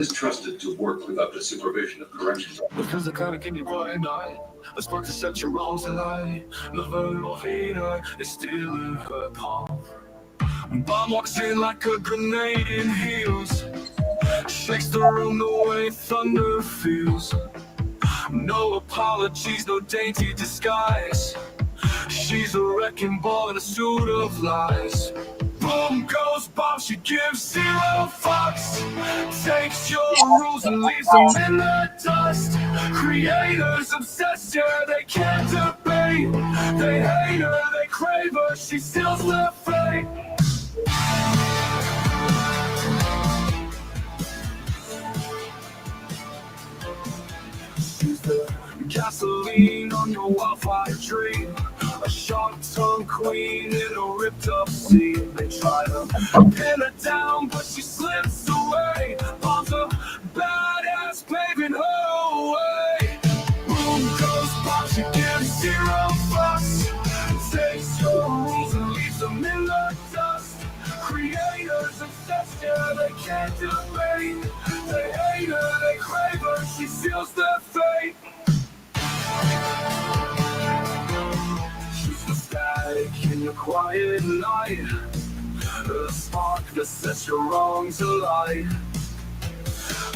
is trusted to work without the supervision of corrections. Because the kind of can you quiet night. A spark to set your wrongs alight. The verbal hater is still in her palm. Bomb walks in like a grenade in heels. Shakes the room the way thunder feels. No apologies, no dainty disguise. She's a wrecking ball in a suit of lies. Boom goes Bob, she gives zero fucks. Takes your rules and leaves them in the dust. Creators obsessed, yeah, they can't debate. They hate her, they crave her, she seals their fate. She's the gasoline on your wildfire dream. A sharp-tongued queen in a ripped-up scene. They try to pin her down, but she slips away. Bombs a badass, paving her way. Boom goes Bob, she gives zero fucks. Takes your rules and leaves them in the dust. Creators obsessed, yeah, they can't debate. They hate her, they crave her, she seals their fate. She's the static in your quiet night. The spark that sets your wrongs alight.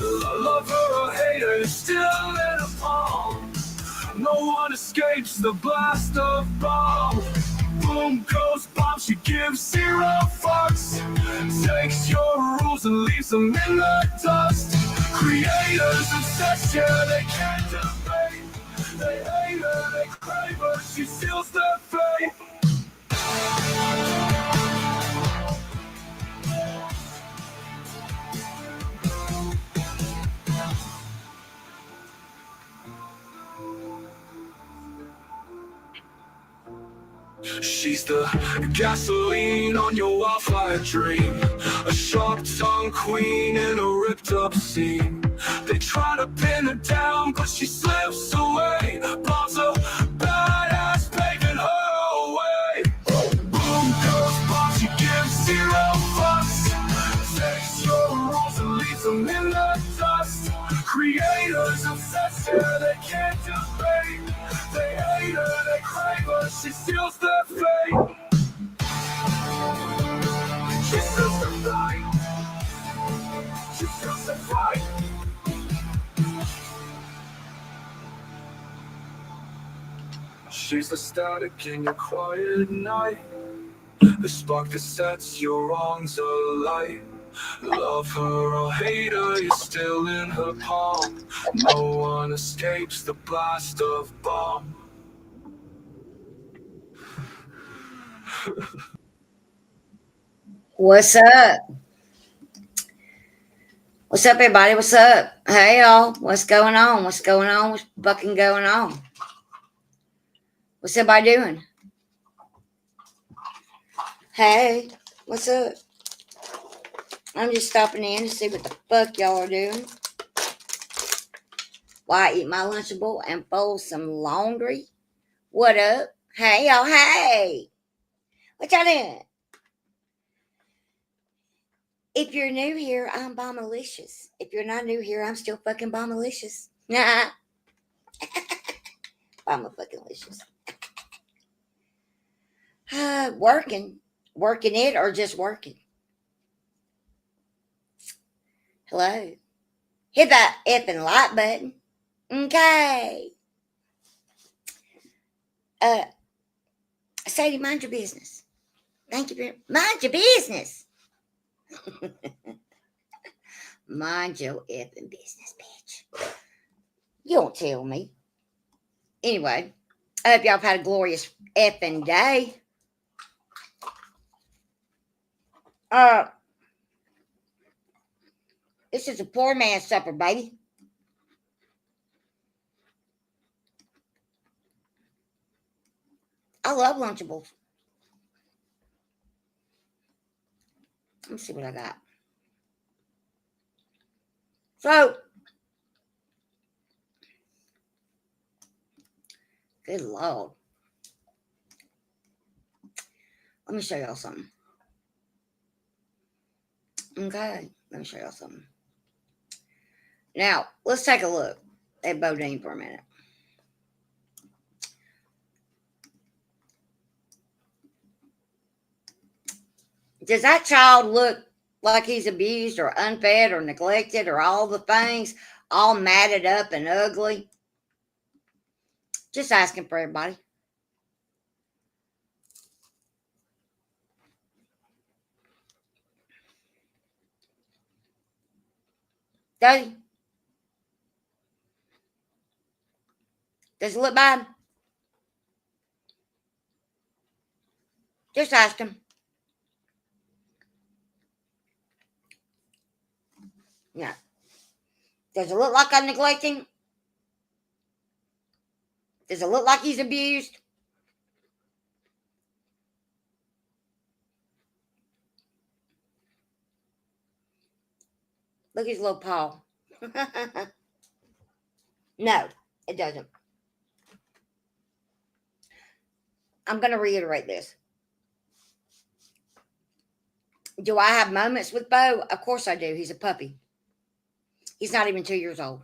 Love her or hate her, is still in a palm. No one escapes the blast of bomb. Boom goes Bob, she gives zero fucks. Takes your rules and leaves them in the dust. Creators obsessed, yeah, they can't debate. They hate her, they crave her, she seals their fate. She's the gasoline on your wildfire dream. A sharp-tongued queen in a ripped-up scene. They try to pin her down, but she slips away. Bombs a badass, paving her way. Boom goes Bob, she gives zero fucks. Takes your rules and leaves them in the dust. Creators obsessed, yeah, they can't debate. They hate her, they crave her, she seals their fate. She seals their fate. She seals their fate. She's the static in your quiet night. The spark that sets your wrongs alight. Love her or hate her, you're still in her palm. No one escapes the blast of bomb. What's up? What's up, everybody? What's up? Hey, y'all. What's going on? What's going on? What's fucking going on? What's everybody doing? Hey, what's up? I'm just stopping in to see what the fuck y'all are doing. Why I eat my Lunchable and fold some laundry. What up? Hey, y'all. Hey. What y'all doing? If you're new here, I'm Bombalicious. If you're not new here, I'm still fucking Bombalicious. Nah. Bomba-fucking-licious. Working. Working it or just working? Hello. Hit that effing like button. Okay. Sadie, mind your business. Thank you very much. Mind your business. Mind your effing business, bitch. You don't tell me. Anyway, I hope y'all have had a glorious effing day. This is a poor man's supper, baby. I love Lunchables. Let me see what I got. So, good Lord. Let me show y'all something. Okay, let me show y'all something. Now, let's take a look at Bodine for a minute. Does that child look like he's abused or unfed or neglected or all the things, all matted up and ugly? Just asking for everybody. Does it look bad? Just ask him. No. Does it look like I'm neglecting? Does it look like he's abused? Look at his little paw. No, it doesn't. I'm going to reiterate this. Do I have moments with Bo? Of course I do. He's a puppy. He's not even 2 years old.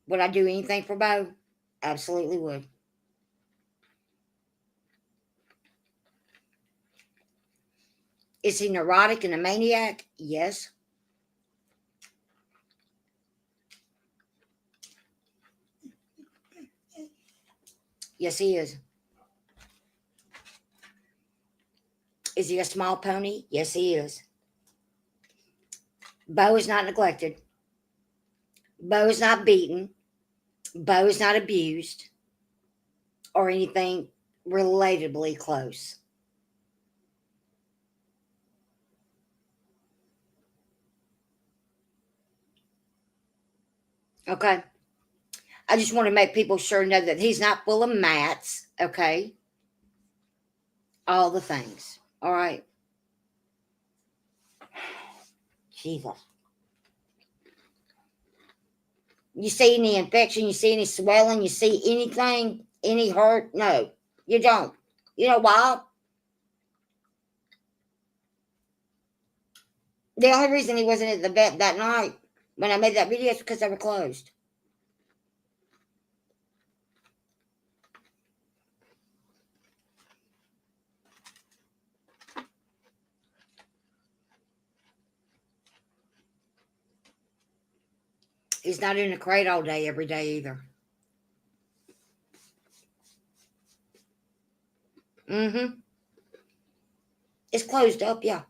Would I do anything for Bo? Absolutely would. Is he neurotic and a maniac? Yes. Yes, he is. Is he a small pony? Yes, he is. Bo is not neglected. Bo is not beaten. Bo is not abused or anything relatably close. Okay. I just want to make people sure know that he's not full of mats. Okay. All the things. All right. Jesus. You see any infection? You see any swelling? You see anything? Any hurt? No, you don't. You know why? The only reason he wasn't at the vet that night when I made that video is because they were closed. He's not in a crate all day, every day either. Mm-hmm. It's closed up, yeah.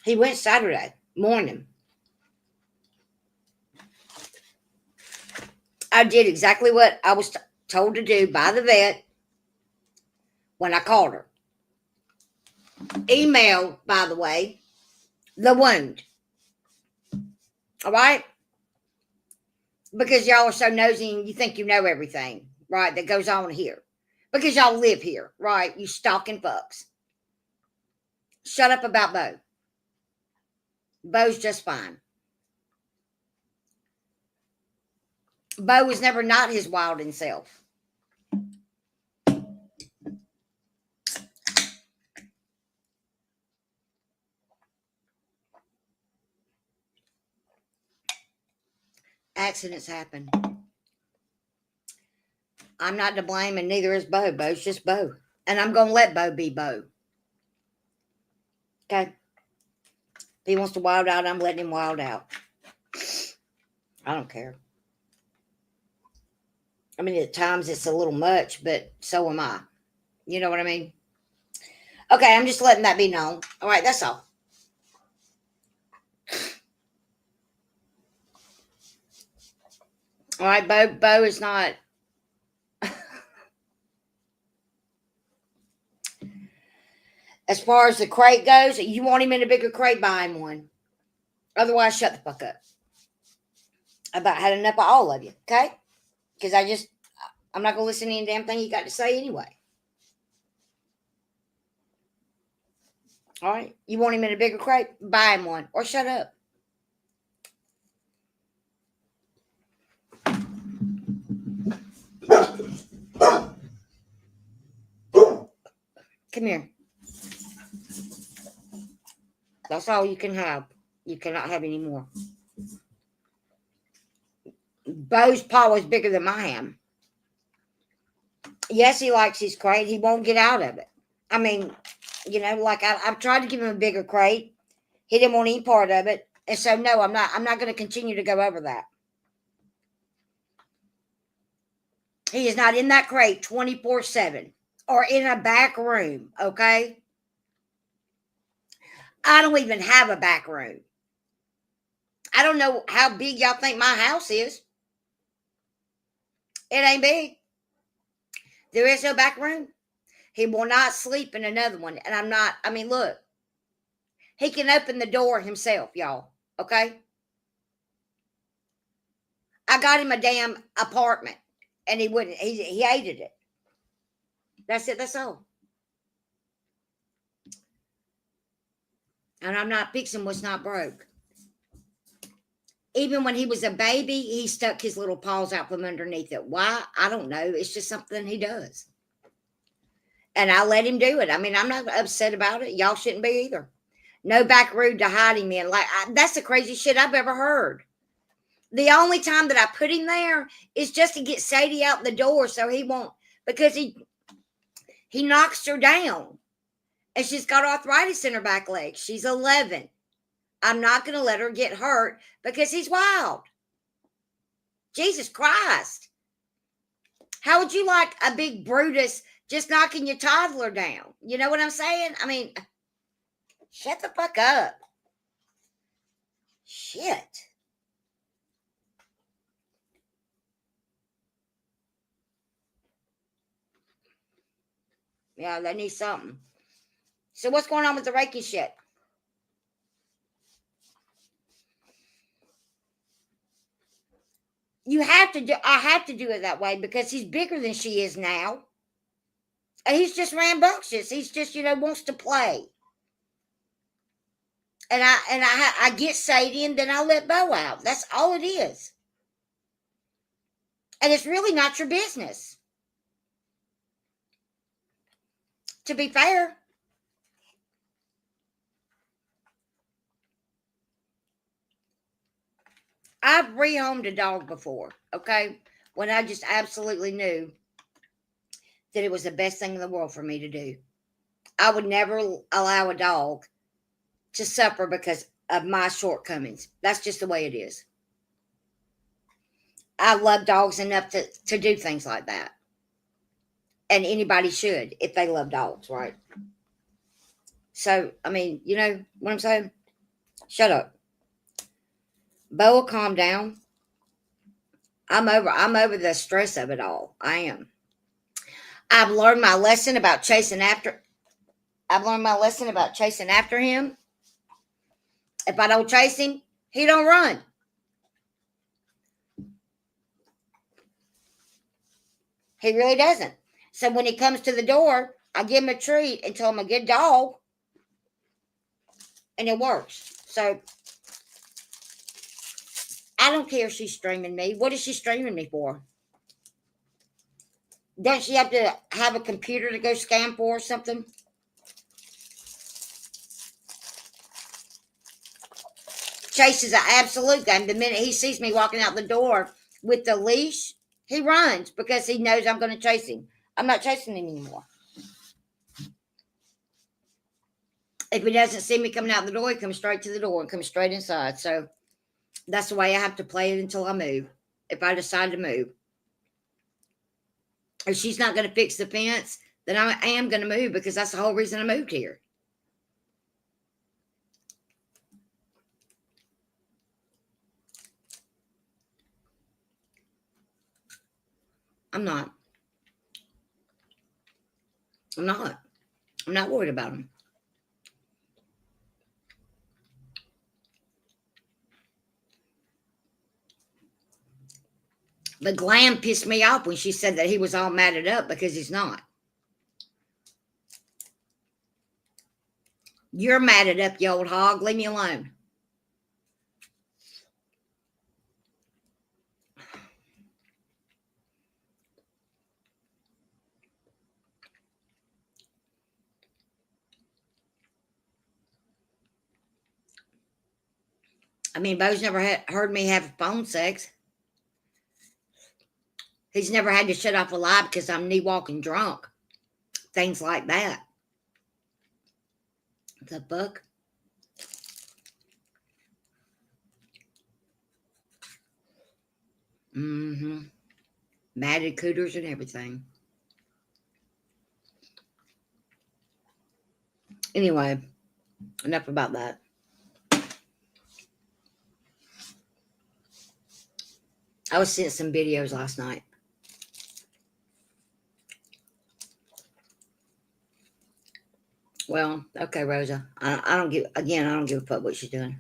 He went Saturday morning. I did exactly what I was told to do by the vet when I called her. Email, by the way, the wound. All right? Because y'all are so nosy and you think you know everything, right, that goes on here. Because y'all live here, right? You stalking fucks. Shut up about Bo. Bo's just fine. Bo was never not his wilding self. Accidents happen. I'm not to blame, and neither is Bo. Bo's just Bo. And I'm going to let Bo be Bo. Okay? If he wants to wild out, I'm letting him wild out. I don't care. I mean, at times it's a little much, but so am I. You know what I mean? Okay, I'm just letting that be known. All right, that's all. All right, Bo is not. As far as the crate goes, you want him in a bigger crate, buy him one. Otherwise, shut the fuck up. I about had enough of all of you, okay? Because I'm not going to listen to any damn thing you got to say anyway. All right? You want him in a bigger crate? Buy him one or shut up. Come here. That's all you can have. You cannot have any more. Bo's paw is bigger than my hand. Yes, he likes his crate. He won't get out of it. I mean, like I've tried to give him a bigger crate. He didn't want any part of it. And so, no, I'm not going to continue to go over that. He is not in that crate 24/7 or in a back room, okay? I don't even have a back room. I don't know how big y'all think my house is. It ain't big. There is no back room. He will not sleep in another one. And look, he can open the door himself, y'all, okay? I got him a damn apartment and he wouldn't, he hated it. That's it, that's all. And I'm not fixing what's not broke. Even when he was a baby, he stuck his little paws out from underneath it. Why? I don't know. It's just something he does. And I let him do it. I mean, I'm not upset about it. Y'all shouldn't be either. No back room to hide him in. That's the craziest shit I've ever heard. The only time that I put him there is just to get Sadie out the door so he won't, because he knocks her down. And she's got arthritis in her back leg. She's 11. I'm not going to let her get hurt because he's wild. Jesus Christ. How would you like a big Brutus just knocking your toddler down? You know what I'm saying? I mean, shut the fuck up. Shit. Yeah, they need something. So what's going on with the Reiki shit? I have to do it that way because he's bigger than she is now. And he's just rambunctious. He's just, wants to play. And I get Sadie and then I let Bo out. That's all it is. And it's really not your business. To be fair. I've rehomed a dog before, okay? When I just absolutely knew that it was the best thing in the world for me to do. I would never allow a dog to suffer because of my shortcomings. That's just the way it is. I love dogs enough to do things like that. And anybody should if they love dogs, right? So, I mean, you know what I'm saying? Shut up. Bo will calm down. I'm over the stress of it all. I am. I've learned my lesson about chasing after him. If I don't chase him, he don't run. He really doesn't. So when he comes to the door, I give him a treat and tell him a good dog. And it works. So I don't care if she's streaming me. What is she streaming me for? Don't she have to have a computer to go scam for or something? Chase is an absolute game. The minute he sees me walking out the door with the leash, he runs because he knows I'm going to chase him. I'm not chasing him anymore. If he doesn't see me coming out the door, he comes straight to the door and comes straight inside. So that's the way I have to play it until I move. If I decide to move. If she's not going to fix the fence, then I am going to move because that's the whole reason I moved here. I'm not. I'm not worried about him. But Glam pissed me off when she said that he was all matted up because he's not. You're matted up, you old hog. Leave me alone. I mean, Bo's never heard me have phone sex. He's never had to shut off a lie because I'm knee walking drunk. Things like that. The book. Mm-hmm. Matted cooters and everything. Anyway, enough about that. I was seeing some videos last night. Well, okay, Rosa. I don't give a fuck what she's doing.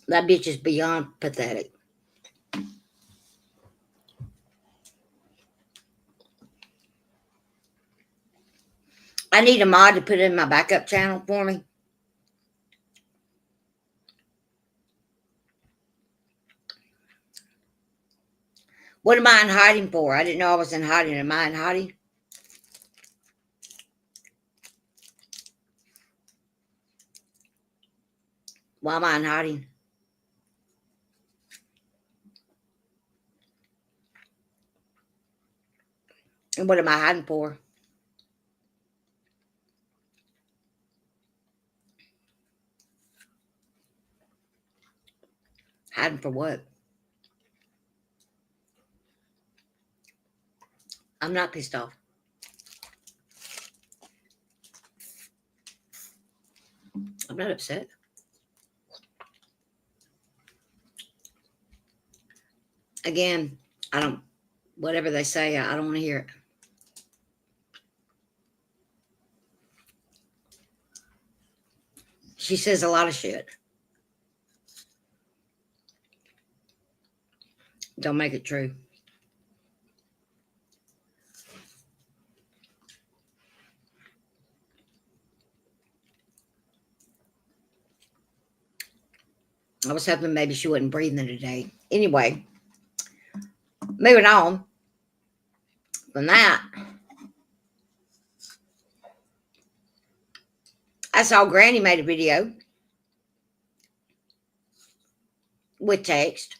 That bitch is beyond pathetic. I need a mod to put it in my backup channel for me. What am I in hiding for? I didn't know I was in hiding. Am I in hiding? Why am I in hiding? And what am I hiding for? Hiding for what? I'm not pissed off. I'm not upset. Again, I don't, whatever they say, I don't want to hear it. She says a lot of shit. Don't make it true. I was hoping maybe she wasn't breathing today. Anyway, moving on from that. I saw Granny made a video with text.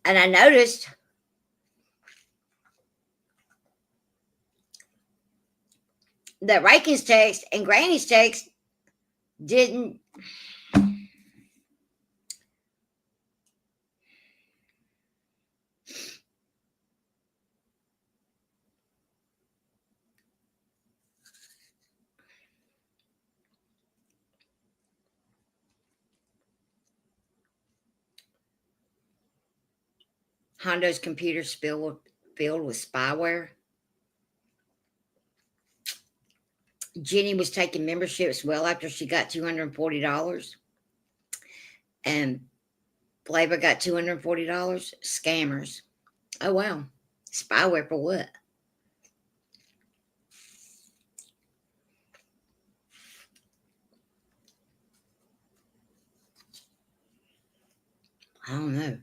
And I noticed that Rakin's text and Granny's text didn't. Hondo's computer filled with spyware. Jenny was taking memberships well after she got $240. And Flavor got $240. Scammers. Oh, wow. Spyware for what? I don't know.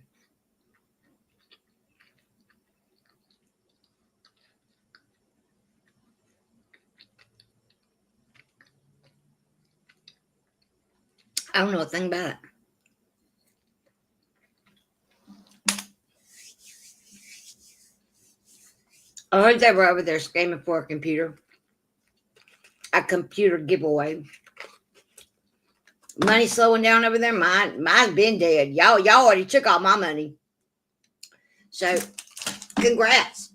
I don't know a thing about it. I heard they were over there scamming for a computer giveaway. Money slowing down over there. Mine's been dead. Y'all already took all my money. So, congrats.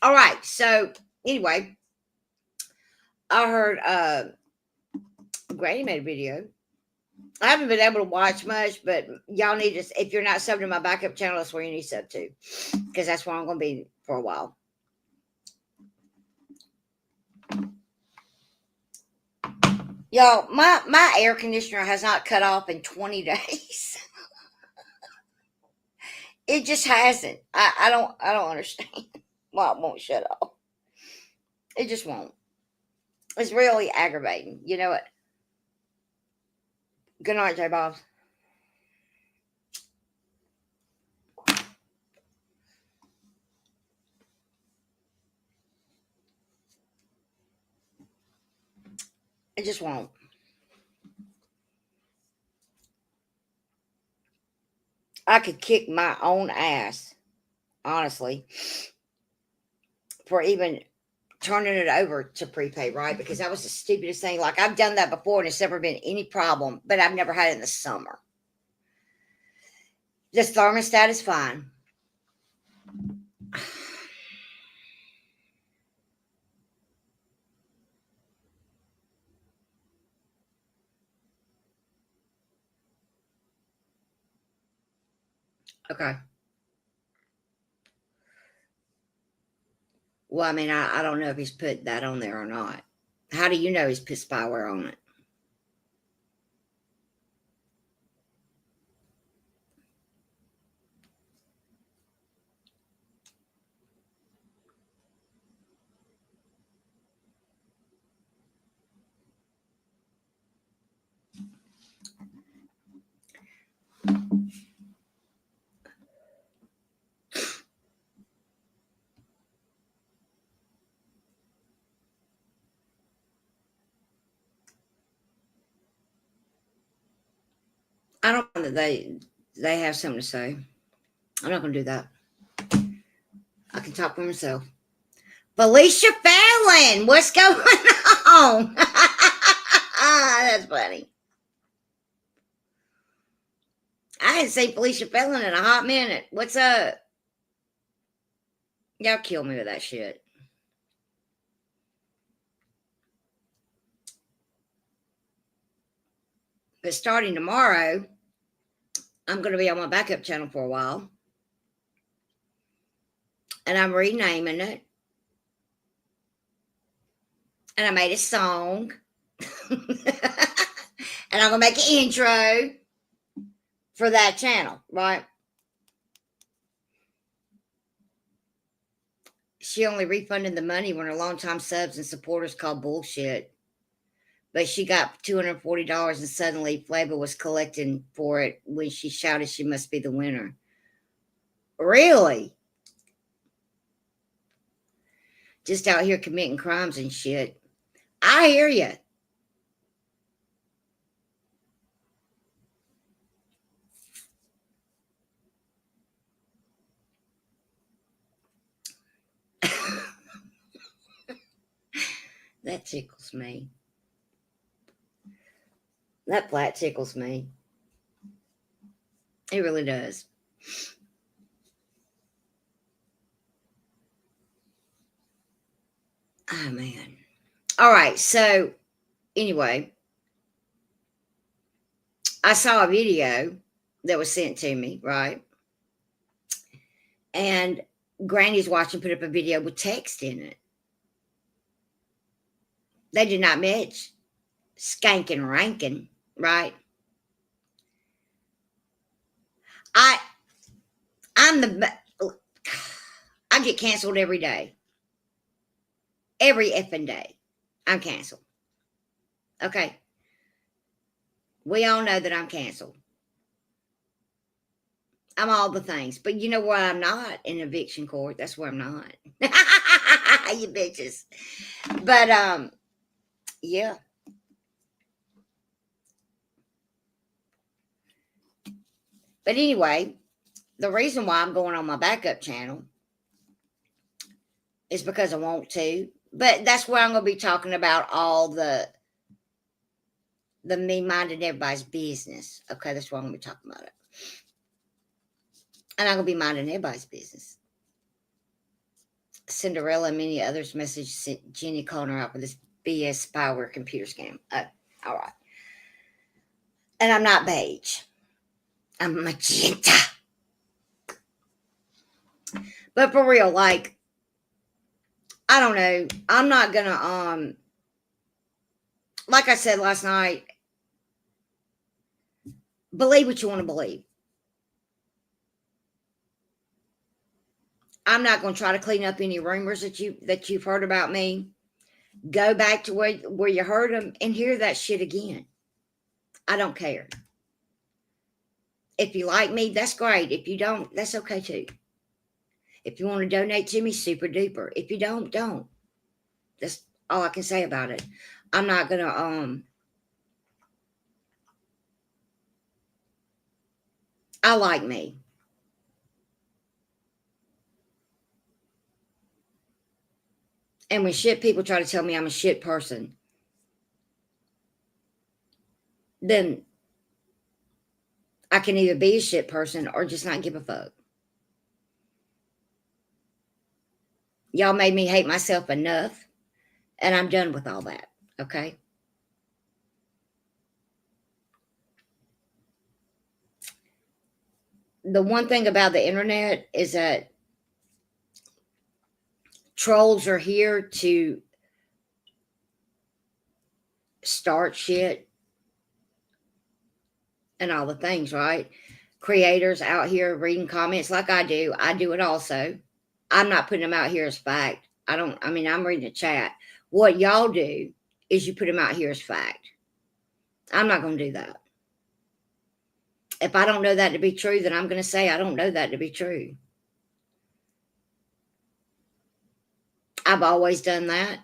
All right. So, anyway, I heard Granny made a video. I haven't been able to watch much, but y'all need to, if you're not subbed to my backup channel, that's where you need to sub to, because that's where I'm going to be for a while. Y'all, my air conditioner has not cut off in 20 days. It just hasn't. I don't understand why it won't shut off. It just won't. It's really aggravating. You know what? Good night, J Bob. It just won't. I could kick my own ass, honestly, for even turning it over to prepay, right? Because that was the stupidest thing. Like, I've done that before and it's never been any problem, but I've never had it in the summer. This thermostat is fine. Okay. Well, I mean, I don't know if he's put that on there or not. How do you know he's put spyware on it? I don't know that they have something to say. I'm not going to do that. I can talk for myself. Felicia Fallon, what's going on? That's funny. I hadn't seen Felicia Fallon in a hot minute. What's up? Y'all kill me with that shit. But starting tomorrow, I'm going to be on my backup channel for a while. And I'm renaming it. And I made a song. And I'm going to make an intro for that channel, right? She only refunded the money when her longtime subs and supporters called bullshit. But she got $240 and suddenly Flava was collecting for it when she shouted she must be the winner. Really? Just out here committing crimes and shit. I hear you. That tickles me. That flat tickles me. It really does. Oh, man. All right. So, anyway, I saw a video that was sent to me, right? And Granny's watching put up a video with text in it. They did not match skanking ranking, right? I get canceled every day. Every effing day. I'm canceled. Okay. We all know that I'm canceled. I'm all the things. But you know what? I'm not in eviction court. That's where I'm not. You bitches. But yeah. But anyway, the reason why I'm going on my backup channel is because I want to. But that's where I'm going to be talking about all the me minding everybody's business. Okay, that's why I'm going to be talking about it. And I'm going to be minding everybody's business. Cinderella and many others messaged Jenny calling her out for this BS spyware computer scam. All right. And I'm not beige. I'm magenta. But for real, like, I don't know. I'm not gonna like I said last night, believe what you want to believe. I'm not going to try to clean up any rumors that you've heard about me. Go back to where you heard them and hear that shit again. I don't care. If you like me, that's great. If you don't, that's okay too. If you want to donate to me, super duper. If you don't. That's all I can say about it. I'm not gonna I like me. And when shit people try to tell me I'm a shit person, then I can either be a shit person or just not give a fuck. Y'all made me hate myself enough, and I'm done with all that. Okay. The one thing about the internet is that trolls are here to start shit and all the things, right? Creators out here reading comments like I do. I do it also. I'm not putting them out here as fact. I mean, I'm reading the chat. What y'all do is you put them out here as fact. I'm not going to do that. If I don't know that to be true, then I'm going to say I don't know that to be true. I've always done that.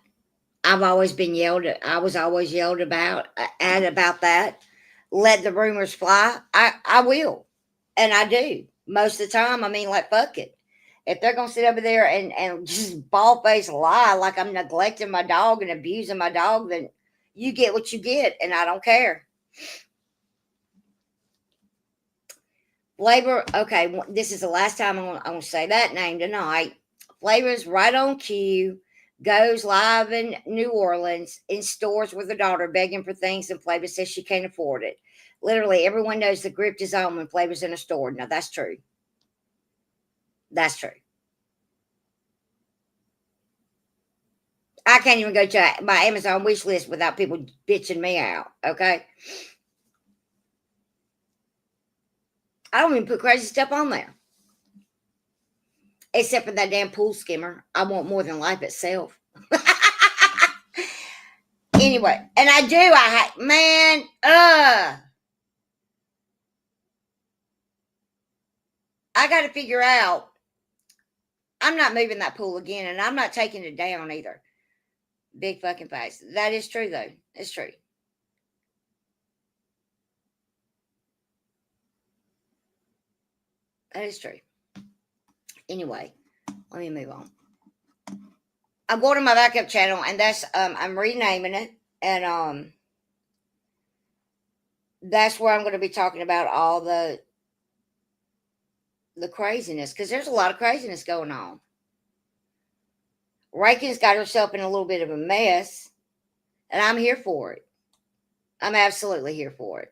I've always been yelled at. I was always yelled about that. Let the rumors fly. I will. And I do. Most of the time, I mean, like, fuck it. If they're going to sit over there and just bald-faced lie like I'm neglecting my dog and abusing my dog, then you get what you get, and I don't care. Flavor, okay, this is the last time I'm going to say that name tonight. Flavor's right on cue, goes live in New Orleans in stores with her daughter begging for things, and Flavor says she can't afford it. Literally, everyone knows the grip is on when Flavor's in a store. Now, that's true. That's true. I can't even go to my Amazon wish list without people bitching me out, okay? I don't even put crazy stuff on there. Except for that damn pool skimmer. I want more than life itself. Anyway, and I do. I got to figure out. I'm not moving that pool again, and I'm not taking it down either. Big fucking face. That is true, though. It's true. That is true. Anyway, let me move on. I'm going to my backup channel, and that's I'm renaming it, and that's where I'm going to be talking about all the craziness, because there's a lot of craziness going on. Reagan's got herself in a little bit of a mess, and I'm here for it. I'm absolutely here for it.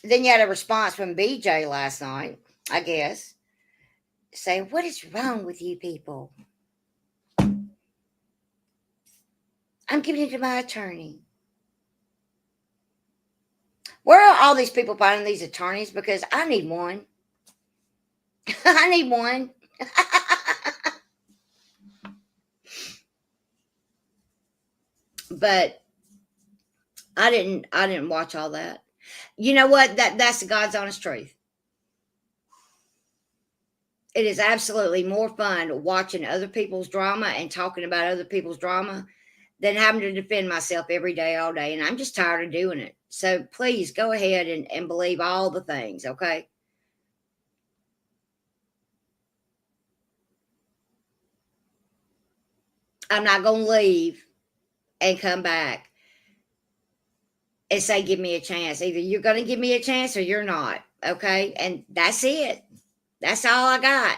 Then you had a response from BJ last night, I guess, saying, what is wrong with you people? I'm giving it to my attorney. Where are all these people finding these attorneys? Because I need one. I need one. But I didn't watch all that. You know what? That's the God's honest truth. It is absolutely more fun watching other people's drama and talking about other people's drama than having to defend myself every day, all day. And I'm just tired of doing it. So please go ahead and believe all the things, okay? I'm not going to leave and come back and say, give me a chance. Either you're going to give me a chance or you're not, okay? And that's it. That's all I got.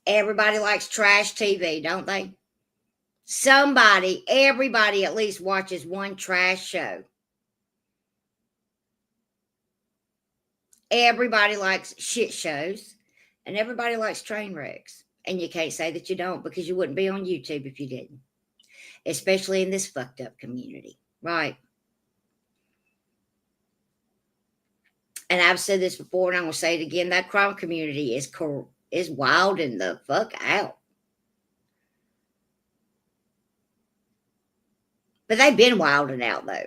Everybody likes trash TV, don't they? Everybody at least watches one trash show. Everybody likes shit shows, and everybody likes train wrecks. And you can't say that you don't, because you wouldn't be on YouTube if you didn't, especially in this fucked up community, right? And I've said this before, and I'm going to say it again. That crime community is wild and the fuck out. But they've been wilding out, though.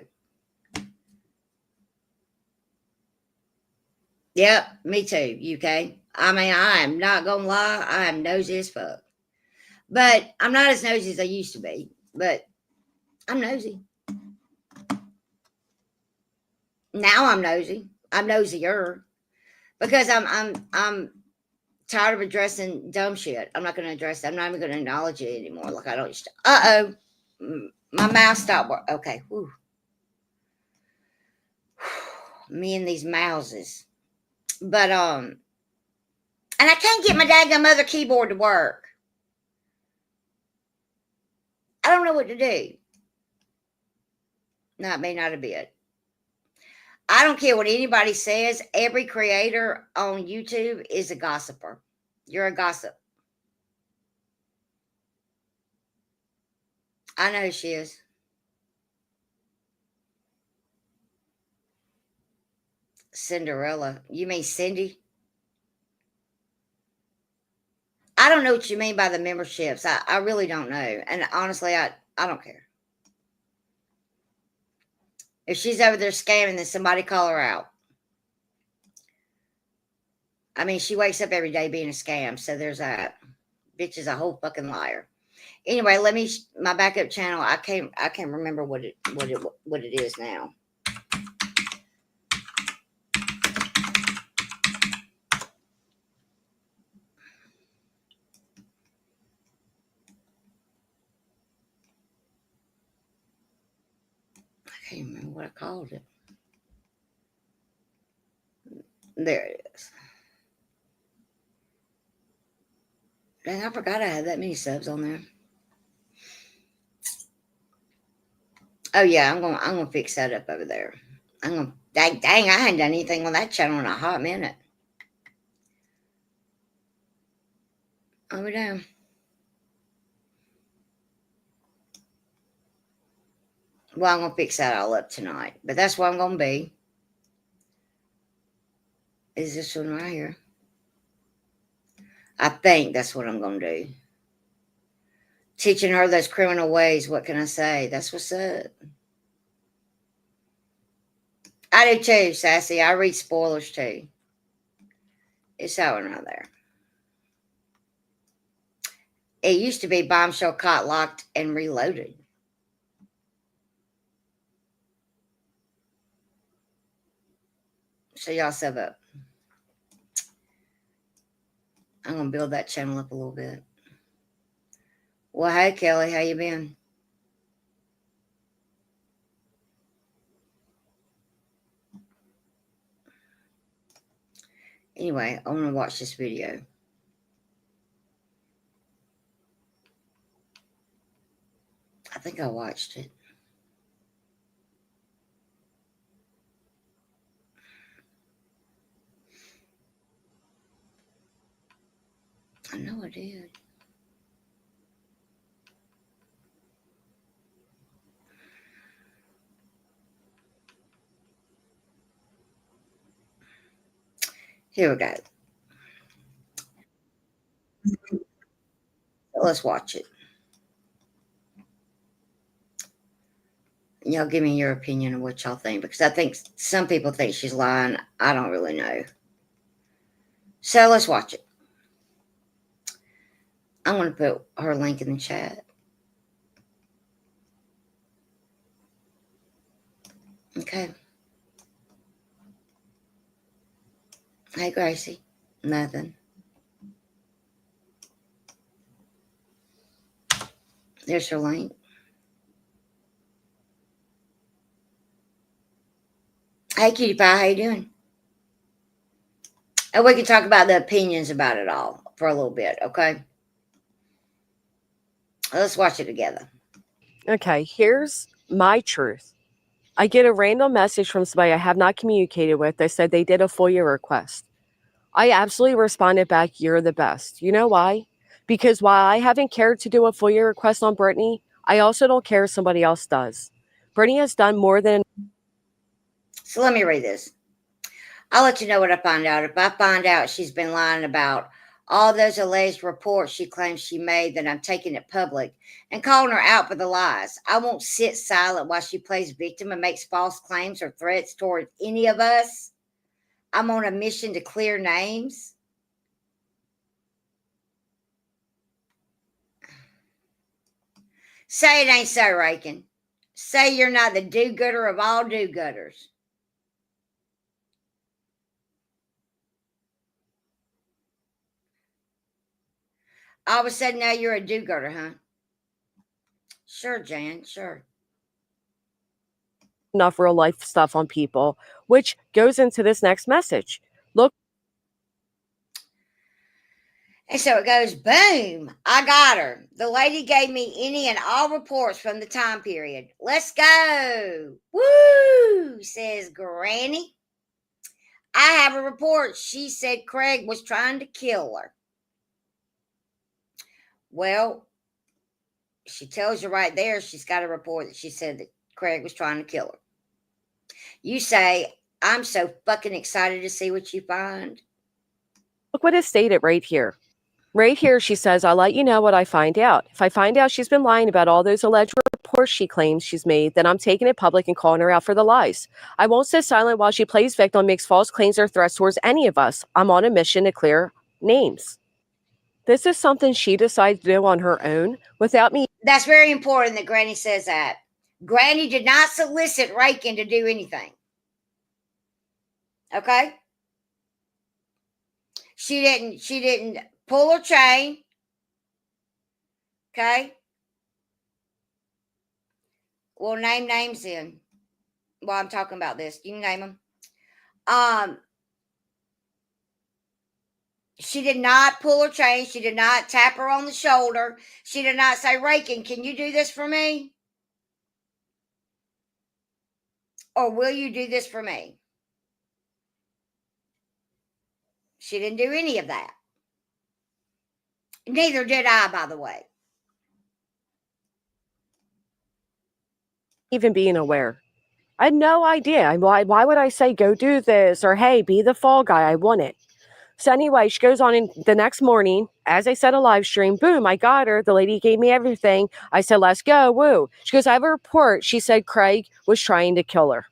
Yep, me too, UK. I mean, I am not gonna lie, I am nosy as fuck. But I'm not as nosy as I used to be. But I'm nosy. Now I'm nosy. I'm nosier. Because I'm tired of addressing dumb shit. I'm not gonna address it. I'm not even gonna acknowledge it anymore. Like I don't just my mouth stopped working. Okay. Whew. Me and these mouses. But and I can't get my daggum other keyboard to work. I don't know what to do. Not me, not a bit. I don't care what anybody says. Every creator on YouTube is a gossiper. You're a gossip. I know who she is. Cinderella. You mean Cindy? I don't know what you mean by the memberships. I really don't know. And honestly, I don't care. If she's over there scamming, then somebody call her out. I mean, she wakes up every day being a scam. So there's that. Bitch is a whole fucking liar. Anyway, let me my backup channel. I can't remember what it is now. I can't remember what I called it. There it is. Dang, I forgot I had that many subs on there. Oh yeah, I'm gonna fix that up over there. I'm gonna dang, I hadn't done anything on that channel in a hot minute. Oh damn. Well, I'm gonna fix that all up tonight. But that's where I'm gonna be. Is this one right here? I think that's what I'm gonna do. Teaching her those criminal ways. What can I say? That's what's up. I do too, Sassy. I read spoilers too. It's that one right there. It used to be bombshell caught, locked, and reloaded. So y'all sub up. I'm gonna build that channel up a little bit. Well, hey Kelly, how you been? Anyway, I want to watch this video. I think I watched it. I know I did. Here we go. Let's watch it. Y'all give me your opinion of what y'all think, because I think some people think she's lying. I don't really know. So let's watch it. I'm going to put her link in the chat. Okay. Hey, Gracie. Nothing. There's her link. Hey, Cutie Pie. How you doing? And we can talk about the opinions about it all for a little bit, okay? Let's watch it together. Okay, here's my truth. I get a random message from somebody I have not communicated with. They said they did a FOIA request. I absolutely responded back, "You're the best." You know why? Because while I haven't cared to do a FOIA request on Brittany, I also don't care if somebody else does. Brittany has done more than... So let me read this. I'll let you know what I find out. If I find out she's been lying about all those alleged reports she claims she made, then I'm taking it public and calling her out for the lies. I won't sit silent while she plays victim and makes false claims or threats toward any of us. I'm on a mission to clear names. Say it ain't so, Rakin. Say you're not the do-gooder of all do-gooders. All of a sudden now you're a do-gooder, huh? Sure, Jan, sure. enough real life stuff on people, which goes into this next message. Look. And so it goes, boom, I got her. The lady gave me any and all reports from the time period. Let's go. Woo, says Granny. I have a report. She said Craig was trying to kill her. Well, she tells you right there, she's got a report that she said that Craig was trying to kill her. You say, I'm so fucking excited to see what you find. Look what is stated right here. Right here, she says, I'll let you know what I find out. If I find out she's been lying about all those alleged reports she claims she's made, then I'm taking it public and calling her out for the lies. I won't sit silent while she plays victim and makes false claims or threats towards any of us. I'm on a mission to clear names. This is something she decided to do on her own without me. That's very important that Granny says that. Granny did not solicit Rakin to do anything. Okay? She didn't pull her chain. Okay? Well, name names in. While I'm talking about this. You can name them. She did not pull her chain. She did not tap her on the shoulder. She did not say, Rakin, can you do this for me? Or will you do this for me? She didn't do any of that. Neither did I, by the way. Even being aware. I had no idea. Why would I say, go do this? Or, hey, be the fall guy. I want it. So anyway, she goes on in the next morning, as I said, a live stream, boom, I got her. The lady gave me everything. I said, let's go, woo. She goes, I have a report. She said Craig was trying to kill her.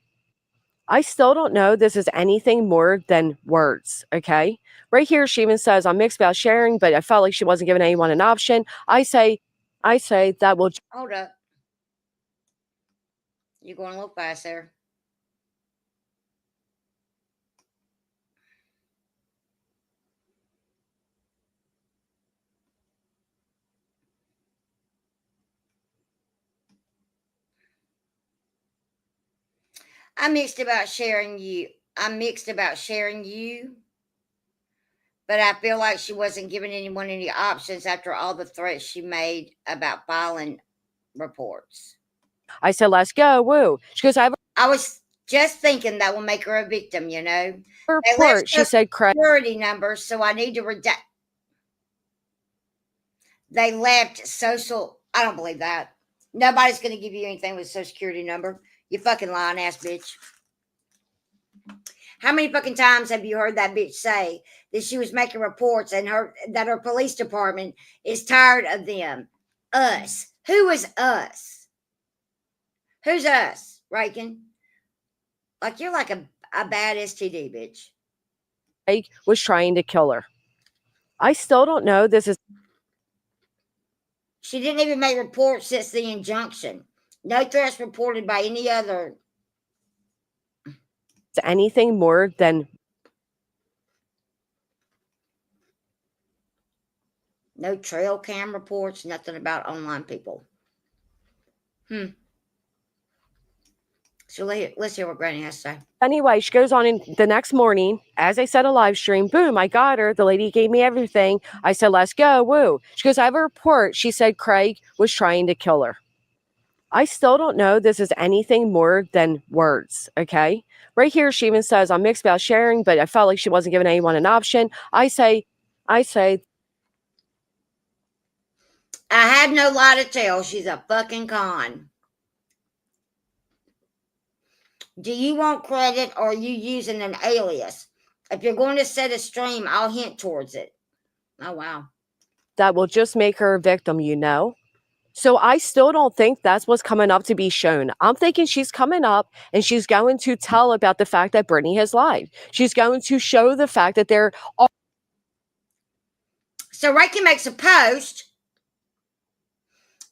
I still don't know this is anything more than words, okay? Right here, she even says, I'm mixed about sharing, but I felt like she wasn't giving anyone an option. I say that will... Hold up. You're going a little fast there. I'm mixed about sharing you, but I feel like she wasn't giving anyone any options after all the threats she made about filing reports. I said, let's go, woo. She goes, I was just thinking that will make her a victim, you know. report. She said Craig. Security numbers, so I need to redact. They left social. I don't believe that. Nobody's going to give you anything with a social security number. You fucking lying ass bitch. How many fucking times have you heard that bitch say that she was making reports and that her police department is tired of them? Us. Who is us? Who's us, Rakin? Like you're like a bad STD bitch. Craig was trying to kill her. I still don't know this is... She didn't even make reports since the injunction. No threats reported by any other. Anything more than... No trail cam reports, nothing about online people. So let's hear what Granny has to say. Anyway, she goes on in the next morning, as I said, a live stream, boom, I got her. The lady gave me everything. I said, let's go, woo. She goes, I have a report. She said Craig was trying to kill her. I still don't know this is anything more than words, okay? Right here, she even says, I'm mixed about sharing, but I felt like she wasn't giving anyone an option. I say. I had no lie to tell. She's a fucking con. Do you want credit or are you using an alias? If you're going to set a stream, I'll hint towards it. Oh, wow. That will just make her a victim, you know? So I still don't think that's what's coming up to be shown. I'm thinking she's coming up and she's going to tell about the fact that Brittany has lied. She's going to show the fact that there are... So Reiki makes a post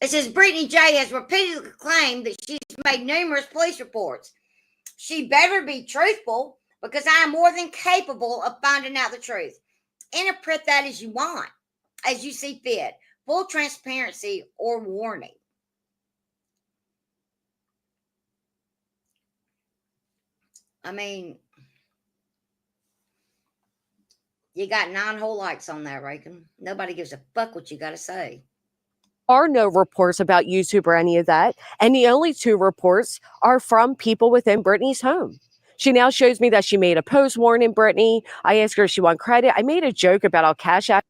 It says Brittany J has repeatedly claimed that she's made numerous police reports. She better be truthful because I am more than capable of finding out the truth. Interpret that as you want, as you see fit. Full transparency or warning. I mean, you got 9 whole likes on that, Reagan. Nobody gives a fuck what you got to say. Are no reports about YouTube or any of that. And the only 2 reports are from people within Brittany's home. She now shows me that she made a post warning Brittany. I asked her if she want credit. I made a joke about I'll cash out.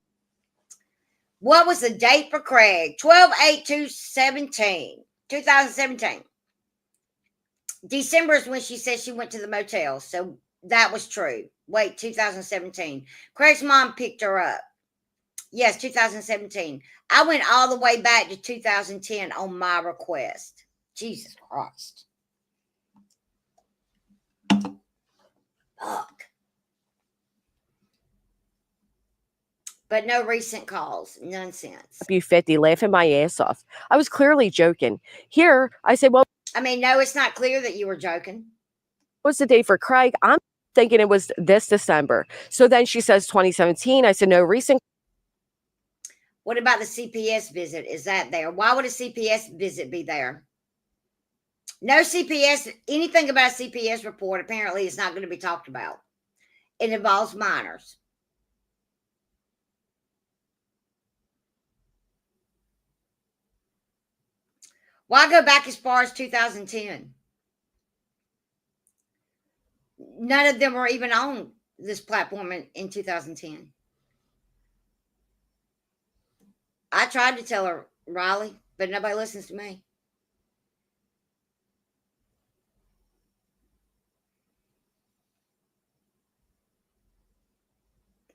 What was the date for Craig? 12/8/2017. 2017. December is when she said she went to the motel. So that was true. Wait, 2017. Craig's mom picked her up. Yes, 2017. I went all the way back to 2010 on my request. Jesus Christ. Fuck. But no recent calls. Nonsense. You 50, laughing my ass off. I was clearly joking. Here, I said, well, I mean, no, it's not clear that you were joking. what's the date for Craig? I'm thinking it was this December. So then she says 2017. I said, no recent. What about the CPS visit? Is that there? Why would a CPS visit be there? No CPS, anything about a CPS report apparently is not going to be talked about. It involves minors. Why go back as far as 2010? None of them were even on this platform in 2010. I tried to tell her, Riley, but nobody listens to me.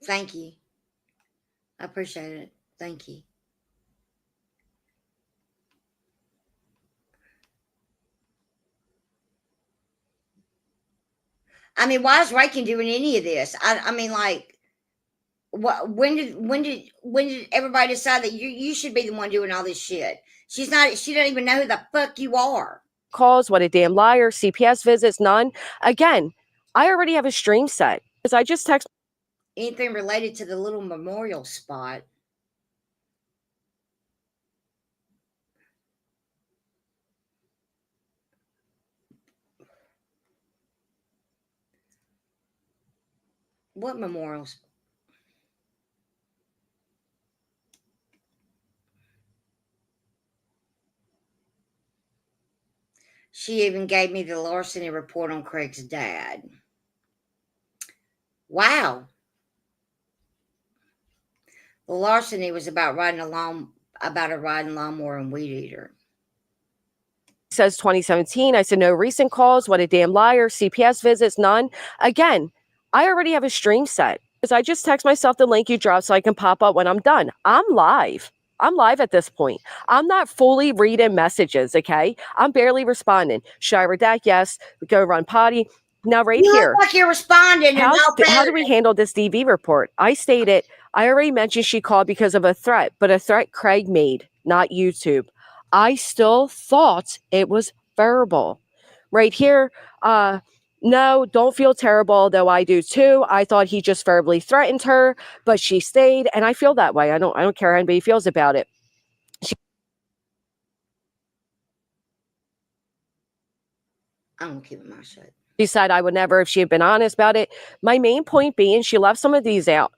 Thank you. I appreciate it. Thank you. I mean, why is Reagan doing any of this? I mean, like, what? When did everybody decide that you should be the one doing all this shit? She's not. She doesn't even know who the fuck you are. Calls, what a damn liar. CPS visits, none. Again, I already have a stream set because I just text. Anything related to the little memorial spot? What memorials? She even gave me the larceny report on Craig's dad. Wow. The larceny was about a riding lawnmower and weed eater. Says 2017. I said, no recent calls. What a damn liar. CPS visits, none. Again, I already have a stream set because I just text myself the link you drop so I can pop up when I'm done. I'm live. I'm live at this point. I'm not fully reading messages, okay? I'm barely responding. Should I redact? Yes. Go run potty. Now, right You here. look like you're responding. How do we handle this DV report? I stated, I already mentioned she called because of a threat, but a threat Craig made, not YouTube. I still thought it was verbal. Right here, no, don't feel terrible, though I do too. I thought he just verbally threatened her, but she stayed, and I feel that way. I don't care how anybody feels about it. I'm gonna keep my shut. She said I would never if she had been honest about it. My main point being she left some of these out.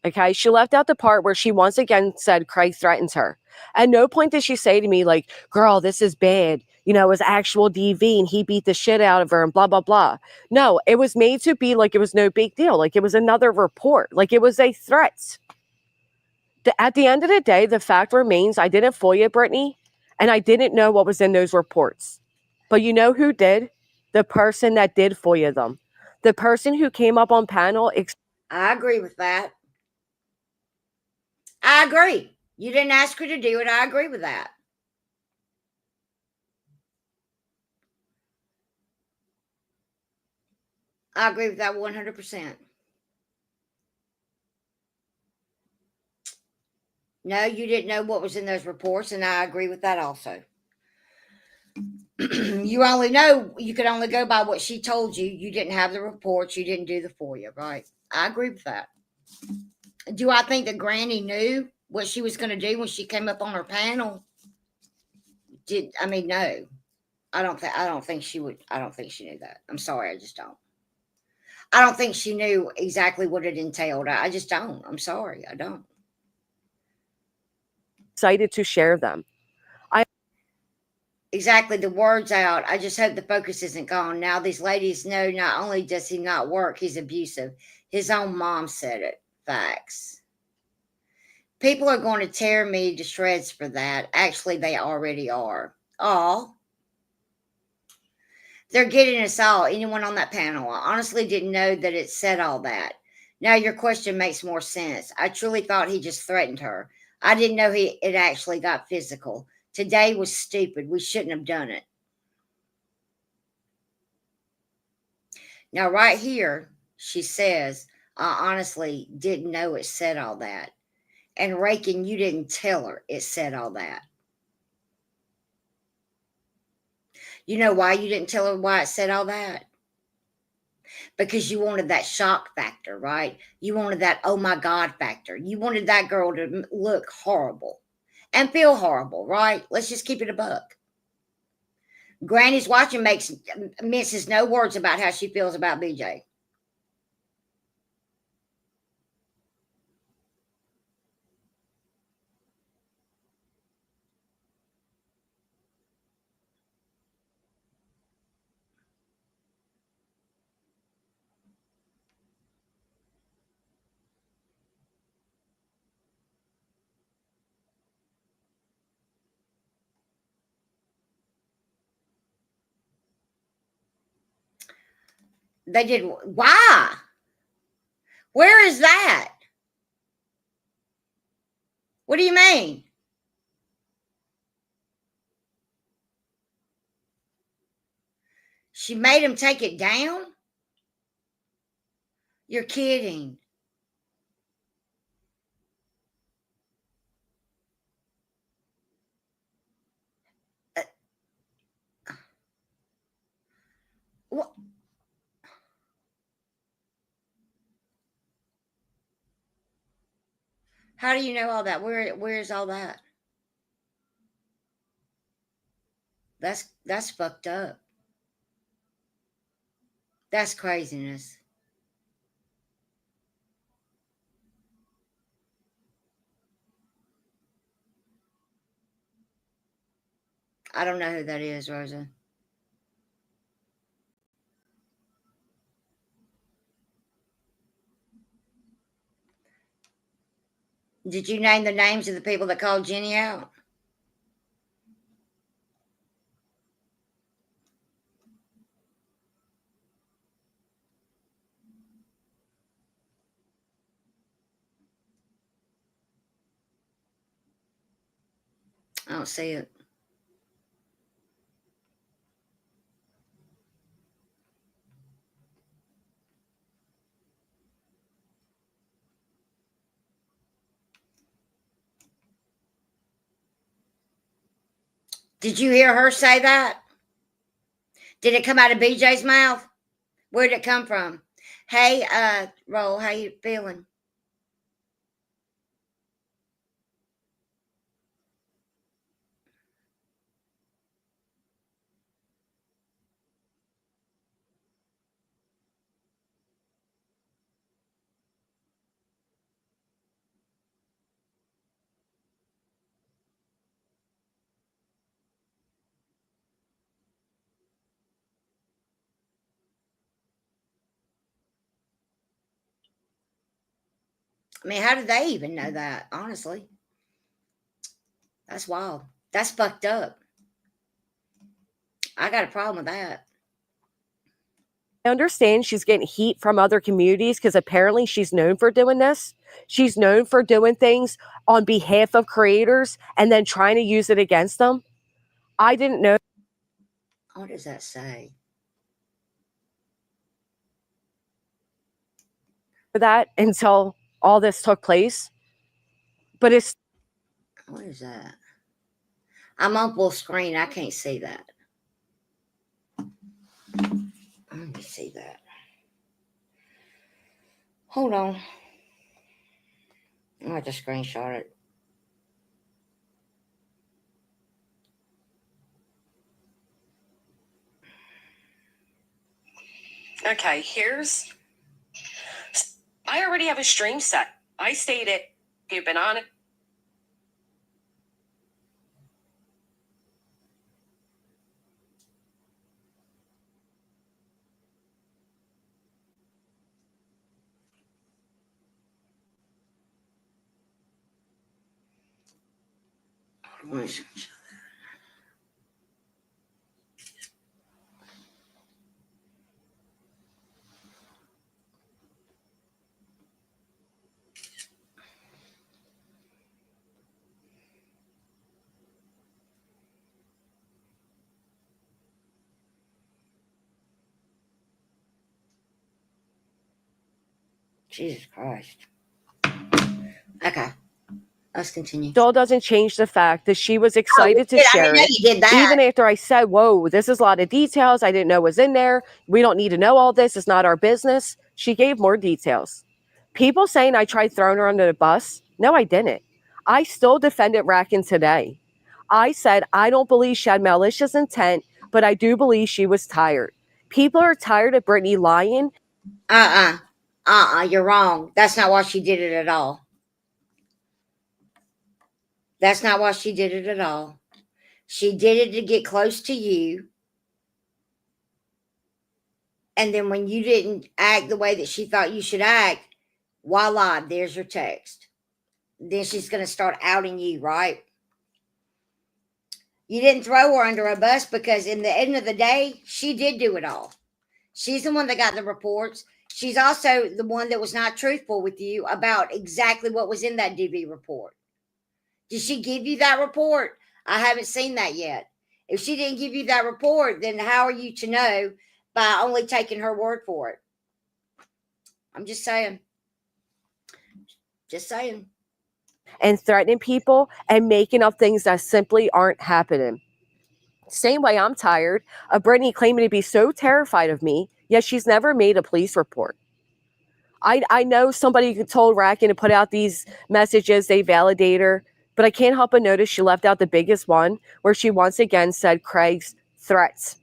Okay. She left out the part where she once again said Craig threatens her. At no point did she say to me, like, girl, this is bad. You know, it was actual DV and he beat the shit out of her and blah, blah, blah. No, it was made to be like it was no big deal. Like it was another report. Like it was a threat. At the end of the day, the fact remains I didn't FOIA Brittany and I didn't know what was in those reports. But you know who did? The person that did FOIA them. The person who came up on panel. I agree with that. I agree. You didn't ask her to do it. I agree with that. I agree with that 100%. No, you didn't know what was in those reports, and I agree with that also. You could only go by what she told you. You didn't have the reports, you didn't do the FOIA, right? I agree with that. Do I think that Granny knew what she was going to do when she came up on her panel? No. I don't think she would. I don't think she knew that. I'm sorry, I just don't. I don't think she knew exactly what it entailed. I just don't. I'm sorry, I don't. Excited to share them. Exactly, the word's out. I just hope the focus isn't gone. Now these ladies know not only does he not work, he's abusive. His own mom said it. Facts. People are going to tear me to shreds for that. Actually, they already are. Oh, they're getting us all. Anyone on that panel? I honestly didn't know that it said all that. Now your question makes more sense. I truly thought he just threatened her. I didn't know it actually got physical. Today was stupid. We shouldn't have done it. Now, right here, she says, I honestly didn't know it said all that. And Rakin, you didn't tell her it said all that. You know why you didn't tell her why it said all that? Because you wanted that shock factor, right? You wanted that oh my God factor. You wanted that girl to look horrible and feel horrible, right? Let's just keep it a buck. Granny's watching minces no words about how she feels about BJ. They did. Why? Where is that? What do you mean? She made him take it down? You're kidding. Uh, what? How do you know all that? Where's all that? That's fucked up. That's craziness. I don't know who that is, Rosa. Did you name the names of the people that called Jenny out? I don't see it. Did you hear her say that? Did it come out of BJ's mouth? Where did it come from? Hey, Roll, how you feeling? I mean, how did they even know that? Honestly, that's wild. That's fucked up. I got a problem with that. I understand she's getting heat from other communities because apparently she's known for doing this. She's known for doing things on behalf of creators and then trying to use it against them. I didn't know What does that say? that until all this took place. But it's What is that? I'm on full screen. I can't see that. Let me see that. Hold on. I have to screenshot it. Okay, I already have a stream set. I stated, you've been on it. Jesus Christ. Okay. Let's continue. Still doesn't change the fact that she was excited to share I know it. you did that. Even after I said, whoa, this is a lot of details I didn't know was in there. We don't need to know all this. It's not our business. She gave more details. People saying I tried throwing her under the bus. No, I didn't. I still defended Rackin today. I said, I don't believe she had malicious intent, but I do believe she was tired. People are tired of Brittany lying. You're wrong. That's not why she did it at all. That's not why she did it at all. She did it to get close to you. And then when you didn't act the way that she thought you should act, voila, there's your text. Then she's going to start outing you, right? You didn't throw her under a bus because in the end of the day, she did do it all. She's the one that got the reports. She's also the one that was not truthful with you about exactly what was in that DV report. Did she give you that report? I haven't seen that yet. If she didn't give you that report, then how are you to know by only taking her word for it? I'm just saying. Just saying. And threatening people and making up things that simply aren't happening. Same way I'm tired of Brittany claiming to be so terrified of me, yet she's never made a police report. I know somebody told Rackin to put out these messages, they validate her, but I can't help but notice she left out the biggest one where she once again said Craig's threats.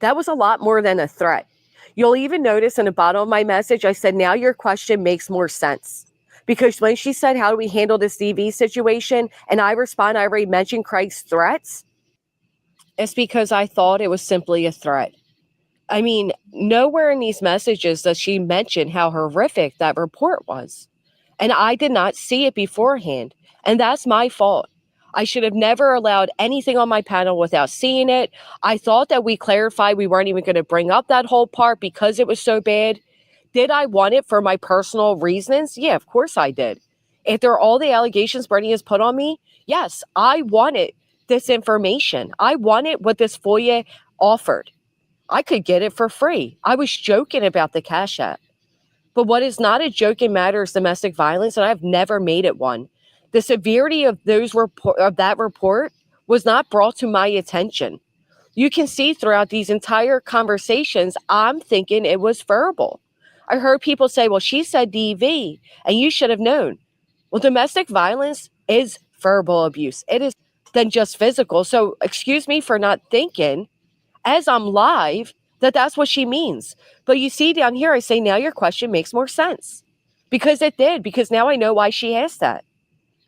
That was a lot more than a threat. You'll even notice in the bottom of my message, I said, now your question makes more sense. Because when she said, how do we handle this DV situation? And I respond, I already mentioned Craig's threats. It's because I thought it was simply a threat. I mean, nowhere in these messages does she mention how horrific that report was. And I did not see it beforehand. And that's my fault. I should have never allowed anything on my panel without seeing it. I thought that we clarified we weren't even going to bring up that whole part because it was so bad. Did I want it for my personal reasons? Yeah, of course I did. After all the allegations Brittany has put on me, yes, I wanted this information. I wanted what this FOIA offered. I could get it for free. I was joking about the Cash App. But what is not a joking matter is domestic violence, and I've never made it one. The severity of that report was not brought to my attention. You can see throughout these entire conversations, I'm thinking it was verbal. I heard people say, well, she said DV, and you should have known. Well, domestic violence is verbal abuse. It is than just physical. So excuse me for not thinking as I'm live that that's what she means. But you see down here, I say, now your question makes more sense. Because it did, because now I know why she asked that.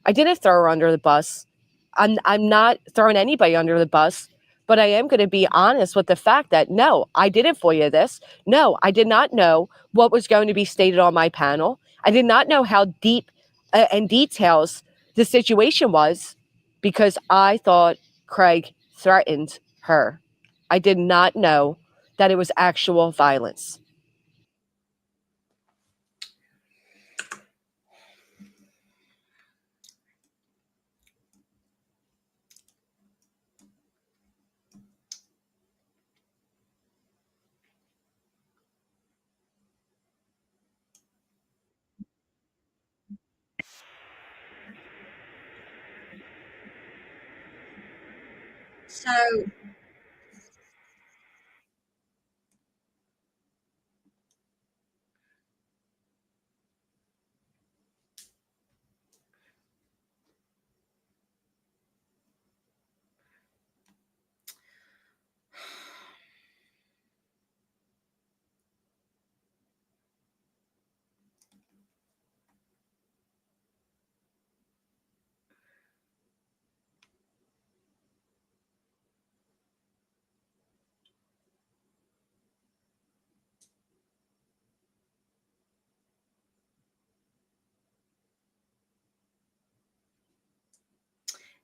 I didn't throw her under the bus. I'm not throwing anybody under the bus, but I am going to be honest with the fact that no, I didn't FOIA this. No, I did not know what was going to be stated on my panel. I did not know how deep and details the situation was because I thought Craig threatened her. I did not know that it was actual violence. So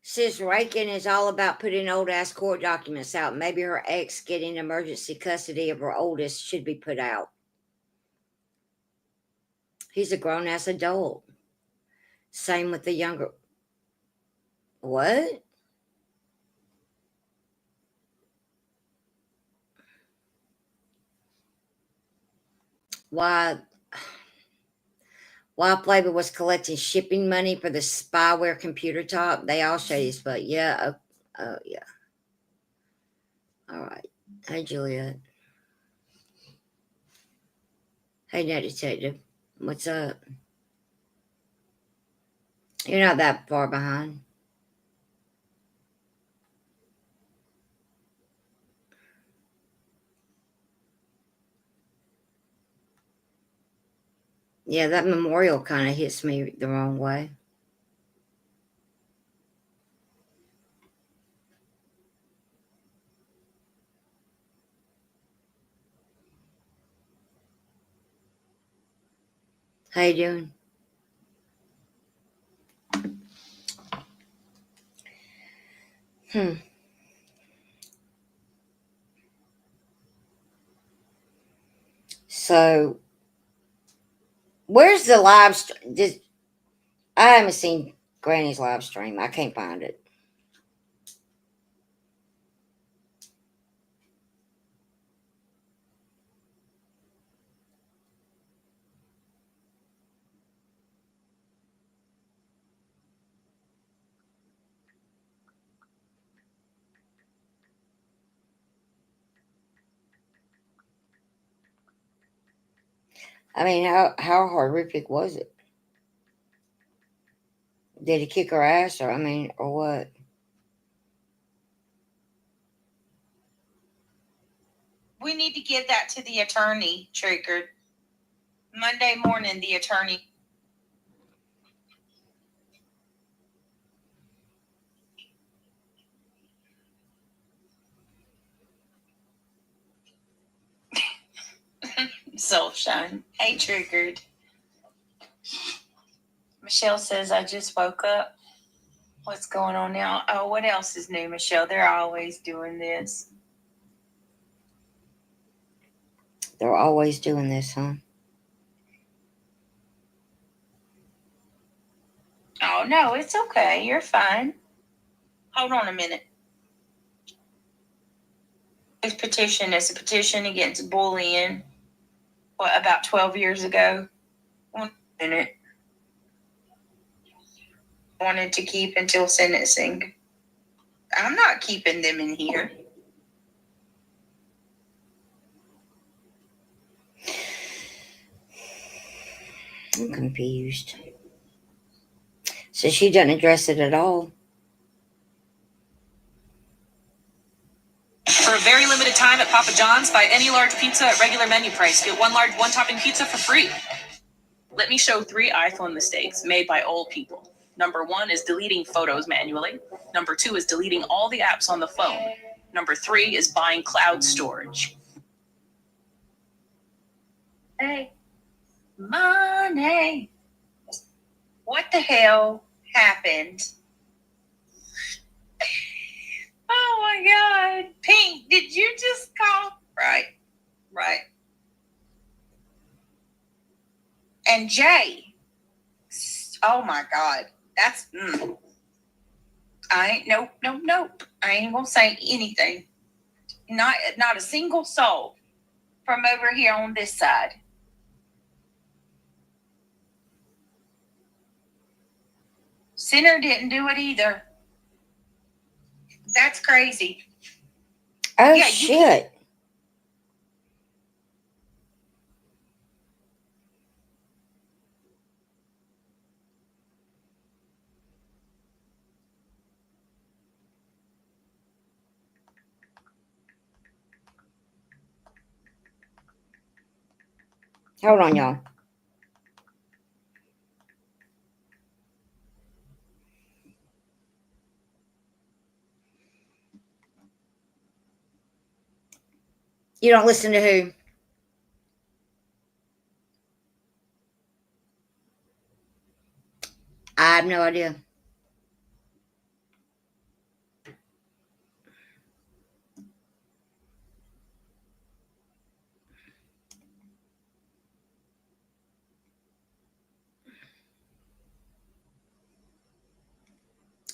says Rankin is all about putting old ass court documents out. Maybe her ex getting emergency custody of her oldest should be put out. He's a grown ass adult. Same with the younger. What? Why? While Playboy was collecting shipping money for the spyware computer top, they all shady as fuck. Yeah. Oh, yeah. All right. Hey, Juliet. Hey, Net Detective. What's up? You're not that far behind. Yeah, that memorial kind of hits me the wrong way. How you doing? So, where's the live stream? I haven't seen Granny's live stream. I can't find it. I mean, how horrific was it? Did he kick her ass, or what? We need to give that to the attorney, Triggered. Monday morning, the attorney. Self-shine. Hey, Triggered. Michelle says, I just woke up. What's going on now? Oh, what else is new, Michelle? They're always doing this. They're always doing this, huh? Oh, no, it's okay. You're fine. Hold on a minute. This petition is a petition against bullying. What, about 12 years ago? 1 minute. Wanted to keep until sentencing. I'm not keeping them in here. I'm confused. So she doesn't address it at all. For a very limited time at Papa John's, buy any large pizza at regular menu price. Get one large one-topping pizza for free. Let me show 3 iPhone mistakes made by old people. Number 1 is deleting photos manually. Number 2 is deleting all the apps on the phone. Number 3 is buying cloud storage. Hey, money. What the hell happened? Oh my God. Pink, did you just call? Right. And Jay. Oh my God. That's, I ain't, nope. I ain't gonna say anything. Not a single soul from over here on this side. Sinner didn't do it either. That's crazy. Oh, Yeah, you- shit. Hold on, y'all. You don't listen to who? I have no idea.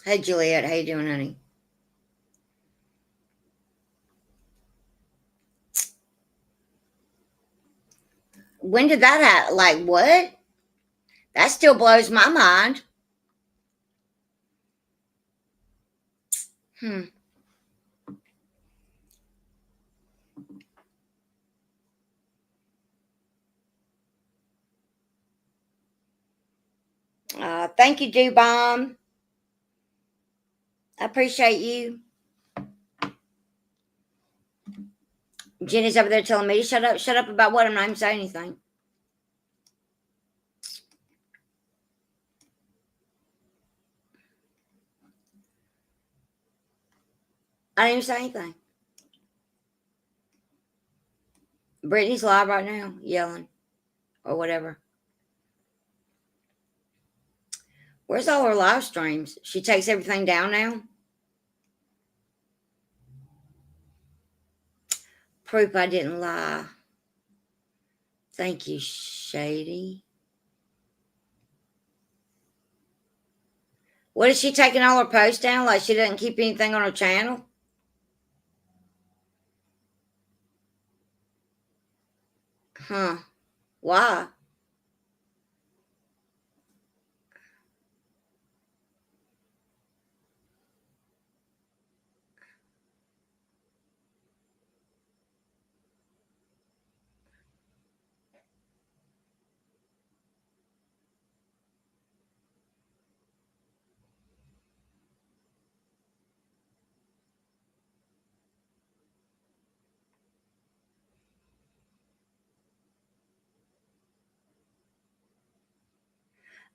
Hey, Juliet. How you doing, honey? When did that happen? Like, what? That still blows my mind. Thank you, Do Bomb. I appreciate you. Jenny's over there telling me to shut up. Shut up about what? I'm not even saying anything. I didn't even say anything. Brittany's live right now, yelling or whatever. Where's all her live streams? She takes everything down now. Proof I didn't lie. Thank you, Shady. What is she taking all her posts down? Like she doesn't keep anything on her channel? Huh. Why?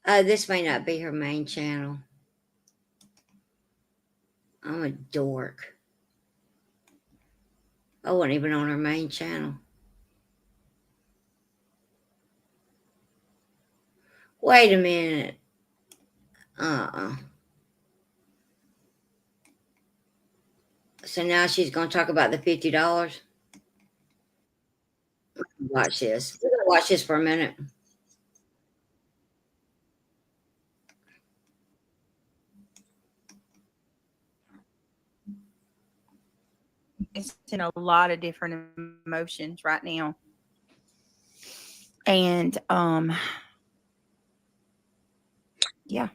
This may not be her main channel. I'm a dork. I wasn't even on her main channel. Wait a minute. So now she's going to talk about the $50. Watch this. We're going to watch this for a minute. It's in a lot of different emotions right now. And yeah.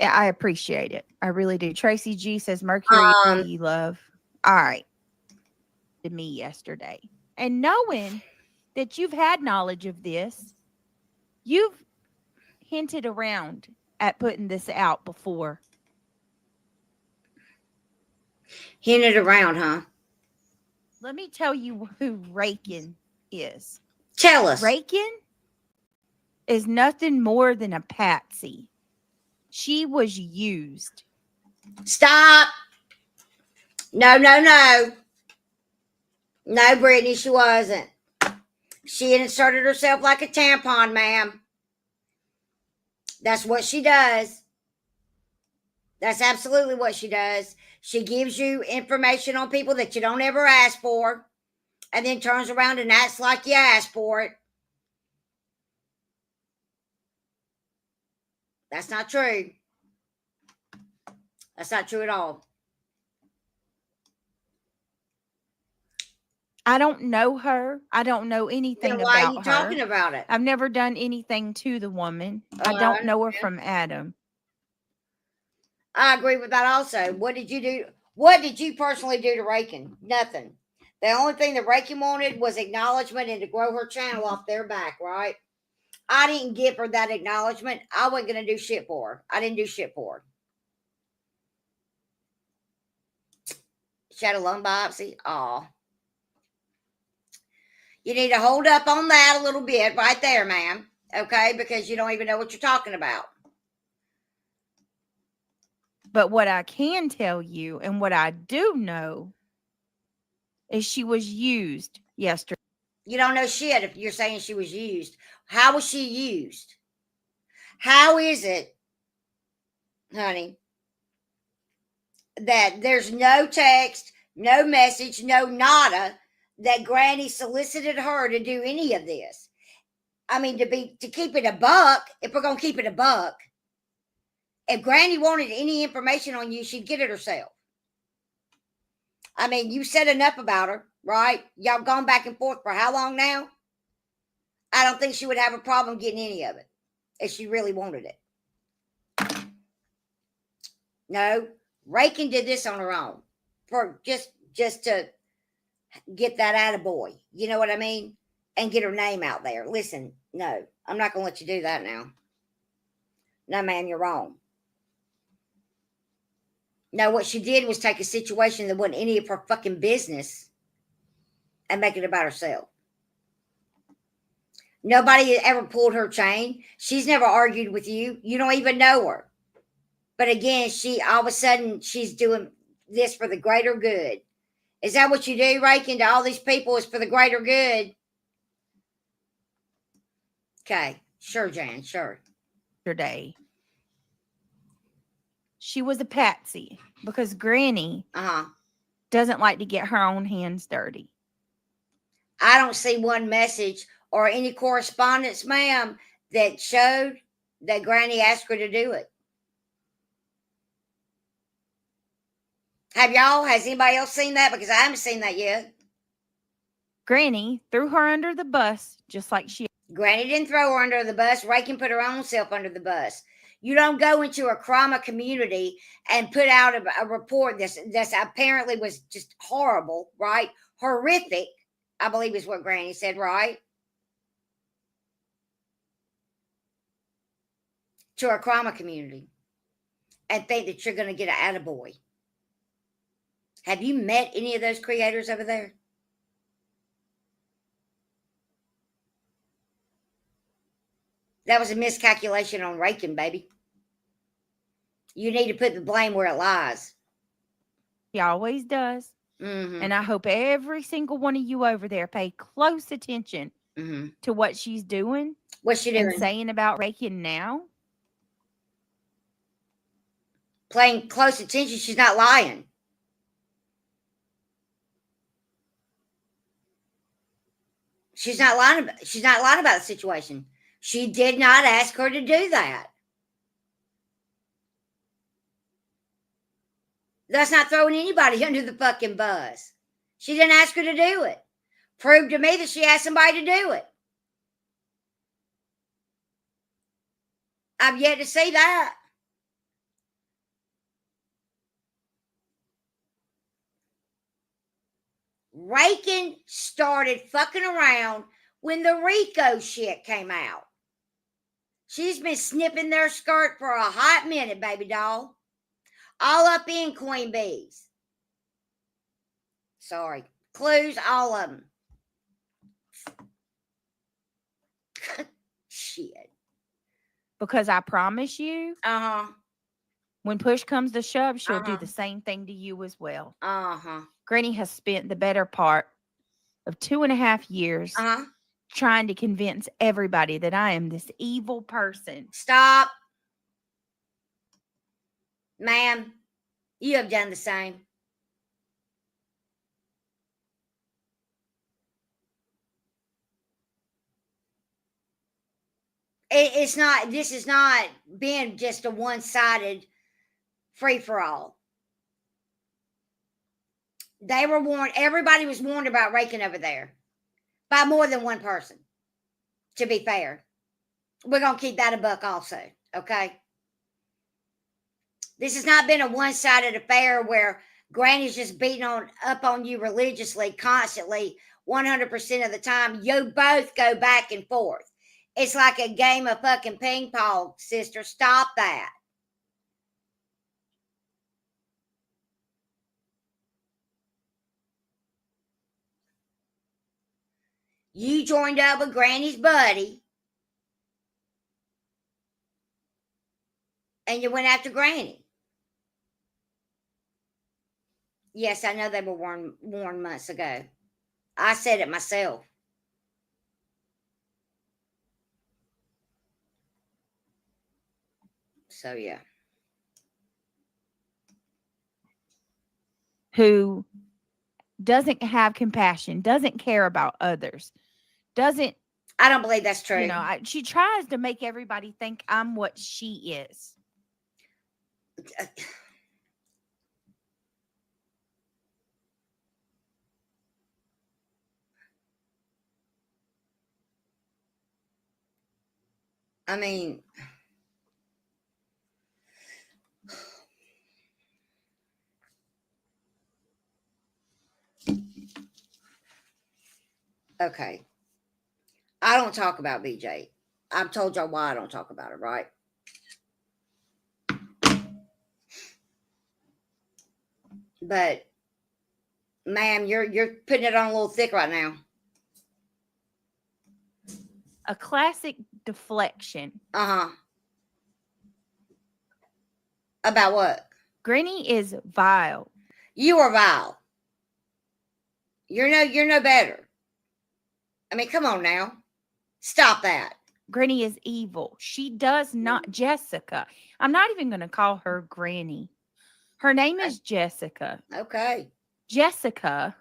I appreciate it. I really do. Tracy G says Mercury love. All right. To me yesterday. And knowing that you've had knowledge of this, you've hinted around at putting this out before. Hinted around, huh? Let me tell you who Rakin is. Tell us. Rakin is nothing more than a patsy. She was used. Stop. No. No, Brittany, she wasn't. She inserted herself like a tampon, ma'am. That's what she does. That's absolutely what she does. She gives you information on people that you don't ever ask for, and then turns around and acts like you asked for it. That's not true. That's not true at all. I don't know her. I don't know anything Why about are you her. talking about it? I've never done anything to the woman. I don't know her from Adam. I agree with that also. What did you do? What did you personally do to Rakin? Nothing. The only thing that Rakin wanted was acknowledgement and to grow her channel off their back, right? I didn't give her that acknowledgement. I wasn't going to do shit for her. I didn't do shit for her. She had a lung biopsy. Aw. You need to hold up on that a little bit right there, ma'am. Okay? Because you don't even know what you're talking about. But what I can tell you and what I do know is she was used yesterday. You don't know shit if you're saying she was used. How was she used? How is it, honey, that there's no text, no message, no nada that Granny solicited her to do any of this? I mean, to keep it a buck, if we're gonna keep it a buck, if Granny wanted any information on you, she'd get it herself. I mean, you said enough about her, right? Y'all gone back and forth for how long now? I don't think she would have a problem getting any of it if she really wanted it. No, Rakin did this on her own for just to get that attaboy. You know what I mean? And get her name out there. Listen, no, I'm not going to let you do that now. No, ma'am, you're wrong. No, what she did was take a situation that wasn't any of her fucking business and make it about herself. Nobody ever pulled her chain. She's never argued with you. You don't even know her. But again, all of a sudden, she's doing this for the greater good. Is that what you do, Rakin, to all these people is for the greater good? Okay. Sure, Jan. Sure. Yesterday. She was a patsy because Granny doesn't like to get her own hands dirty. I don't see one message or any correspondence, ma'am, that showed that Granny asked her to do it. Has anybody else seen that? Because I haven't seen that yet. Granny threw her under the bus just like she. Granny didn't throw her under the bus. Rakin put her own self under the bus. You don't go into a trauma community and put out a report that's apparently was just horrible, right? Horrific, I believe is what Granny said, right? To a trauma community and think that you're going to get an attaboy. Have you met any of those creators over there? That was a miscalculation on Rakin, baby. You need to put the blame where it lies. She always does. Mm-hmm. And I hope every single one of you over there pay close attention to what she's doing. What's she doing? And saying about Rakin now. Paying close attention. She's not lying. She's not lying about the situation. She did not ask her to do that. That's not throwing anybody under the fucking bus. She didn't ask her to do it. Prove to me that she asked somebody to do it. I've yet to see that. Rakin started fucking around when the Rico shit came out. She's been snipping their skirt for a hot minute, baby doll. All up in Queen Bees. Sorry. Clues, all of them. Shit. Because I promise you, when push comes to shove, she'll do the same thing to you as well. Granny has spent the better part of 2.5 years trying to convince everybody that I am this evil person. Stop. Ma'am, you have done the same. This is not being just a one-sided free-for-all. They were warned, everybody was warned about Rakin over there by more than one person, to be fair. We're going to keep that a buck also, okay? This has not been a one-sided affair where Granny's just beating up on you religiously, constantly, 100% of the time. You both go back and forth. It's like a game of fucking ping pong, sister. Stop that. You joined up with Granny's buddy, and you went after Granny. Yes, I know they were warned months ago. I said it myself. So, yeah. Who doesn't have compassion, doesn't care about others, doesn't, I don't believe that's true. you know, she tries to make everybody think I'm what she is. I mean, okay. I don't talk about BJ. I've told y'all why I don't talk about it, right? But, ma'am, you're putting it on a little thick right now. A classic deflection. Uh-huh. About what? Granny is vile. You are vile. You're no better. I mean, come on now. Stop that. Granny is evil. She does not, Jessica. I'm not even going to call her Granny. Her name is Jessica. Okay. Jessica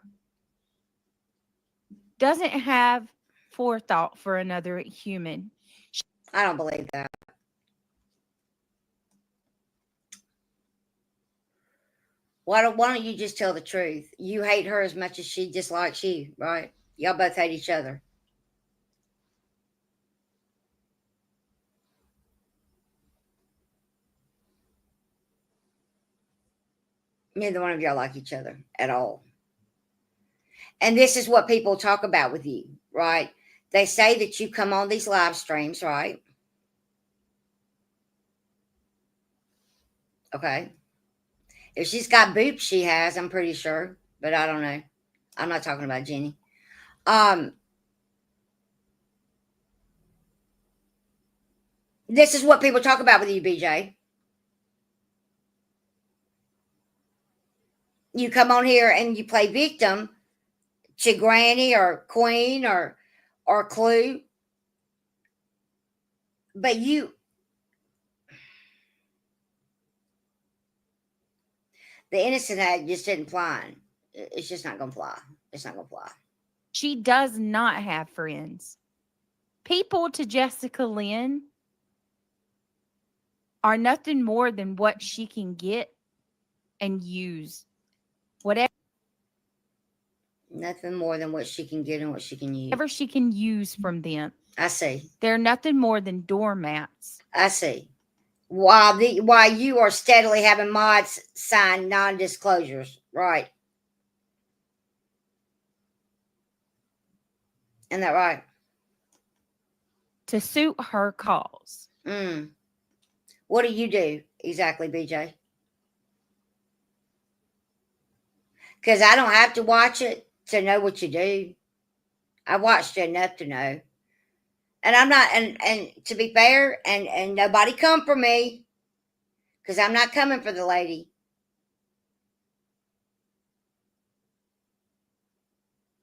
doesn't have forethought for another human. I don't believe that. Why don't you just tell the truth? You hate her as much as she dislikes you, right? Y'all both hate each other. Neither one of y'all like each other at all. And this is what people talk about with you, right? They say that you come on these live streams, right? Okay. If she's got boobs, she has, I'm pretty sure. But I don't know. I'm not talking about Jenny. This is what people talk about with you, BJ. You come on here and you play victim to Granny or Queen or Clue. But the innocent act just didn't fly. It's just not going to fly. It's not going to fly. She does not have friends. People to Jessica Lynn are nothing more than what she can get and use. Whatever Nothing more than what she can get and what she can use. whatever she can use from them. I see. They're nothing more than doormats. I see. While you are steadily having mods sign non-disclosures, right? Isn't that right? To suit her cause. What do you do exactly, BJ? Because I don't have to watch it to know what you do. I watched it enough to know. And I'm not, and to be fair, and nobody come for me, because I'm not coming for the lady.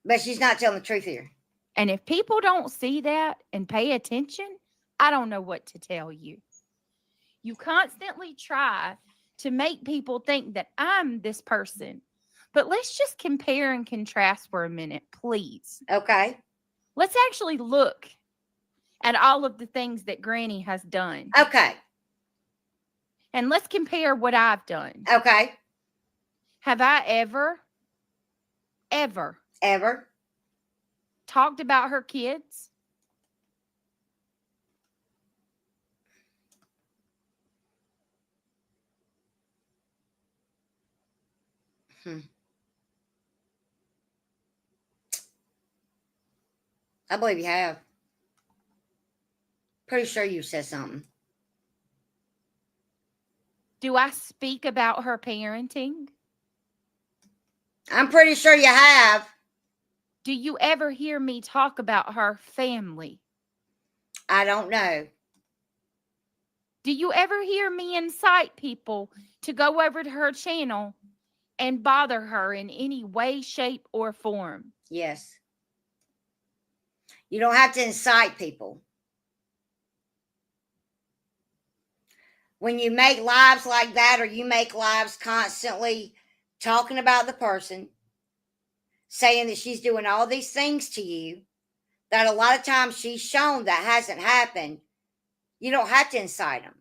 But she's not telling the truth here. And if people don't see that and pay attention, I don't know what to tell you. You constantly try to make people think that I'm this person. But let's just compare and contrast for a minute, please. Okay. Let's actually look at all of the things that Granny has done. Okay. And let's compare what I've done. Okay. Have I ever talked about her kids? I believe you have. Pretty sure you said something. Do I speak about her parenting? I'm pretty sure you have. Do you ever hear me talk about her family? I don't know. Do you ever hear me incite people to go over to her channel and bother her in any way, shape, or form? Yes. You don't have to incite people. When you make lives like that, or you make lives constantly talking about the person, saying that she's doing all these things to you, that a lot of times she's shown that hasn't happened, you don't have to incite them.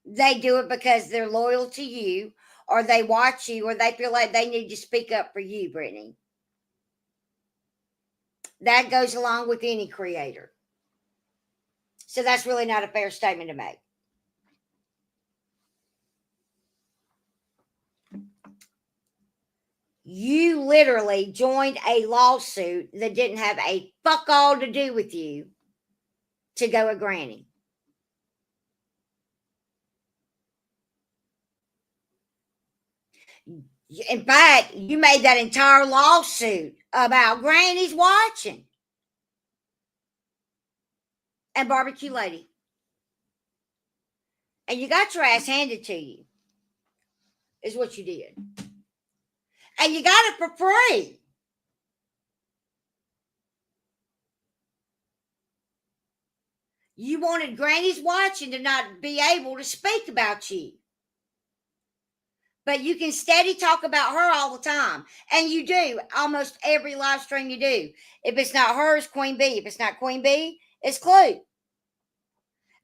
They do it because they're loyal to you, or they watch you, or they feel like they need to speak up for you, Brittany. That goes along with any creator. So that's really not a fair statement to make. You literally joined a lawsuit that didn't have a fuck all to do with you to go at Granny. In fact, you made that entire lawsuit about Granny's watching and Barbecue Lady. And you got your ass handed to you, is what you did. And you got it for free. You wanted Granny's watching to not be able to speak about you. But you can steady talk about her all the time. And you do. Almost every live stream you do. If it's not her, it's Queen Bee. If it's not Queen Bee, it's Clue.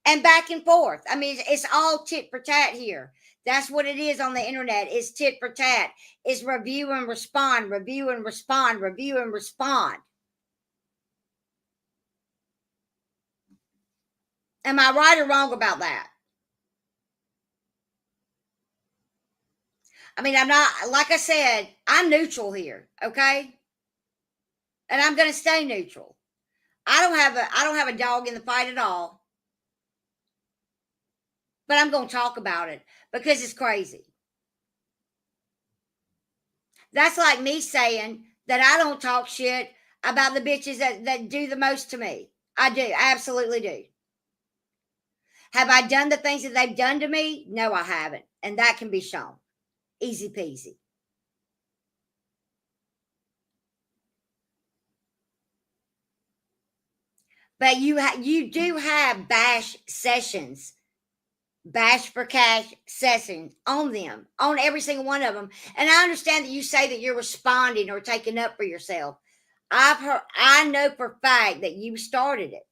And back and forth. I mean, it's all tit for tat here. That's what it is on the internet. It's tit for tat. It's review and respond, review and respond, review and respond. Am I right or wrong about that? I mean, I'm not, like I said, I'm neutral here, okay? And I'm going to stay neutral. I don't have a dog in the fight at all. But I'm going to talk about it because it's crazy. That's like me saying that I don't talk shit about the bitches that do the most to me. I do. I absolutely do. Have I done the things that they've done to me? No, I haven't. And that can be shown. Easy peasy. But you do have bash sessions, bash for cash sessions on them, on every single one of them. And I understand that you say that you're responding or taking up for yourself. I know for a fact that you started it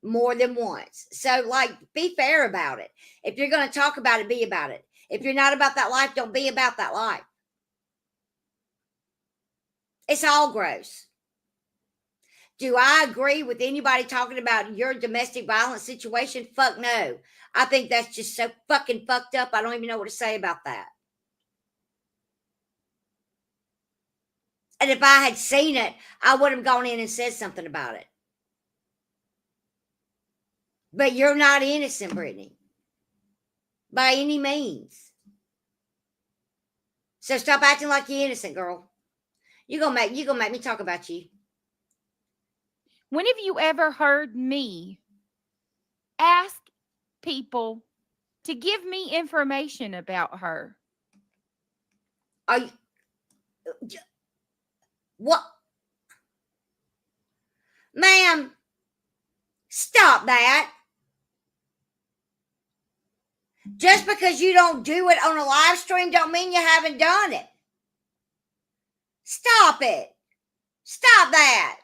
more than once. So, like, be fair about it. If you're going to talk about it, be about it. If you're not about that life, don't be about that life. It's all gross. Do I agree with anybody talking about your domestic violence situation? Fuck no. I think that's just so fucking fucked up. I don't even know what to say about that. And if I had seen it, I would have gone in and said something about it. But you're not innocent, Brittany. By any means. So stop acting like you're innocent, girl. You're gonna make me talk about you. When have you ever heard me ask people to give me information about her? Are you what? Ma'am, stop that. Just because you don't do it on a live stream don't mean you haven't done it. Stop it. Stop that.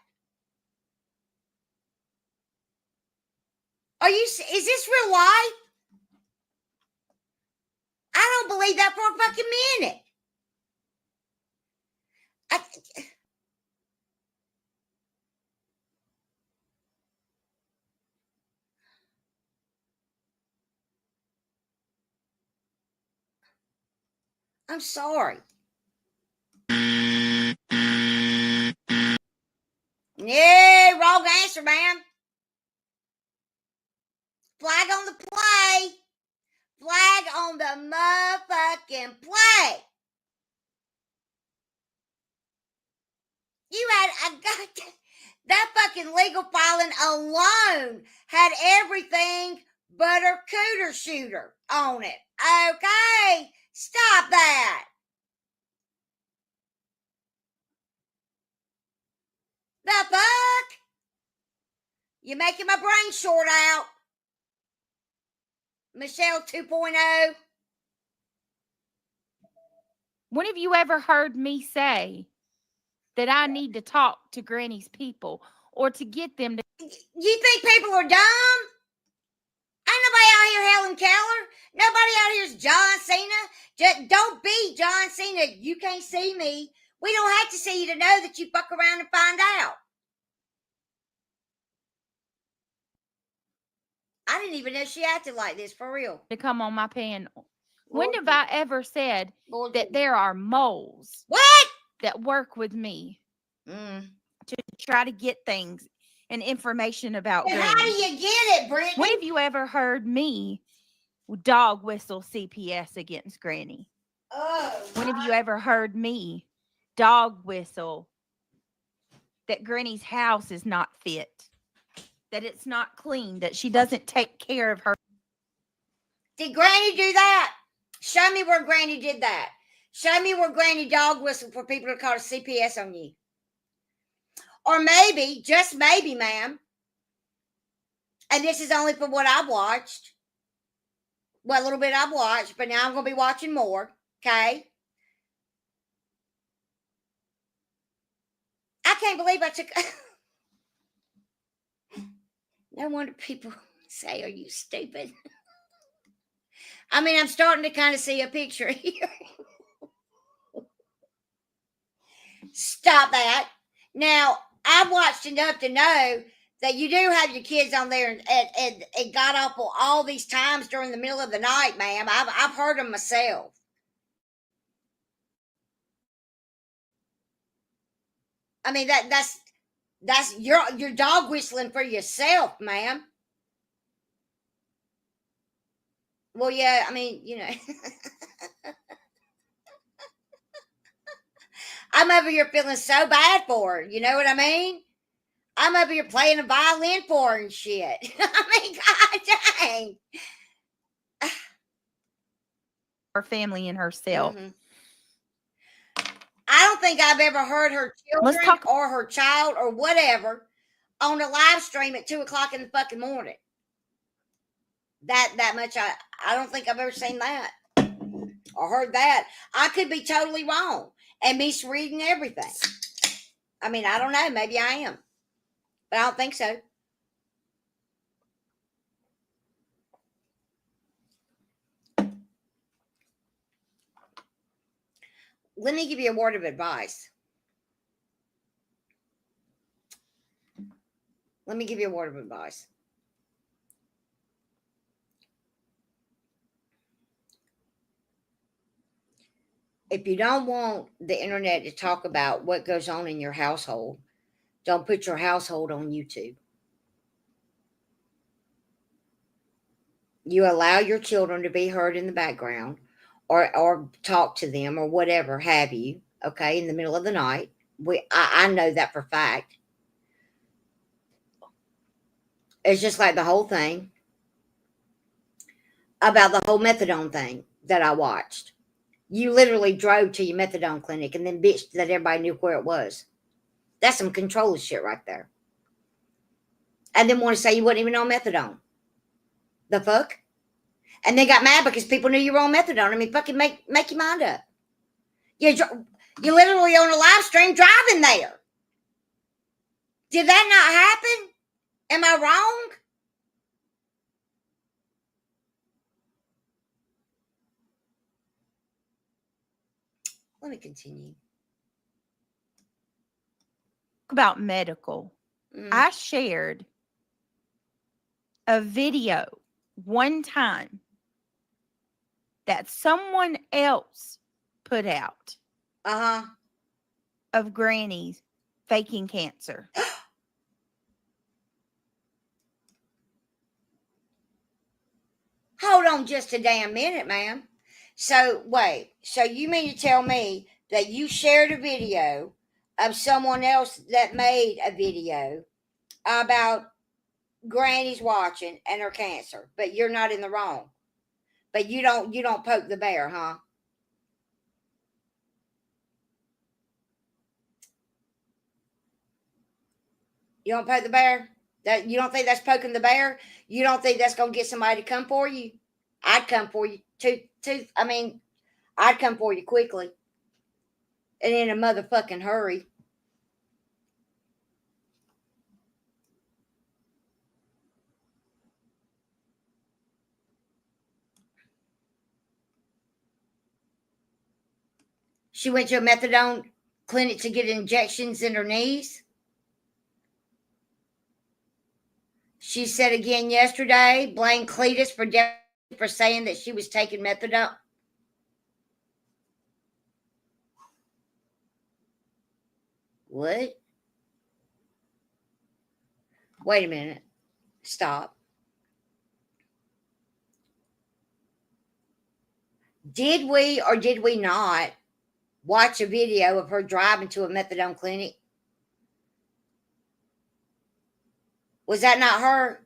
Is this real life? I don't believe that for a fucking minute. I'm sorry. Yeah, wrong answer, ma'am. Flag on the play. Flag on the motherfucking play. You had that fucking legal filing alone had everything but a cooter shooter on it. Okay, stop that. The fuck? You're making my brain short out. Michelle 2.0. When have you ever heard me say that I need to talk to Granny's people or to get them to? You think people are dumb? Ain't nobody out here Helen Keller. Nobody out here is John Cena. Just don't be John Cena. You can't see me. We don't have to see you to know that you fuck around and find out. I didn't even know she acted like this, for real. To come on my panel. When Lord have I ever said Lord that there are moles What? that work with me to try to get things and information about And how do Granny? you get it, Brittany? When have you ever heard me dog whistle CPS against Granny? Oh, When have you ever heard me dog whistle that Granny's house is not fit, that it's not clean, that she doesn't take care of her? Did Granny do that? Show me where Granny did that. Show me where Granny dog whistled for people to call a CPS on you. Or maybe, just maybe, ma'am, and this is only for what I've watched. Well, a little bit I've watched, but now I'm going to be watching more, okay? I can't believe I took... No wonder people say, are you stupid? I mean, I'm starting to kind of see a picture here. Stop that. Now, I've watched enough to know that you do have your kids on there and got up all these times during the middle of the night, ma'am. I've heard them myself. I mean, that's your dog whistling for yourself, ma'am. Well, yeah, I mean, you know. I'm over here feeling so bad for her. You know what I mean? I'm over here playing a violin for her and shit. I mean, God dang. Her family and herself. Mm-hmm. I don't think I've ever heard her children or her child or whatever on a live stream at 2:00 in the fucking morning. That much I don't think I've ever seen that or heard that. I could be totally wrong and misreading everything. I mean, I don't know. Maybe I am, but I don't think so. Let me give you a word of advice. Let me give you a word of advice. If you don't want the internet to talk about what goes on in your household, don't put your household on YouTube. You allow your children to be heard in the background or talk to them or whatever have you, okay, in the middle of the night. I know that for a fact. It's just like the whole thing about the whole methadone thing that I watched. You literally drove to your methadone clinic and then bitched that everybody knew where it was. That's some control shit right there. And then want to say you wasn't even on methadone. The fuck? And they got mad because people knew you were on methadone. I mean, fucking make your mind up. You're literally on a live stream driving there. Did that not happen? Am I wrong? Let me continue. About medical. I shared a video one time that someone else put out Uh-huh. of grannies faking cancer. Hold on just a damn minute, ma'am. So, wait. So, you mean to tell me that you shared a video of someone else that made a video about grannies watching and her cancer, but you're not in the wrong? But you don't poke the bear, huh? You don't poke the bear? That you don't think that's poking the bear? You don't think that's gonna get somebody to come for you? I'd come for you I'd come for you quickly. And in a motherfucking hurry. She went to a methadone clinic to get injections in her knees. She said again yesterday, blamed Cletus for saying that she was taking methadone. What? Wait a minute. Stop. Did we or did we not watch a video of her driving to a methadone clinic? Was that not her?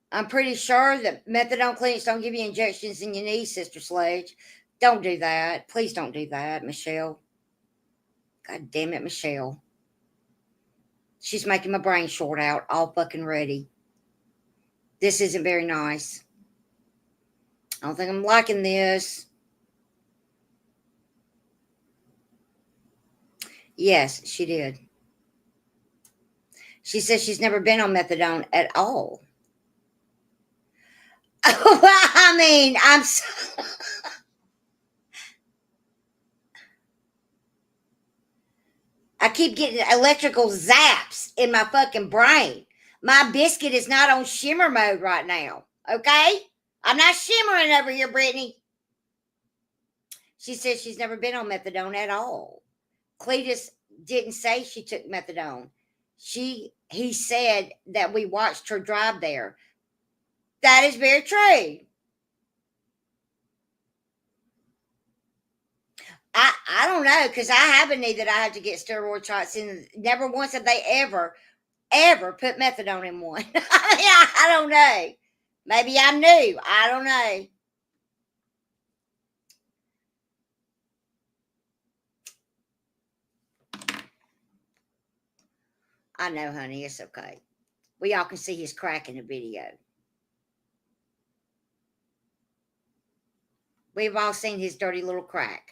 I'm pretty sure that methadone clinics don't give you injections in your knees, Sister Sledge. Don't do that. Please don't do that, Michelle. God damn it, Michelle. She's making my brain short out all fucking ready. This isn't very nice. I don't think I'm liking this. Yes, she did. She says she's never been on methadone at all. I mean, I keep getting electrical zaps in my fucking brain. My biscuit is not on shimmer mode right now. Okay? I'm not shimmering over here, Brittany. She says she's never been on methadone at all. Cletus didn't say she took methadone. He said that we watched her drive there. That is very true. I don't know, because I have a need that I have to get steroid shots in. Never once have they ever put methadone in one. I don't know. Maybe I'm new. I don't know. I know, honey. It's okay. We all can see his crack in the video. We've all seen his dirty little crack.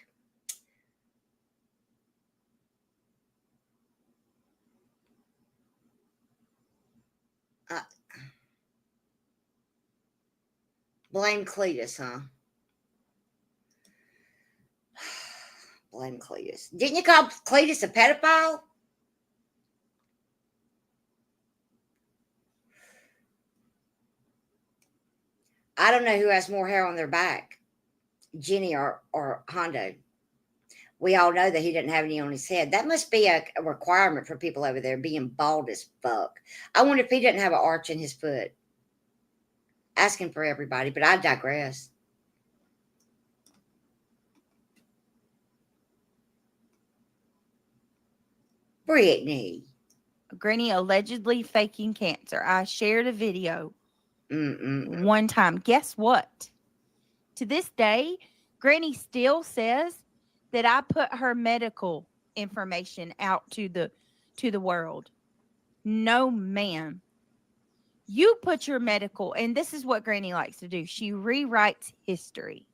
Blame Cletus, huh? Blame Cletus. Didn't you call Cletus a pedophile? I don't know who has more hair on their back, Jenny or Hondo. We all know that he didn't have any on his head. That must be a requirement for people over there being bald as fuck. I wonder if he didn't have an arch in his foot. Asking for everybody, but I digress. Brittany. Granny allegedly faking cancer. I shared a video one time. Guess what? To this day, Granny still says that I put her medical information out to the world. No, ma'am. You put your medical, and this is what Granny likes to do. She rewrites history.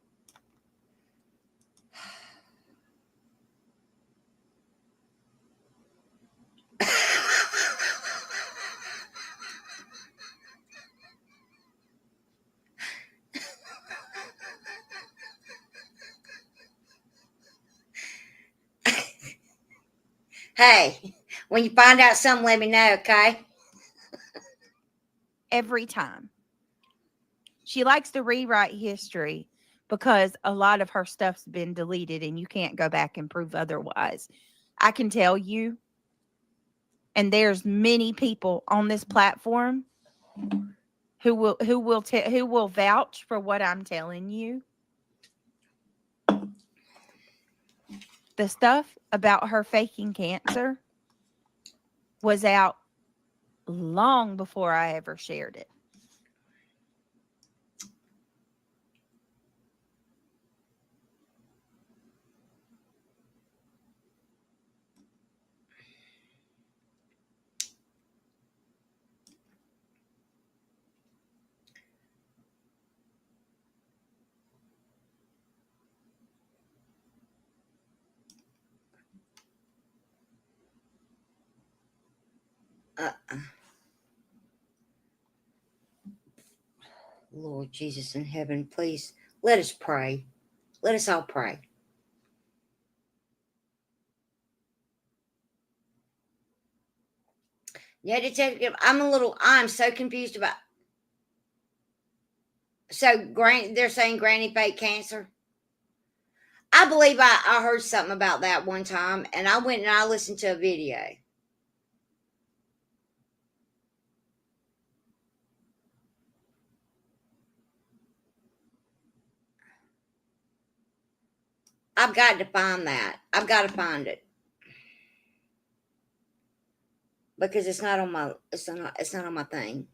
Hey, when you find out something, let me know, okay? every time. She likes to rewrite history because a lot of her stuff's been deleted and you can't go back and prove otherwise. I can tell you, and there's many people on this platform who will vouch for what I'm telling you. The stuff about her faking cancer was out long before I ever shared it. Lord Jesus in heaven, please let us pray. Let us all pray. Yeah, Detective, I'm so confused about. So, they're saying Granny fake cancer. I believe I heard something about that one time, and I went and I listened to a video. I've got to find that. I've got to find it because it's not on my thing,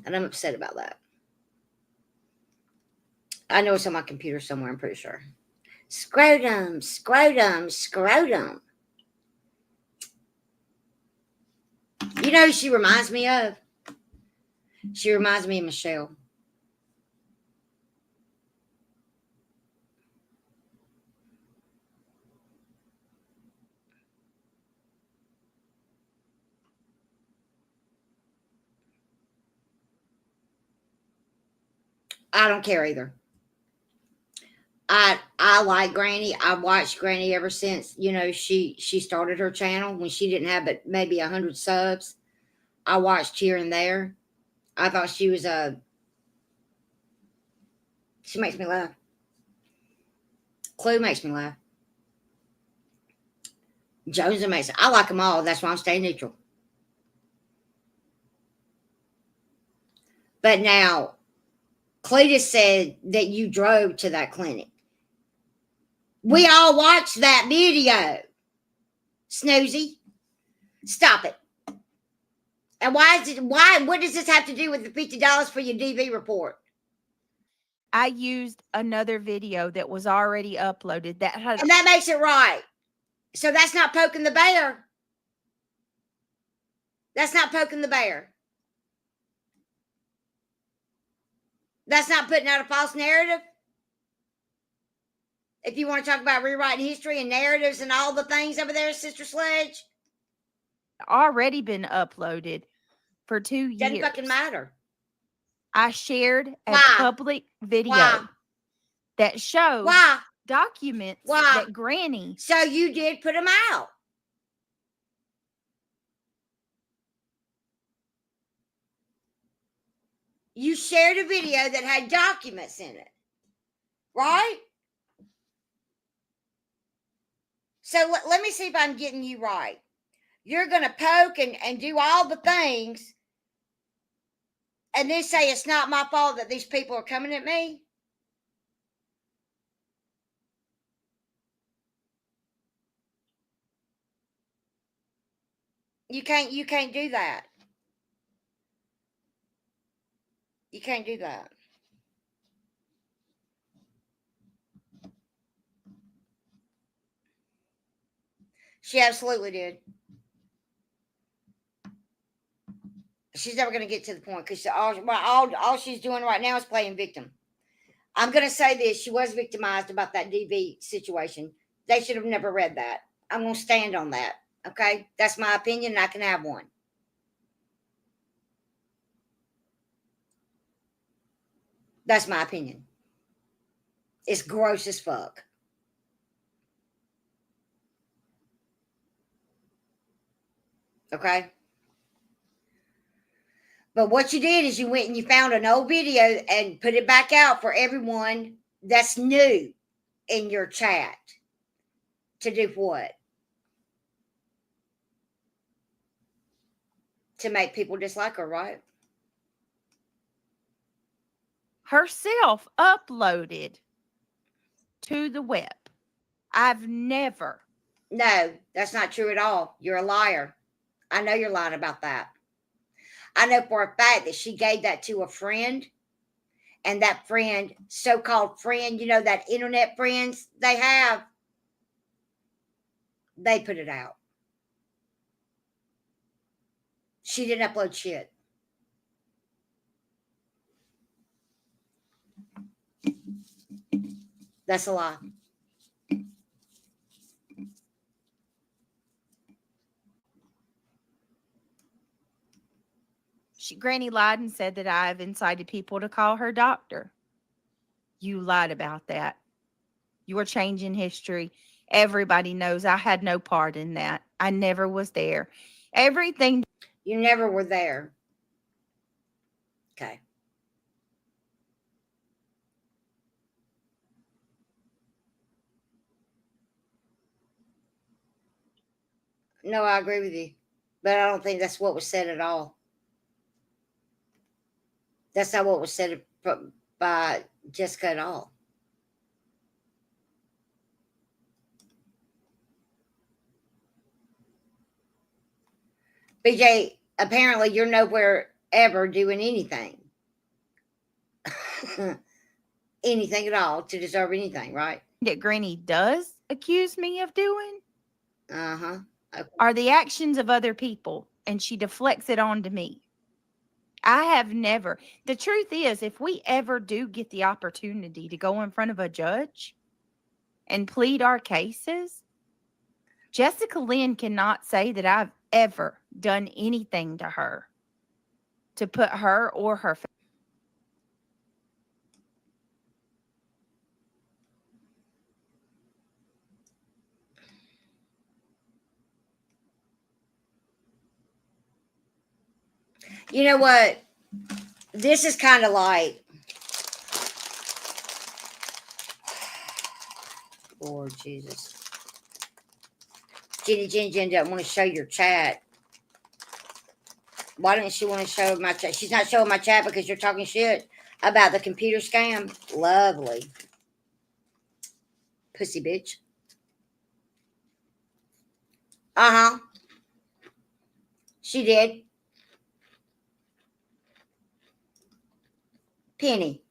and I'm upset about that. I know it's on my computer somewhere. I'm pretty sure. Scrotum, scrotum, scrotum. You know who she reminds me of? She reminds me of Michelle. I don't care either. I like Granny. I've watched Granny ever since, she started her channel when she didn't have but maybe 100 subs. I watched here and there. I thought she was she makes me laugh. Clue makes me laugh. Jones makes I like them all. That's why I'm staying neutral. But now, Cletus said that you drove to that clinic. We all watched that video. Snoozy. Stop it. And what does this have to do with the $50 for your DV report? I used another video that was already uploaded and that makes it right. So that's not poking the bear. That's not poking the bear. That's not putting out a false narrative. If you want to talk about rewriting history and narratives and all the things over there, Sister Sledge. Already been uploaded for 2 years. Doesn't fucking matter. I shared a Why? public video Why? that showed Why? documents Why? that Granny. So you did put them out. You shared a video that had documents in it. Right? So let me see if I'm getting you right. You're going to poke and do all the things and then say it's not my fault that these people are coming at me? You can't do that. You can't do that. She absolutely did. She's never going to get to the point because all she's doing right now is playing victim. I'm going to say this. She was victimized about that DV situation. They should have never read that. I'm going to stand on that. Okay? That's my opinion, and I can have one. That's my opinion. It's gross as fuck. Okay? But what you did is you went and you found an old video and put it back out for everyone that's new in your chat. To do what? To make people dislike her, right? Herself uploaded to the web. I've never. No, that's not true at all. You're a liar. I know you're lying about that. I know for a fact that she gave that to a friend, and that friend, so-called friend, you know, that internet friends they have, they put it out. She didn't upload shit. That's a lie. Granny lied and said that I've incited people to call her doctor. You lied about that. You were changing history. Everybody knows I had no part in that. I never was there. Everything. You never were there. Okay. No, I agree with you. But I don't think that's what was said at all. That's not what was said by Jessica at all. BJ, apparently you're nowhere ever doing anything. Anything at all to deserve anything, right? That Granny does accuse me of doing Uh-huh. Okay. are the actions of other people, and she deflects it onto me. I have never. The truth is, if we ever do get the opportunity to go in front of a judge and plead our cases, Jessica Lynn cannot say that I've ever done anything to her to put her or her. You know what? This is kind of like, Lord Jesus. Jenny Jen doesn't want to show your chat. Why didn't she want to show my chat? She's not showing my chat because you're talking shit about the computer scam. Lovely. Pussy bitch. Uh-huh. She did. Penny.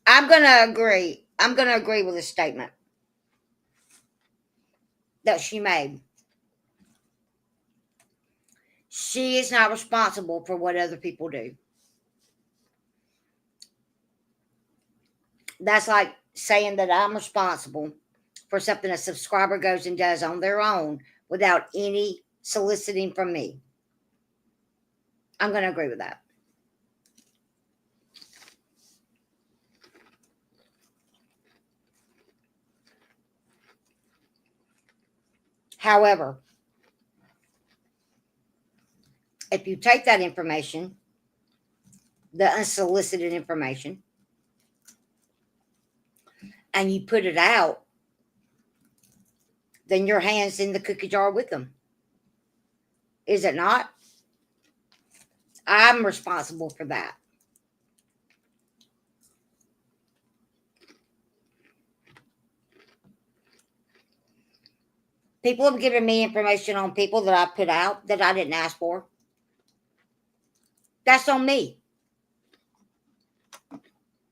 I'm going to agree. I'm going to agree with the statement that she made. She is not responsible for what other people do. That's like saying that I'm responsible for something a subscriber goes and does on their own without any soliciting from me. I'm going to agree with that. However, if you take that information, the unsolicited information, and you put it out, then your hand's in the cookie jar with them. Is it not? I'm responsible for that. People have given me information on people that I put out that I didn't ask for. That's on me.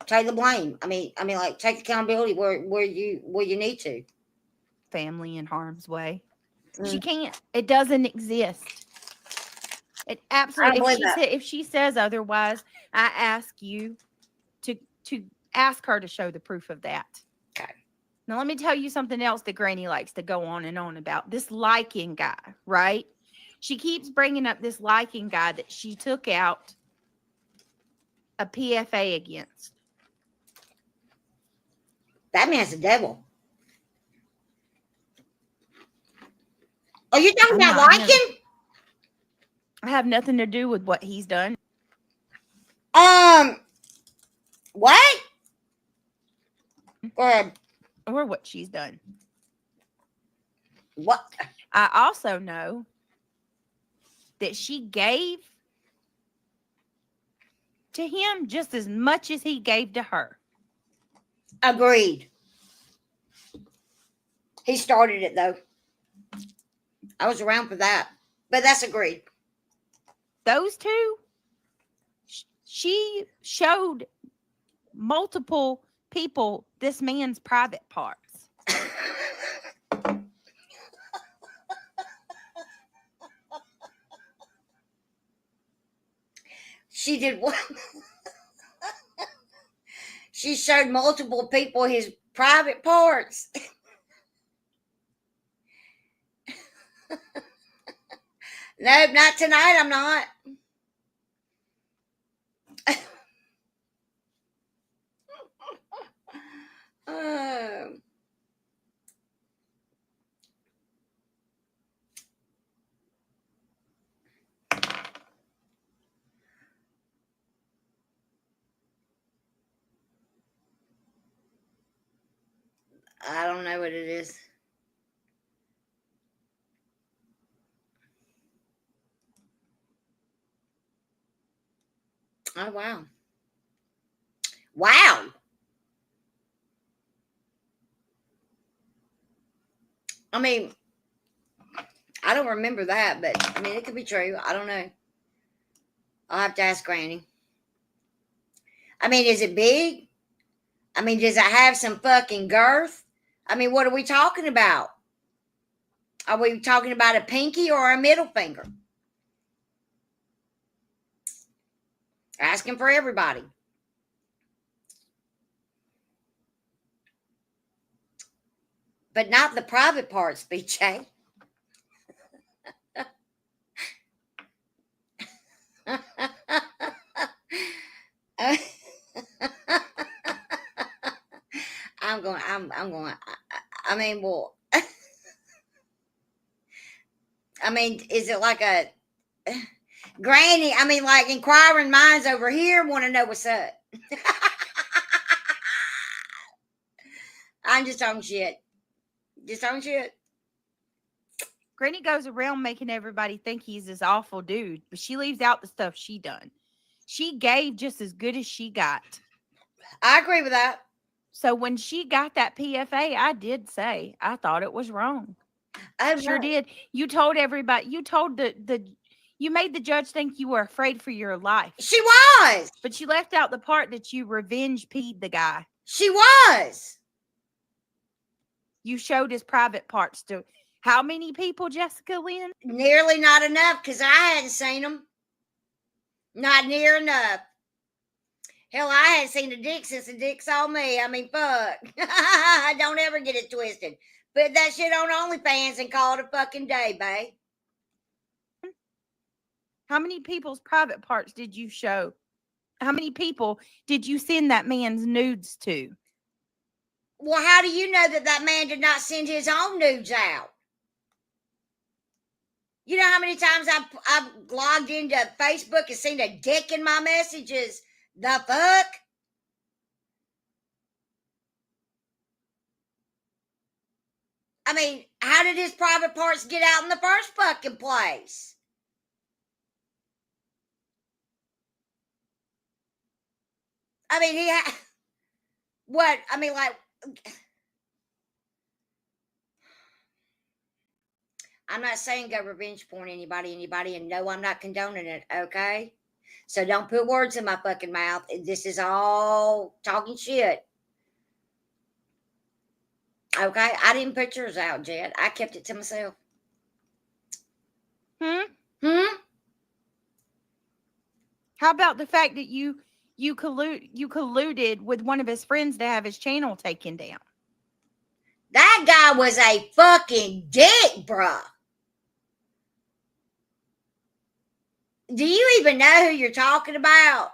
Take the blame. I mean, like take accountability where you need to. Family in harm's way. She can't. It doesn't exist. It absolutely. If she says otherwise, I ask you to ask her to show the proof of that. Okay. Now let me tell you something else that Granny likes to go on and on about. This liking guy, right? She keeps bringing up this liking guy that she took out a PFA against. That man's a devil. Are you talking I'm about not him. liking? I have nothing to do with what he's done. What? Go ahead. Or what she's done. What? I also know that she gave to him just as much as he gave to her. Agreed. He started it though. I was around for that, but that's agreed. Those two, she showed multiple people this man's private parts. She did what? She showed multiple people his private parts. Nope, not tonight. I'm not. Oh. I don't know what it is. Oh, wow. Wow. I mean, I don't remember that, but I mean, it could be true. I don't know. I'll have to ask Granny. I mean, is it big? I mean, does it have some fucking girth? I mean, what are we talking about? Are we talking about a pinky or a middle finger? Asking for everybody. But not the private parts, BJ. I mean, well, I mean, is it like a Granny? I mean, like inquiring minds over here want to know what's up. I'm just talking shit. Just talking shit. Granny goes around making everybody think he's this awful dude, but she leaves out the stuff she done. She gave just as good as she got. I agree with that. So when she got that PFA, I did say I thought it was wrong. I Sure did. You told everybody. You told you made the judge think you were afraid for your life. She was. But you left out the part that you revenge peed the guy. She was. You showed his private parts to how many people, Jessica Lynn? Nearly not enough because I hadn't seen them. Not near enough. Hell, I hadn't seen a dick since a dick saw me. I mean, fuck. Don't ever get it twisted. Put that shit on OnlyFans and call it a fucking day, babe. How many people's private parts did you show? How many people did you send that man's nudes to? Well, how do you know that man did not send his own nudes out? You know how many times I've logged into Facebook and seen a dick in my messages? The fuck? I mean, how did his private parts get out in the first fucking place? I mean, what? I mean, like, I'm not saying go revenge porn anybody, and no, I'm not condoning it, okay? So don't put words in my fucking mouth. This is all talking shit. Okay? I didn't put yours out, Jet. I kept it to myself. How about the fact that you colluded with one of his friends to have his channel taken down? That guy was a fucking dick, bruh. Do you even know who you're talking about?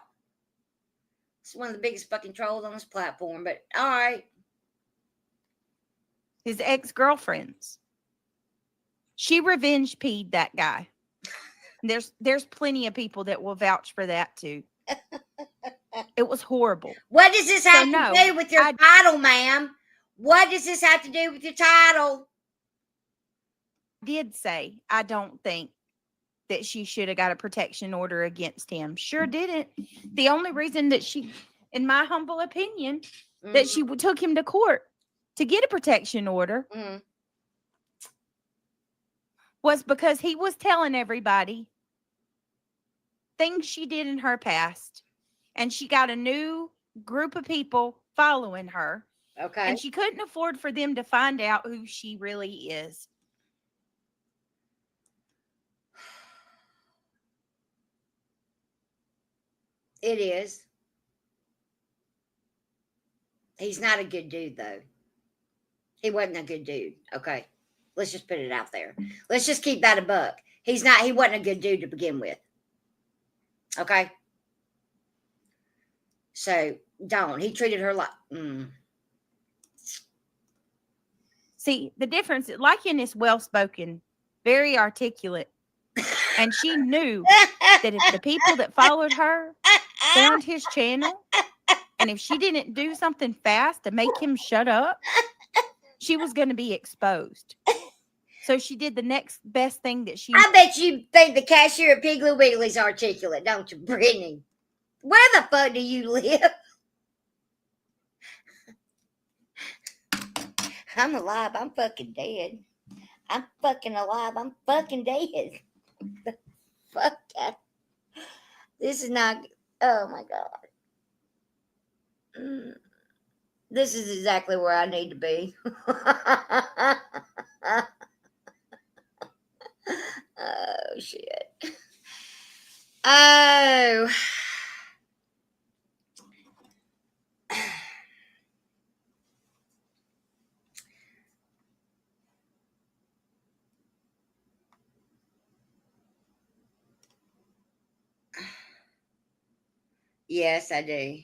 It's one of the biggest fucking trolls on this platform, but all right. His ex-girlfriends. She revenge peed that guy. There's plenty of people that will vouch for that too. It was horrible. What does this have no, to do with your title, ma'am? What does this have to do with your title? Did say I don't think that she should have got a protection order against him. Sure didn't. The only reason that she, in my humble opinion, that she took him to court to get a protection order was because he was telling everybody things she did in her past, and she got a new group of people following her. Okay. And she couldn't afford for them to find out who she really is. It is. He's not a good dude, though. He wasn't a good dude. Okay. Let's just put it out there. Let's just keep that a buck. He wasn't a good dude to begin with. Okay. So don't. He treated her like. See, the difference, Lycan is well spoken, very articulate. And she knew that if the people that followed her found his channel, and if she didn't do something fast to make him shut up, she was going to be exposed. So she did the next best thing that she... I bet you think the cashier at Piggly Wiggly's articulate, don't you, Brittany? Where the fuck do you live? I'm alive. I'm fucking dead. I'm fucking alive. I'm fucking dead. The fuck that. This is not... Oh, my God. This is exactly where I need to be. Oh, shit. Oh. Yes, I do.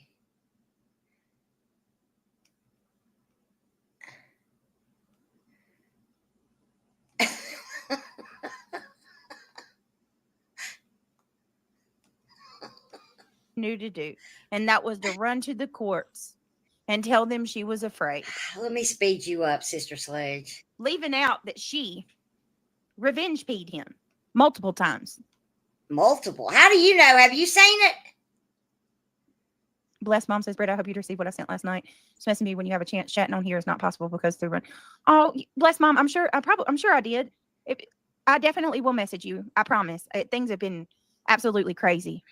knew to do, and that was to run to the courts and tell them she was afraid. Let me speed you up, Sister Sledge. Leaving out that she revenge peed him multiple times. Multiple? How do you know? Have you seen it? Bless Mom says, Brett, I hope you received what I sent last night. Just messing me when you have a chance. Chatting on here is not possible because through run. Oh, bless Mom. I'm sure I did. I definitely will message you. I promise. Things have been absolutely crazy.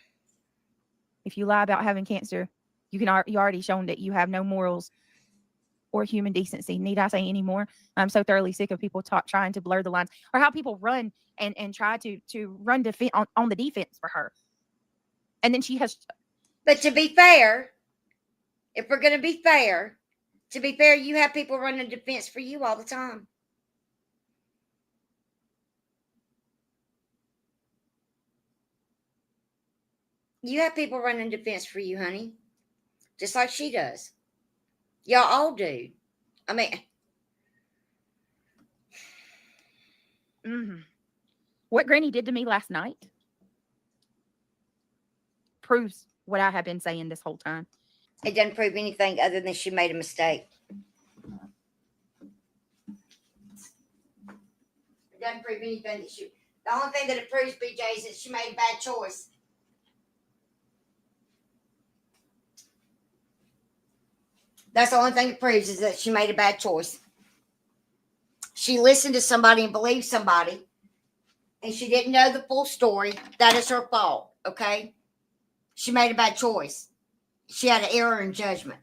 If you lie about having cancer, you already shown that you have no morals or human decency. Need I say any more? I'm so thoroughly sick of people trying to blur the lines, or how people run and try to run on the defense for her. And then she has. But to be fair, if we're going to be fair, you have people running defense for you all the time. You have people running defense for you, honey. Just like she does. Y'all all do. I mean. What Granny did to me last night proves what I have been saying this whole time. It doesn't prove anything other than she made a mistake. It doesn't prove anything that she... The only thing that it proves, BJ, is that she made a bad choice. That's the only thing it proves, is that she made a bad choice. She listened to somebody and believed somebody, and she didn't know the full story. That is her fault, okay? She made a bad choice. She had an error in judgment.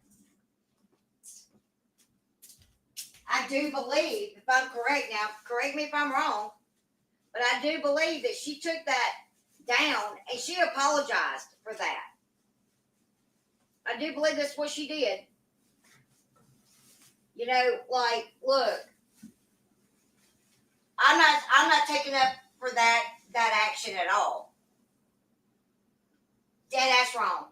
I do believe, if I'm correct now, correct me if I'm wrong, but I do believe that she took that down and she apologized for that. I do believe that's what she did. You know, like, look, I'm not taking up for that action at all. Dead ass wrong.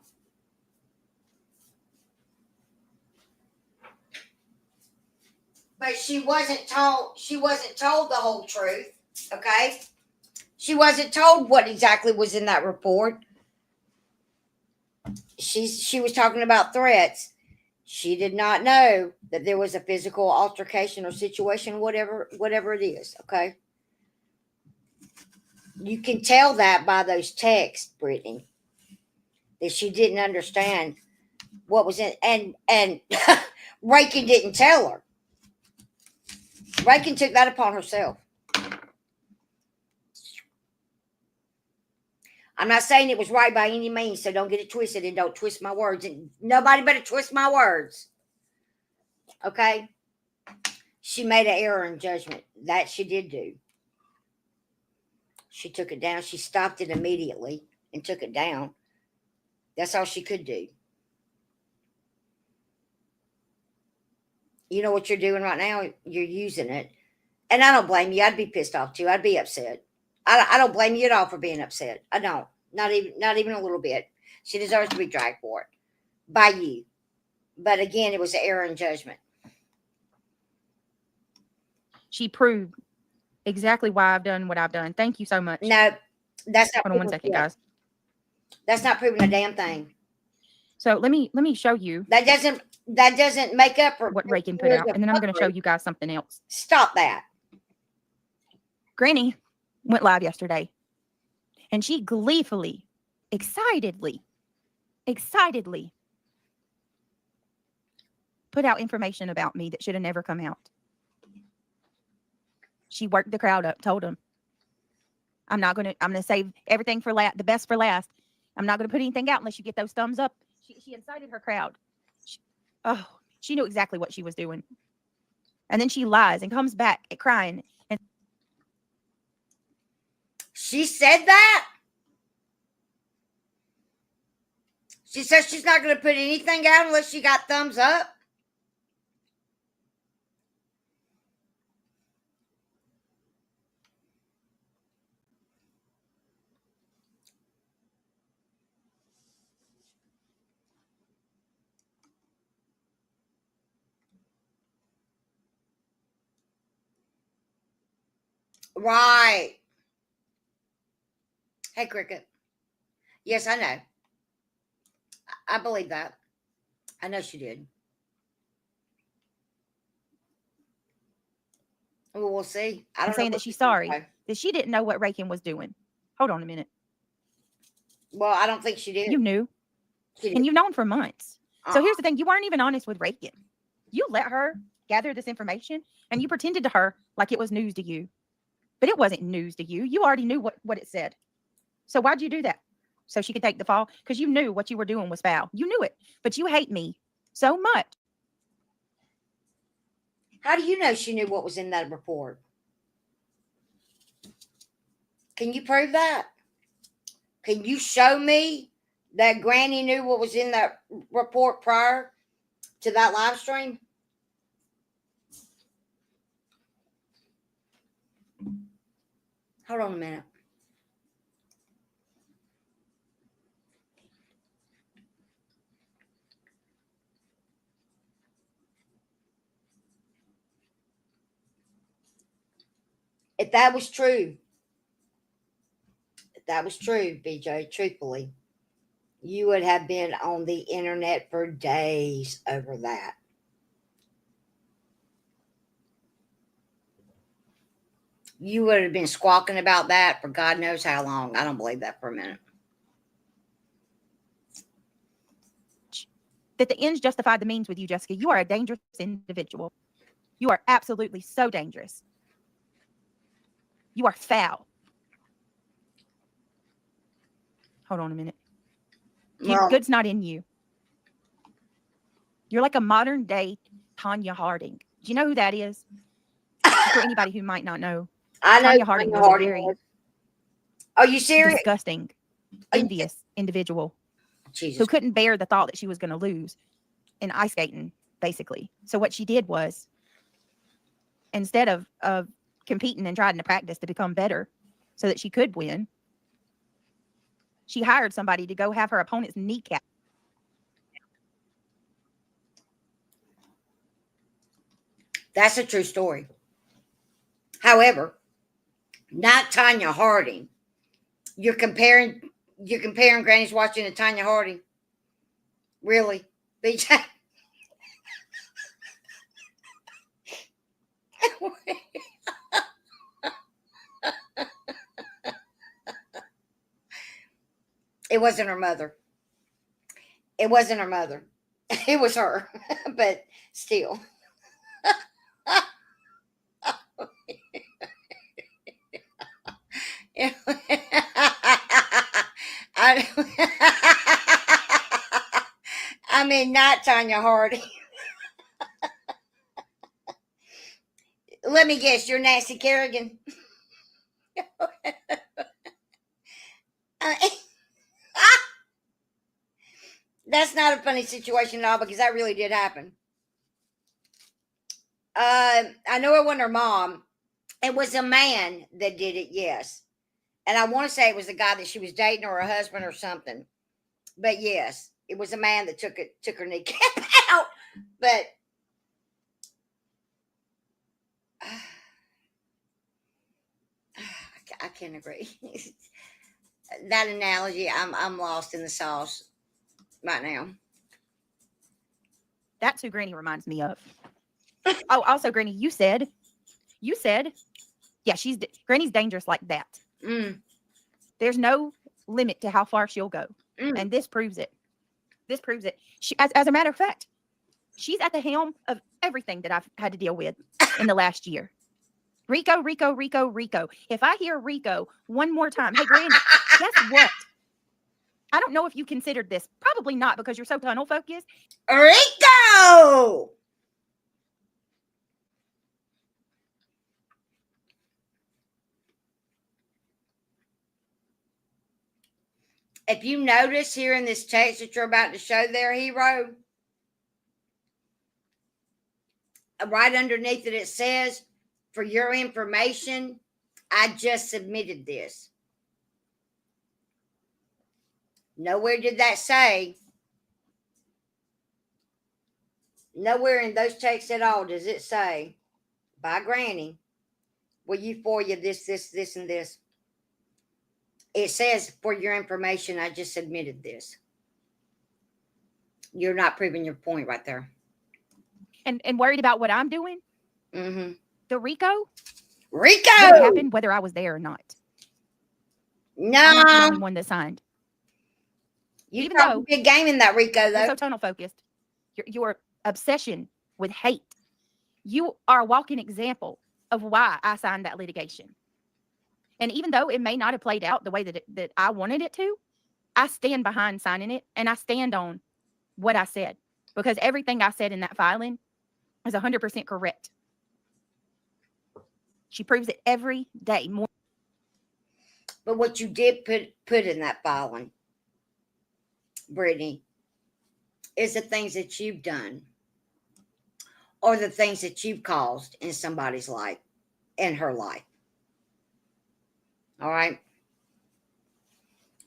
But she wasn't told the whole truth. Okay? She wasn't told what exactly was in that report. She was talking about threats. She did not know that there was a physical altercation or situation, whatever it is. Okay, you can tell that by those texts, Brittany, that she didn't understand what was in, and Rakin didn't tell her. Rakin took that upon herself. I'm not saying it was right by any means, so don't get it twisted and don't twist my words. And nobody better twist my words. Okay? She made an error in judgment. That she did do. She took it down. She stopped it immediately and took it down. That's all she could do. You know what you're doing right now? You're using it. And I don't blame you. I'd be pissed off too. I'd be upset. I don't blame you at all for being upset. I don't. Not even a little bit. She deserves to be dragged for it by you. But again, it was an error in judgment. She proved exactly why I've done what I've done. Thank you so much. No, that's not. Hold on one second, guys. That's not proving a damn thing. So let me show you That doesn't make up for what Rakin put out, and then I'm going to show you guys something else. Stop that. Granny went live yesterday, and she gleefully, excitedly put out information about me that should have never come out. She worked the crowd up, told them, I'm going to save everything for the best for last. I'm not going to put anything out unless you get those thumbs up. She incited her crowd. She knew exactly what she was doing. And then she lies and comes back crying. And she said that? She says she's not going to put anything out unless she got thumbs up? Right. Hey, Cricket. Yes, I know. I believe that. I know she did. Well, we'll see. I'm saying that she's sorry, that she didn't know what Rakin was doing. Hold on a minute. Well, I don't think she did. You knew. And you've known for months. So here's the thing. You weren't even honest with Rakin. You let her gather this information, and you pretended to her like it was news to you. But it wasn't news to you. You already knew what it said. So why'd you do that? So she could take the fall? Because you knew what you were doing was foul. You knew it. But you hate me so much. How do you know she knew what was in that report? Can you prove that? Can you show me that Granny knew what was in that report prior to that live stream? Hold on a minute. If that was true, BJ, truthfully, you would have been on the internet for days over that. You would have been squawking about that for God knows how long. I don't believe that for a minute. That the ends justified the means with you, Jessica. You are a dangerous individual. You are absolutely so dangerous. You are foul. Hold on a minute. Good's not in you. You're like a modern day Tanya Harding. Do you know who that is? For anybody who might not know. I know Tanya Harding was a very Are you serious? disgusting, envious individual who couldn't bear the thought that she was going to lose in ice skating, basically. So what she did was, instead of competing and trying to practice to become better so that she could win, she hired somebody to go have her opponent's kneecap. That's a true story. However, Not Tanya Harding. You're comparing Granny's watching to Tanya Harding. Really? BJ? It wasn't her mother. It wasn't her mother. It was her. But still. I mean, not Tanya Harding. Let me guess, you're Nancy Kerrigan. That's not a funny situation at all because that really did happen. I know it wasn't her mom. It was a man that did it, yes. And I want to say it was the guy that she was dating or her husband or something. But yes, it was a man that took her kneecap out. But I can't agree. That analogy, I'm lost in the sauce right now. That's who Granny reminds me of. Oh, also, Granny, you said, yeah, Granny's dangerous like that. There's no limit to how far she'll go. And this proves it. She, as a matter of fact, she's at the helm of everything that I've had to deal with in the last year. Rico. If I hear Rico one more time, hey, Granny, guess what? I don't know if you considered this. Probably not, because you're so tunnel focused. Rico! If you notice here in this text that you're about to show there, hero, right underneath it says, for your information, I just submitted this. Nowhere did that say. Nowhere in those texts at all does it say, by Granny, will you FOIA this, and this. It says, for your information, I just submitted this. You're not proving your point right there. And worried about what I'm doing? Mm-hmm. The Rico? Rico! What happened, whether I was there or not? No. I'm not the only one that signed. Even though big game in that Rico, though. You're so tunnel focused. Your obsession with hate. You are a walking example of why I signed that litigation. And even though it may not have played out the way that I wanted it to, I stand behind signing it, and I stand on what I said, because everything I said in that filing is 100% correct. She proves it every day more. But what you did put in that filing, Brittany, is the things that you've done or the things that you've caused in somebody's life, in her life. All right?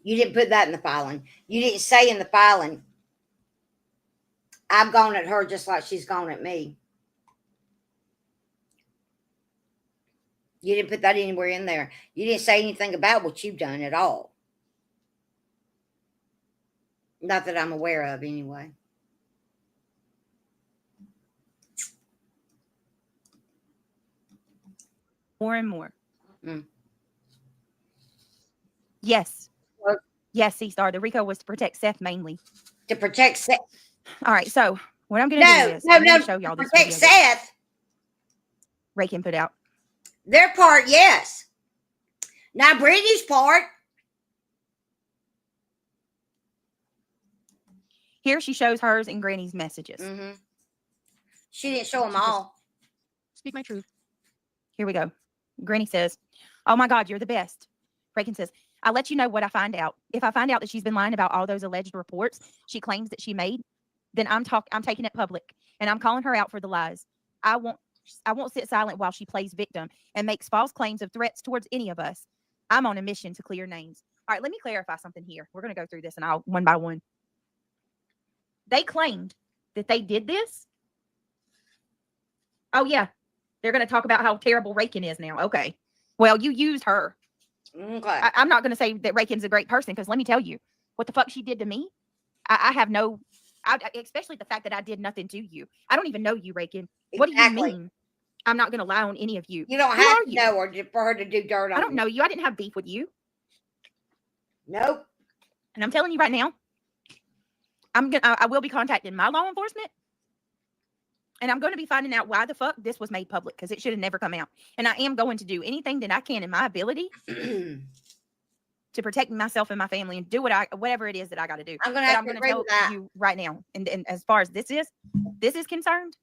You didn't put that in the filing. You didn't say in the filing, I've gone at her just like she's gone at me. You didn't put that anywhere in there. You didn't say anything about what you've done at all. Not that I'm aware of, anyway. More and more. Yes. Yes, C-Star. The Rico was to protect Seth mainly. To protect Seth. All right, so what I'm going to do is I'm going to show y'all this protect video Seth. Ray can put out. Their part, yes. Now, Brittany's part. Here she shows hers and Granny's messages. Mm-hmm. She didn't show them all. Speak my truth. Here we go. Granny says, oh my God, you're the best. Reagan says, I'll let you know what I find out. If I find out that she's been lying about all those alleged reports she claims that she made, then I'm taking it public, and I'm calling her out for the lies. I won't sit silent while she plays victim and makes false claims of threats towards any of us. I'm on a mission to clear names. All right, let me clarify something here. We're going to go through this and I'll one by one. They claimed that they did this. Oh, yeah. They're going to talk about how terrible Rakin is now. Okay. Well, you used her. Okay. I'm not going to say that Rakin's a great person because let me tell you what the fuck she did to me. I have no, especially the fact that I did nothing to you. I don't even know you, Rakin. What do you Exactly. mean? I'm not going to lie on any of you. You don't Who have are to you? know her for her to do dirt on I don't you. know you. I didn't have beef with you. Nope. And I'm telling you right now, I will be contacting my law enforcement. And I'm going to be finding out why the fuck this was made public because it should have never come out. And I am going to do anything that I can in my ability to protect myself and my family and do whatever it is that I got to do. I'm going to But have I'm to going to agree tell with that. you right now. And as far as this is concerned,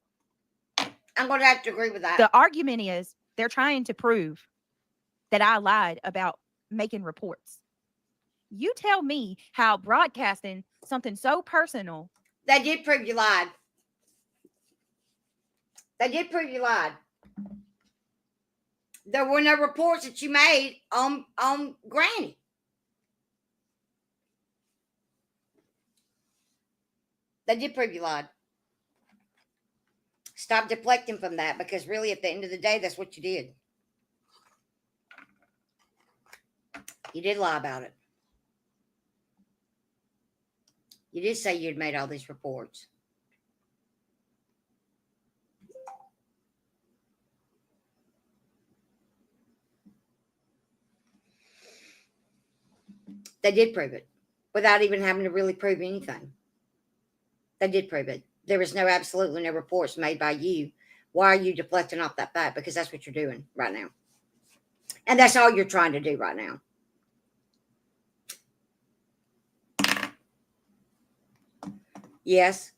I'm going to have to agree with that. the argument is they're trying to prove that I lied about making reports. You tell me how broadcasting something so personal. They did prove you lied. They did prove you lied. There were no reports that you made on Granny. They did prove you lied. Stop deflecting from that because really at the end of the day, that's what you did. You did lie about it. You did say you'd made all these reports. They did prove it without even having to really prove anything. They did prove it. There was absolutely no reports made by you. Why are you deflecting off that fact? Because that's what you're doing right now. And that's all you're trying to do right now. Yes.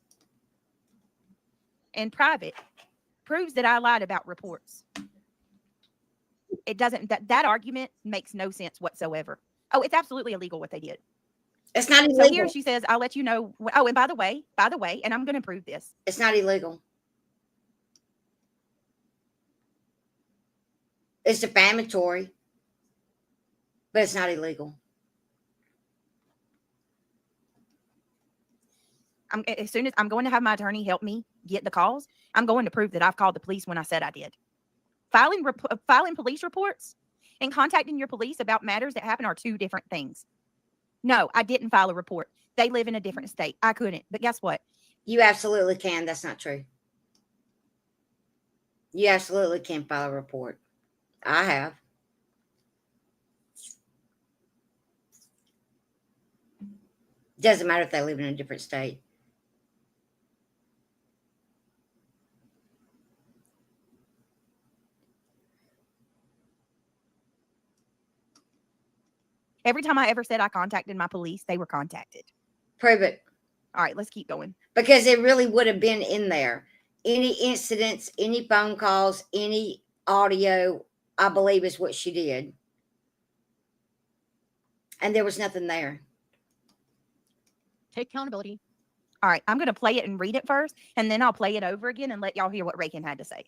In private proves that I lied about reports. It doesn't, that argument makes no sense whatsoever. Oh, it's absolutely illegal what they did. It's not illegal. So here she says, I'll let you know. Oh, and by the way, and I'm going to prove this. It's not illegal. It's defamatory, but it's not illegal. As soon as I'm going to have my attorney help me get the calls, I'm going to prove that I've called the police when I said I did. Filing police reports and contacting your police about matters that happen are two different things. No, I didn't file a report. They live in a different state. I couldn't. But guess what? You absolutely can. That's not true. You absolutely can file a report. I have. Doesn't matter if they live in a different state. Every time I ever said I contacted my police, they were contacted. Prove it. All right, let's keep going. Because it really would have been in there. Any incidents, any phone calls, any audio, I believe is what she did. And there was nothing there. Take accountability. All right, I'm going to play it and read it first, and then I'll play it over again and let y'all hear what Rakin had to say.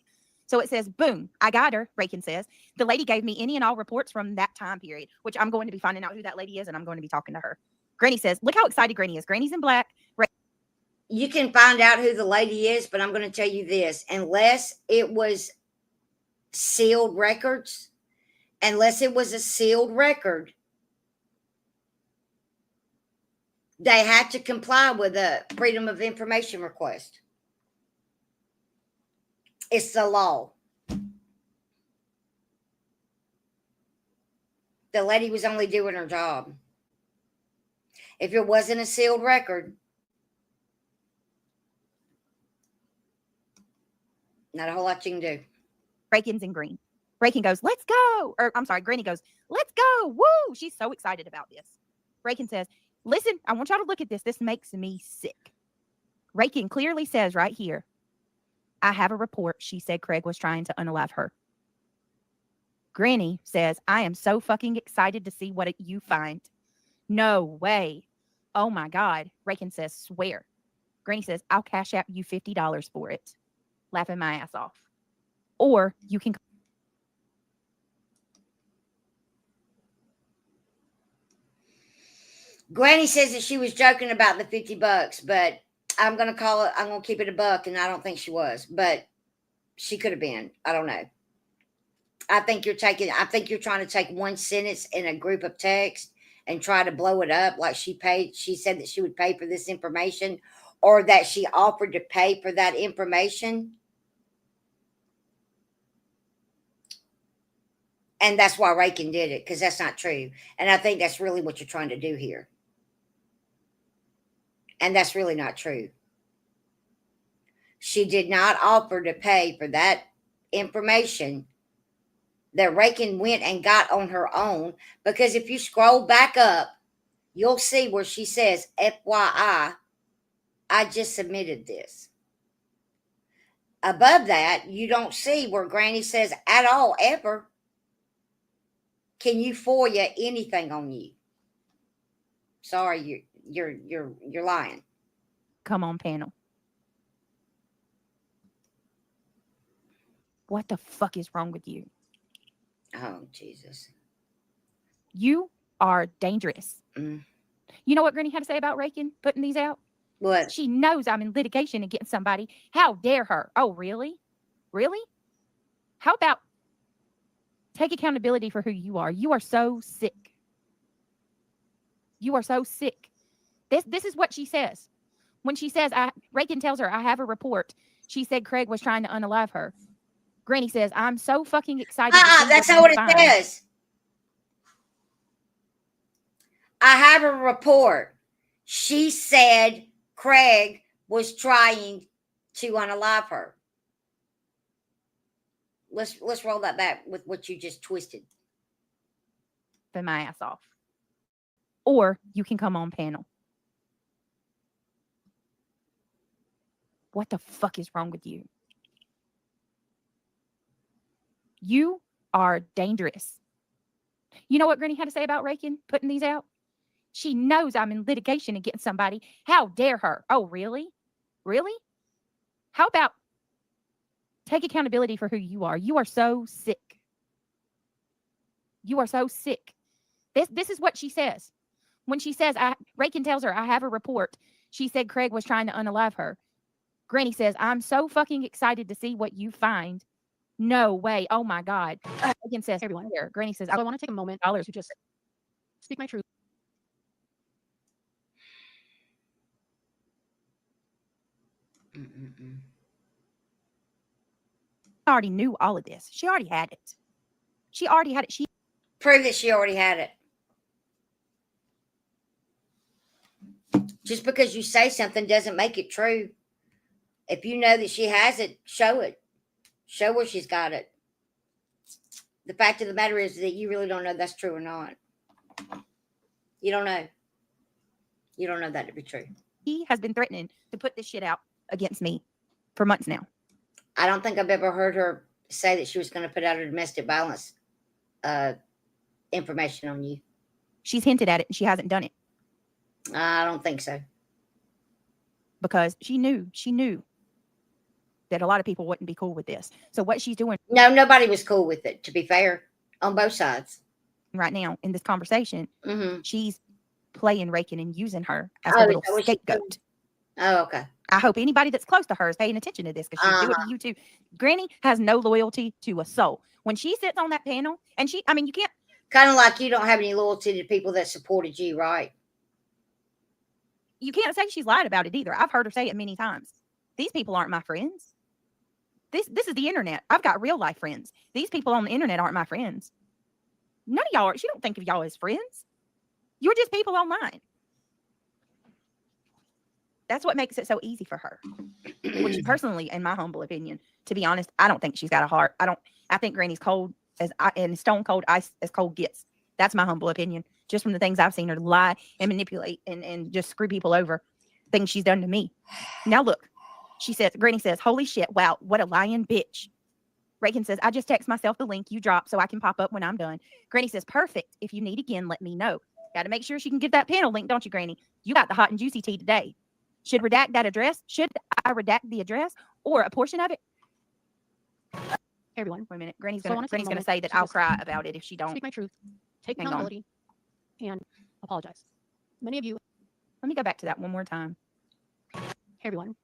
So it says, boom, I got her, Rakin says. The lady gave me any and all reports from that time period, which I'm going to be finding out who that lady is, and I'm going to be talking to her. Granny says, look how excited Granny is. Granny's in black. You can find out who the lady is, but I'm going to tell you this. Unless it was sealed records, unless it was a sealed record, they had to comply with a Freedom of Information request. It's the law. The lady was only doing her job. If it wasn't a sealed record, not a whole lot you can do. Rakin's in green. Rakin goes, let's go. Or I'm sorry, Granny goes, let's go. Woo. She's so excited about this. Rakin says, listen, I want y'all to look at this. This makes me sick. Rakin clearly says right here, I have a report. She said Craig was trying to unalive her. Granny says, I am so fucking excited to see what you find. No way. Oh my God. Rakin says, swear. Granny says, I'll cash out you $50 for it. Laughing my ass off. Or you can. Granny says that she was joking about the $50, but I'm going to keep it a buck, and I don't think she was, but she could have been. I don't know. I think you're trying to take one sentence in a group of text and try to blow it up like she said that she would pay for this information, or that she offered to pay for that information. And that's why Rakin did it, because that's not true. And I think that's really what you're trying to do here. And that's really not true. She did not offer to pay for that information that Rakin went and got on her own, because if you scroll back up, you'll see where she says, FYI, I just submitted this. Above that, you don't see where Granny says at all, ever, can you FOIA anything on you? Sorry, you're lying. Come on, panel. What the fuck is wrong with you? Oh, Jesus. You are dangerous. Mm. You know what Granny had to say about Rakin putting these out? What? She knows I'm in litigation against somebody. How dare her? Oh, really? Really? How about take accountability for who you are? You are so sick. You are so sick. This is what she says. When she says, Rakin tells her, I have a report. She said Craig was trying to unalive her. Granny says, I'm so fucking excited. That's not what it says. I have a report. She said Craig was trying to unalive her. Let's roll that back with what you just twisted. Been my ass off. Or you can come on panel. What the fuck is wrong with you? You are dangerous. You know what Granny had to say about Rakin putting these out? She knows I'm in litigation against somebody. How dare her? Oh, really? Really? How about take accountability for who you are? You are so sick. You are so sick. This is what she says. When she says, Rakin tells her, I have a report. She said Craig was trying to unalive her. Granny says, I'm so fucking excited to see what you find. No way. Oh my God. Rakin says, everyone here. Granny says, So I want to take a moment to just speak my truth. I already knew all of this. She already had it. She already had it. She Prove that she already had it. Just because you say something doesn't make it true. If you know that she has it, show it. Show where she's got it. The fact of the matter is that you really don't know if that's true or not. You don't know. You don't know that to be true. He has been threatening to put this shit out against me for months now. I don't think I've ever heard her say that she was going to put out her domestic violence information on you. She's hinted at it and she hasn't done it. I don't think so. Because she knew that a lot of people wouldn't be cool with this. So what she's doing No, nobody was cool with it, to be fair, on both sides. right now in this conversation, she's playing Rakin and using her as Oh, a little is that what she's scapegoat. Oh, okay. I hope anybody that's close to her is paying attention to this, because she's doing it to you too. Granny has no loyalty to a soul. When she sits on that panel, and you can't. Kind of like you don't have any loyalty to people that supported you, right? You can't say she's lied about it either. I've heard her say it many times. These people aren't my friends. This is the internet. I've got real life friends. These people on the internet aren't my friends. None of y'all she don't think of y'all as friends. You're just people online. That's what makes it so easy for her. Which personally, in my humble opinion, to be honest, I don't think she's got a heart. I think Granny's cold and stone cold ice as cold gets. That's my humble opinion. Just from the things I've seen her lie and manipulate and just screw people over, things she's done to me. Now look, Granny says, holy shit, wow, what a lying bitch. Rakin says, I just text myself the link you dropped so I can pop up when I'm done. Granny says, perfect. If you need again, let me know. Got to make sure she can get that panel link, don't you, Granny? You got the hot and juicy tea today. Should redact that address? Should I redact the address or a portion of it? Hey everyone, Wait a minute. Granny's So I going wanna take a to moment say that to I'll just cry about it if she don't. speak my truth, take Hang on. accountability, and apologize. Many of you, Let me go back to that one more time. hey everyone,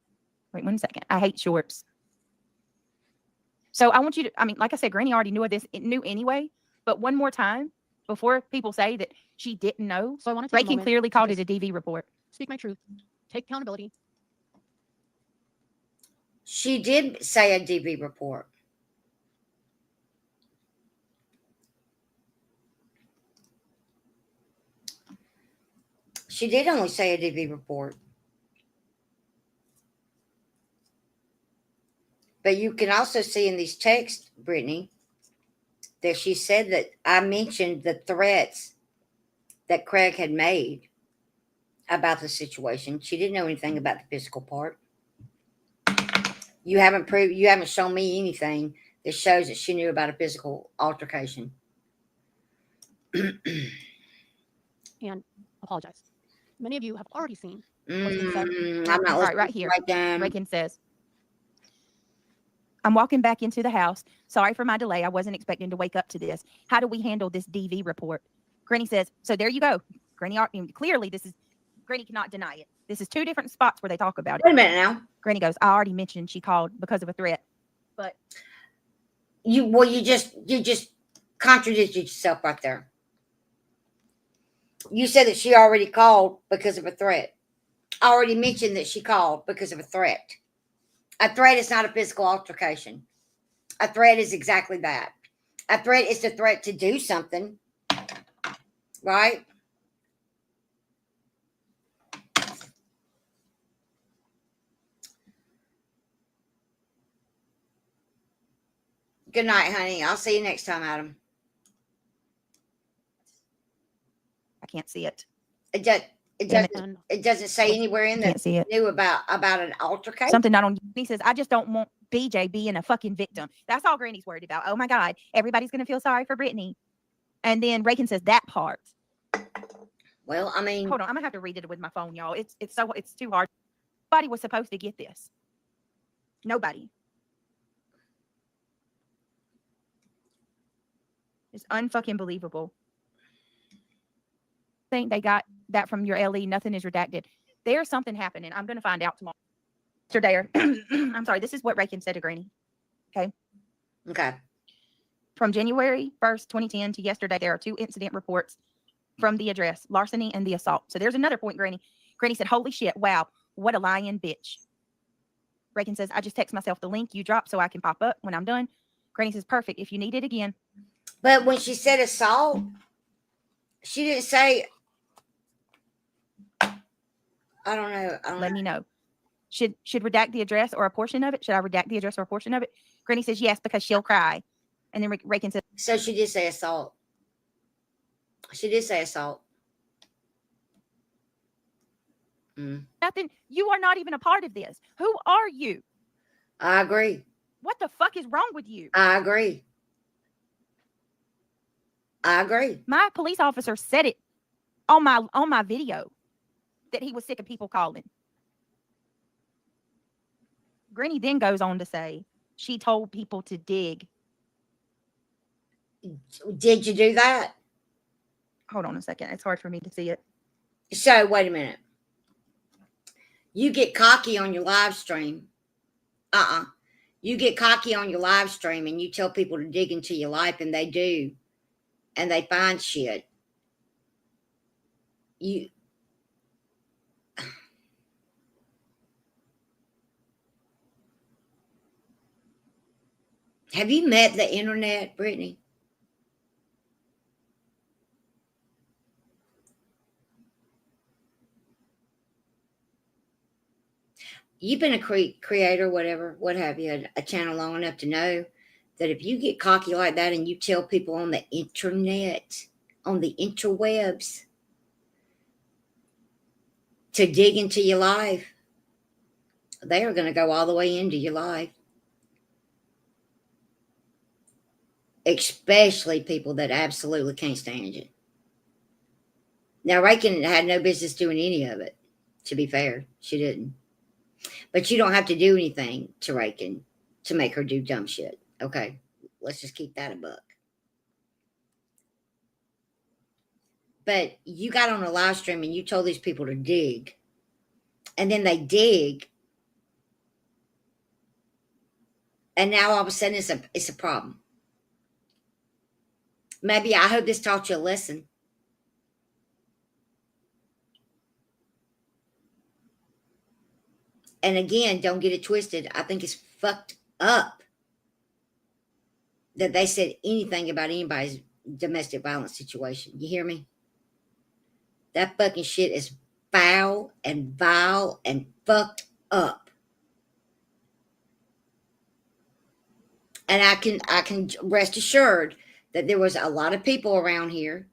Wait 1 second. I hate shorts. So I want you to, I mean, like I said, Granny already knew anyway, but one more time before people say that she didn't know, So I want to take a Reagan moment clearly to called it just a DV report. speak my truth, take accountability. She did say a DV report. She did only say a DV report. But you can also see in these texts, Brittany, that she said that I mentioned the threats that Craig had made about the situation. She didn't know anything about the physical part. You haven't shown me anything that shows that she knew about a physical altercation. And apologize. Many of you have already seen what's been said. I'm not All right, listening right here. right down. Reagan says, I'm walking back into the house. Sorry for my delay. I wasn't expecting to wake up to this. How do we handle this DV report? Granny says, so there you go. Granny, clearly Granny cannot deny it. This is two different spots where they talk about it. Wait a minute now. Granny goes, I already mentioned she called because of a threat. But You just contradicted yourself right there. You said that she already called because of a threat. I already mentioned that she called because of a threat. A threat is not a physical altercation. A threat is exactly that. A threat is the threat to do something, right? Good night, honey. I'll see you next time, Adam. I can't see it. It Damn it. doesn't say anywhere in Can't that see it. knew about an altercation. Something not on. He says, I just don't want BJ being a fucking victim. That's all Granny's worried about. Oh my God, everybody's gonna feel sorry for Brittany. And then Reagan says that part. Well, I mean, Hold on, I'm gonna have to read it with my phone, y'all. It's too hard. Nobody was supposed to get this. Nobody. It's unfucking believable. Think they got that from your LE. Nothing is redacted. There's something happening. I'm gonna find out tomorrow. Yesterday, I'm sorry. This is what Reagan said to Granny. okay. From January 1st, 2010 to yesterday, there are 2 incident reports from the address, larceny and the assault. So there's another point, Granny. Granny said, holy shit, wow, what a lying bitch. Reagan says, I just text myself the link you dropped so I can pop up when I'm done. Granny says, perfect. If you need it again. But when she said assault, she didn't say, I don't know. Let me know. Should redact the address or a portion of it? Should I redact the address or a portion of it? Granny says, yes, because she'll cry. And then Reagan says, So she did say assault. She did say assault. nothing. You are not even a part of this. Who are you? I agree. What the fuck is wrong with you? I agree. I agree. My police officer said it on my video that he was sick of people calling. Granny then goes on to say she told people to dig. Did you do that? Hold on a second. It's hard for me to see it. So wait a minute. You get cocky on your live stream. You get cocky on your live stream and you tell people to dig into your life, and they do. And they find shit. Have you met the internet, Brittany? You've been a creator, whatever, what have you, a channel long enough to know that if you get cocky like that and you tell people on the internet, on the interwebs, to dig into your life, they are going to go all the way into your life. Especially people that absolutely can't stand you. Now, Reagan had no business doing any of it, to be fair. She didn't. But you don't have to do anything to Reagan to make her do dumb shit. Okay, let's just keep that a buck. But you got on a live stream and you told these people to dig. And then they dig. And now all of a sudden it's a problem. Maybe I hope this taught you a lesson. And again, don't get it twisted. I think it's fucked up that they said anything about anybody's domestic violence situation. You hear me? That fucking shit is foul and vile and fucked up. And I can rest assured that there was a lot of people around here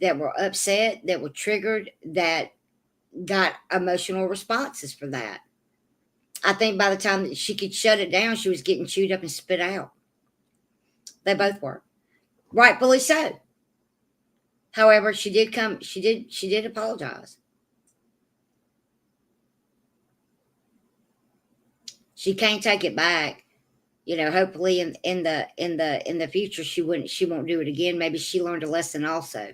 that were upset, that were triggered, that got emotional responses for that. I think by the time that she could shut it down, she was getting chewed up and spit out. They both were. Rightfully so. However, she did apologize. She can't take it back. You know, hopefully in the future she won't do it again. Maybe she learned a lesson also.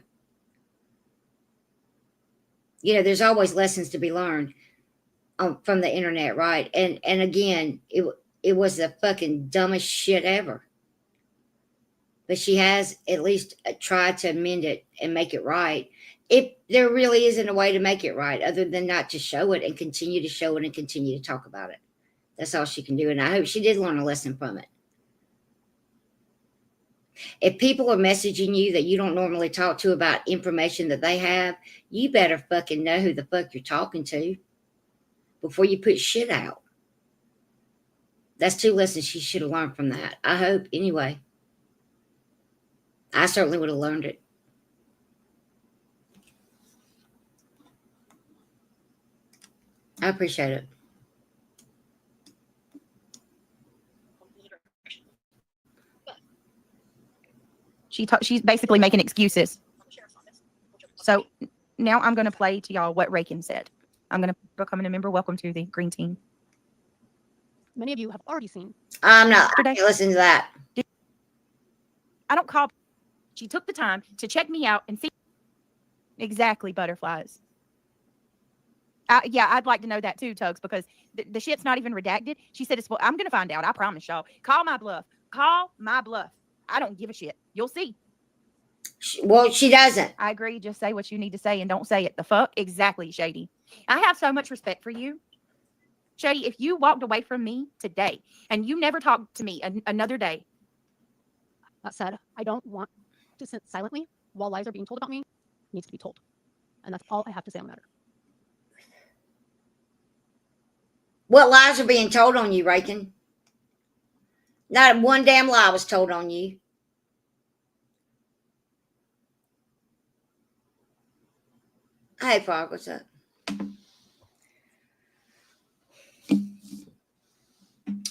You know, there's always lessons to be learned from the internet, right? And again, it was the fucking dumbest shit ever. But she has at least tried to amend it and make it right. If there really isn't a way to make it right other than not to show it and continue to show it and continue to talk about it. That's all she can do. And I hope she did learn a lesson from it. If people are messaging you that you don't normally talk to about information that they have, you better fucking know who the fuck you're talking to before you put shit out. That's 2 lessons she should have learned from that. I hope, anyway. I certainly would have learned it. I appreciate it. She's basically making excuses. So now I'm going to play to y'all what Rakin said. I'm going to become a member. Welcome to the green team. Many of you have already seen. I can't listen to that. I don't call. She took the time to check me out and see. Exactly, butterflies. Yeah, I'd like to know that too, Tugs, because the shit's not even redacted. She said, I'm going to find out. I promise y'all. Call my bluff. Call my bluff. I don't give a shit. You'll see. Well, she doesn't. I agree. Just say what you need to say and don't say it. The fuck? Exactly, Shady. I have so much respect for you. Shady, if you walked away from me today and you never talked to me another day. That said, I don't want to sit silently while lies are being told about me. It needs to be told. And that's all I have to say on the matter. What lies are being told on you, Rakin? Not one damn lie was told on you. Hey, Frog, what's up?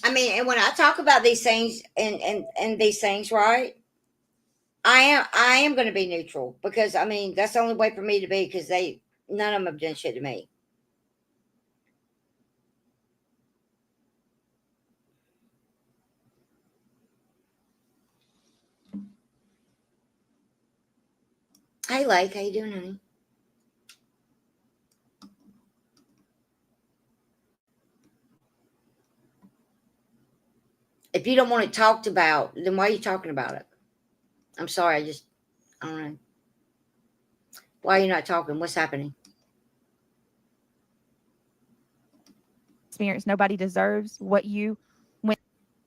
I mean, and when I talk about these things and these things, right? I am going to be neutral because I mean that's the only way for me to be because none of them have done shit to me. Hey, Lake, how you doing, honey? If you don't want it talked about, then why are you talking about it? I'm sorry, I don't know. Why are you not talking? What's happening? Experience. Nobody deserves what you went.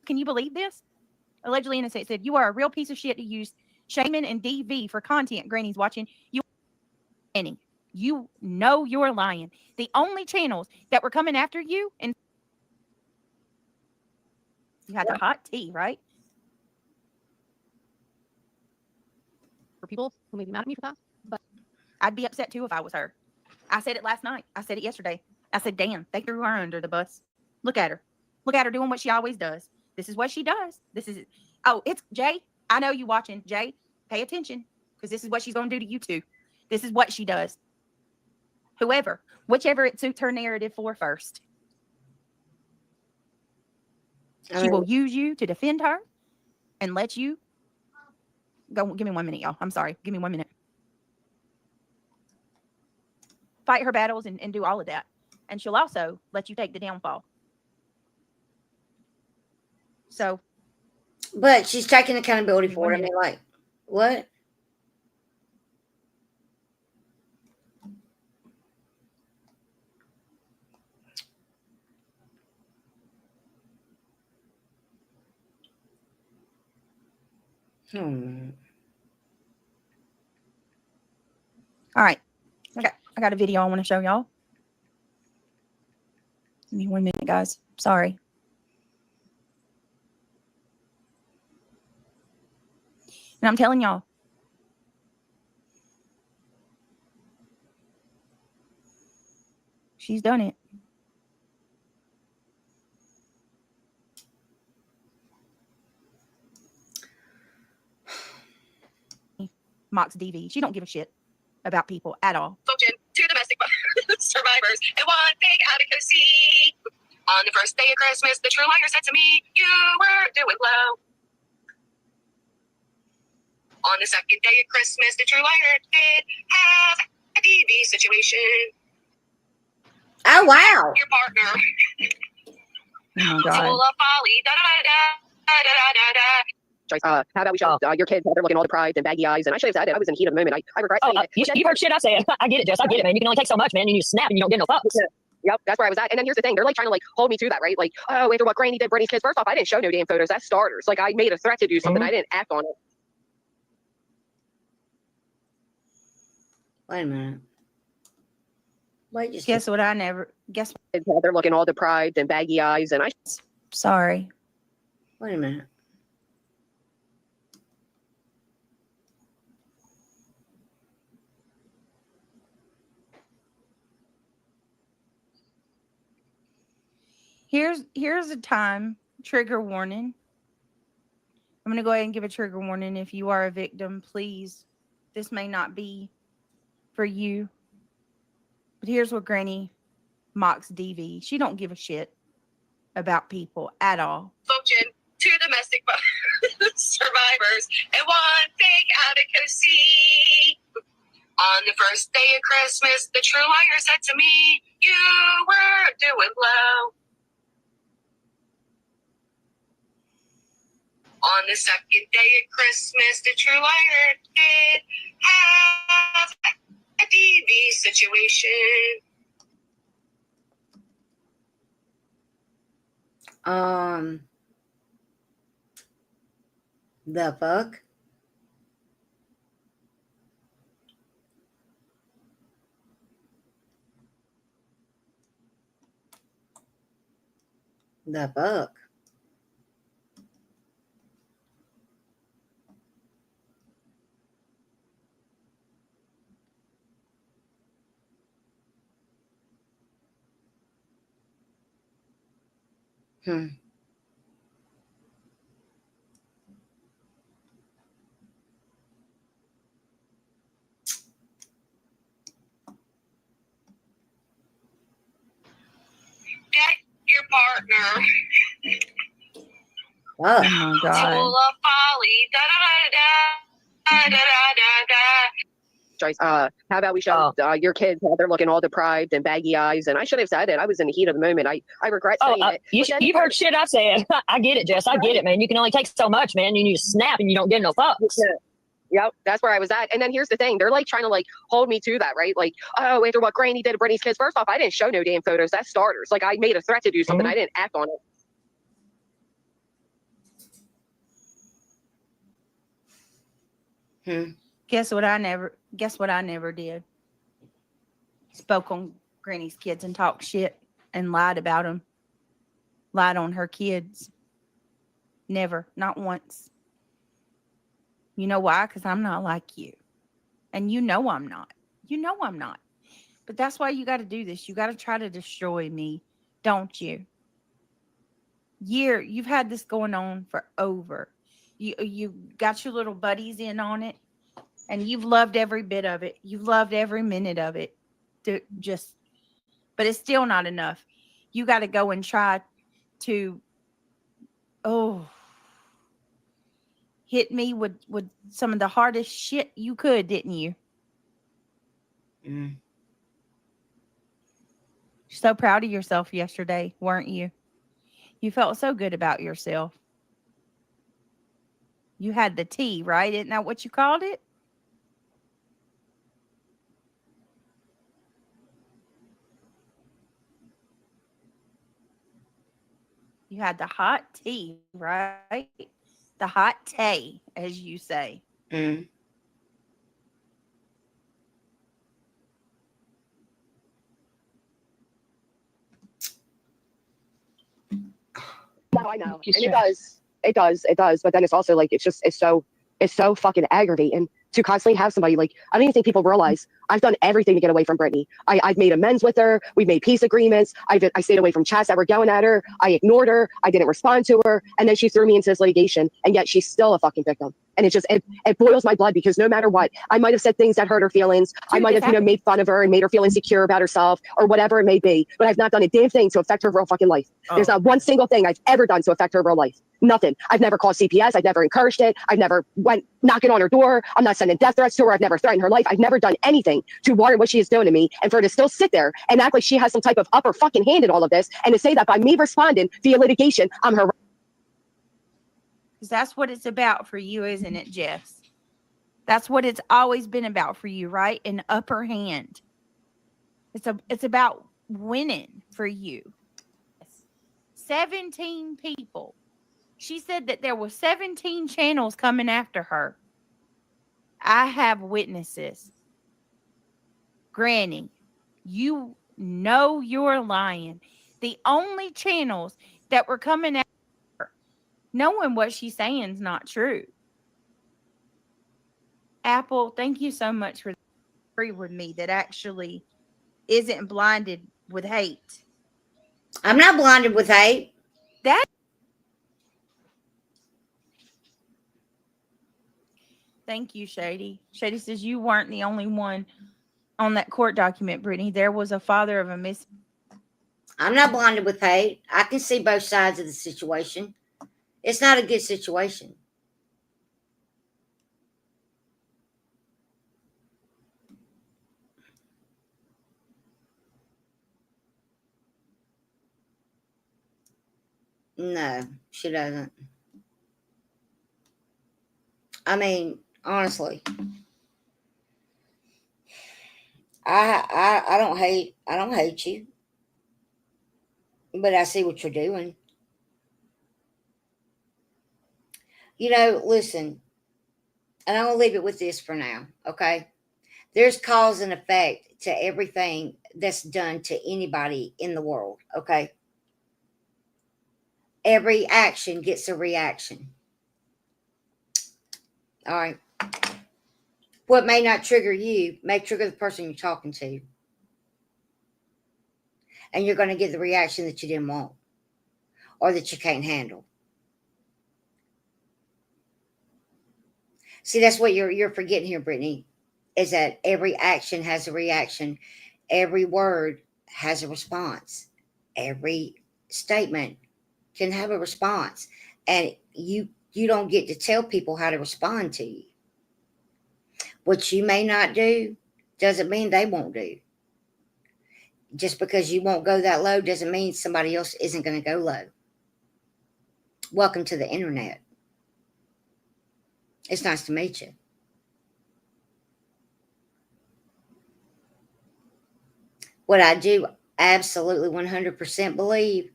Can you believe this? Allegedly innocent said, you are a real piece of shit to use Shaman and DV for content. Granny's watching. You know you're lying. The only channels that were coming after you and you had the hot tea, right? For people who may be mad at me for that, but I'd be upset too if I was her. I said it last night. I said it yesterday. I said, damn, they threw her under the bus. Look at her. Look at her doing what she always does. This is what she does. It's Jay. I know you watching. Jay, pay attention because this is what she's going to do to you too. This is what she does. Whichever it suits her narrative for first. She will use you to defend her and let you go. Give me 1 minute, y'all. I'm sorry. Give me 1 minute. Fight her battles and do all of that. And she'll also let you take the downfall. So But she's taking accountability for it. I One mean, like, what? Hmm. all right. I got a video I want to show y'all. Give me 1 minute, guys. Sorry. And I'm telling y'all, she's done it. Mox DV. She don't give a shit about people at all. Spoken to domestic survivors and one big adequacy. On the first day of Christmas, the true liar said to me, "You were doing low." On the second day of Christmas, the true liar did have a DV situation. Oh, wow. Your partner. Oh my Full God. of folly. Da da da da da da da da. Joyce, how about we show your kids how they're looking all deprived and baggy eyes? And I should have said it. I was in the heat of the moment. I regret saying it. You've heard shit I said. I get it, Jess. I get it, man. You can only take so much, man. And you snap and you don't get no fucks. Yep, that's where I was at. And then here's the thing. They're like trying to like hold me to that, right? Like, oh, after what Granny did Brittany's kids. First off, I didn't show no damn photos. That's starters. Like, I made a threat to do something. I didn't act on it. Wait a minute. Wait, just Guess what? I never. Guess. They're looking all deprived and baggy eyes. And I. Sorry. wait a minute. Here's a time trigger warning. I'm going to go ahead and give a trigger warning. If you are a victim, please, this may not be for you. But here's what Granny mocks DV. She don't give a shit about people at all. Spoken to domestic survivors and one big adequacy. On the first day of Christmas, the true liar said to me, "You were doing low." On the second day of Christmas, the true liar did have a DV situation. The fuck? The fuck? Hmm. Get your partner. Oh. Oh my God. Full of folly. Da da da da da da da. Joyce, how about we show your kids how they're looking all deprived and baggy eyes? And I should have said it. I was in the heat of the moment. I regret saying it. You've heard shit I said. I get it, Jess. I get it, man. You can only take so much, man. And you snap and you don't get no fucks. Yep, that's where I was at. And then here's the thing. They're like trying to like hold me to that, right? Like, oh, after what Granny did to Brittany's kids. First off, I didn't show no damn photos. That's starters. Like, I made a threat to do something. I didn't act on it. Guess what I never did. Spoke on Granny's kids and talked shit and lied about them. Lied on her kids. Never. Not once. You know why? Because I'm not like you. And you know I'm not. You know I'm not. But that's why you got to do this. You got to try to destroy me, don't you? You've had this going on for over. You got your little buddies in on it, and you've loved every bit of it. You've loved every minute of it. But it's still not enough. You got to go and try to, hit me with some of the hardest shit you could, didn't you? So proud of yourself yesterday, weren't you? You felt so good about yourself. You had the tea, right? Isn't that what you called it? You had the hot tea, right? The hot tea, as you say. Mm. No, I know. And it does. But then it's also like, it's so fucking aggravating to constantly have somebody like, I don't even think people realize I've done everything to get away from Brittany. I've made amends with her. We've made peace agreements. I stayed away from chats that were going at her. I ignored her. I didn't respond to her. And then she threw me into this litigation. And yet she's still a fucking victim. And it boils my blood because no matter what, I might have said things that hurt her feelings. I might have, made fun of her and made her feel insecure about herself or whatever it may be. But I've not done a damn thing to affect her real fucking life. There's not one single thing I've ever done to affect her real life. Nothing. I've never called CPS. I've never encouraged it. I've never went knocking on her door. I'm not sending death threats to her. I've never threatened her life. I've never done anything to warrant what she is doing to me. And for her to still sit there and act like she has some type of upper fucking hand in all of this, and to say that by me responding via litigation, I'm her. Because that's what it's about for you, isn't it, Jess? That's what it's always been about for you, right? An upper hand. It's about winning for you. 17 people. She said that there were 17 channels coming after her. I have witnesses. Granny, you know you're lying. The only channels that were coming after her, knowing what she's saying is not true. Apple, thank you so much for agreeing with me that actually isn't blinded with hate. I'm not blinded with hate. That. Thank you, Shady. Shady says you weren't the only one on that court document, Brittany. There was a father of a miss. I'm not blinded with hate. I can see both sides of the situation. It's not a good situation. No, she doesn't. I mean, honestly, I don't hate you, but I see what you're doing. Listen, and I'm gonna leave it with this for now, okay? There's cause and effect to everything that's done to anybody in the world, okay? Every action gets a reaction. All right. What may not trigger you may trigger the person you're talking to. And you're going to get the reaction that you didn't want or that you can't handle. See, that's what you're forgetting here, Brittany, is that every action has a reaction. Every word has a response. Every statement can have a response. And you don't get to tell people how to respond to you. What you may not do doesn't mean they won't do. Just because you won't go that low doesn't mean somebody else isn't going to go low. Welcome to the internet. It's nice to meet you. What I do absolutely 100% believe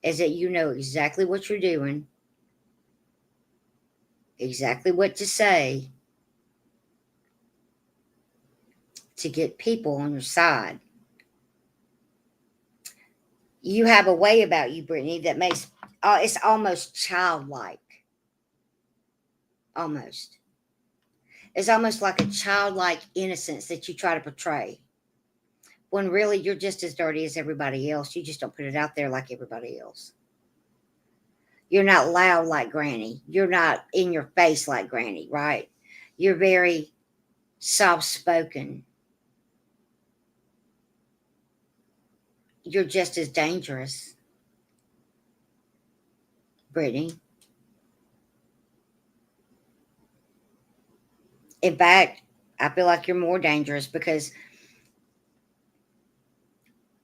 is that you know exactly what you're doing, exactly what to say to get people on your side. You have a way about you, Brittany, that makes it's almost childlike. Almost. It's almost like a childlike innocence that you try to portray. When really you're just as dirty as everybody else. You just don't put it out there like everybody else. You're not loud like Granny. You're not in your face like Granny, right? You're very soft-spoken. You're just as dangerous, Brittany. In fact, I feel like you're more dangerous because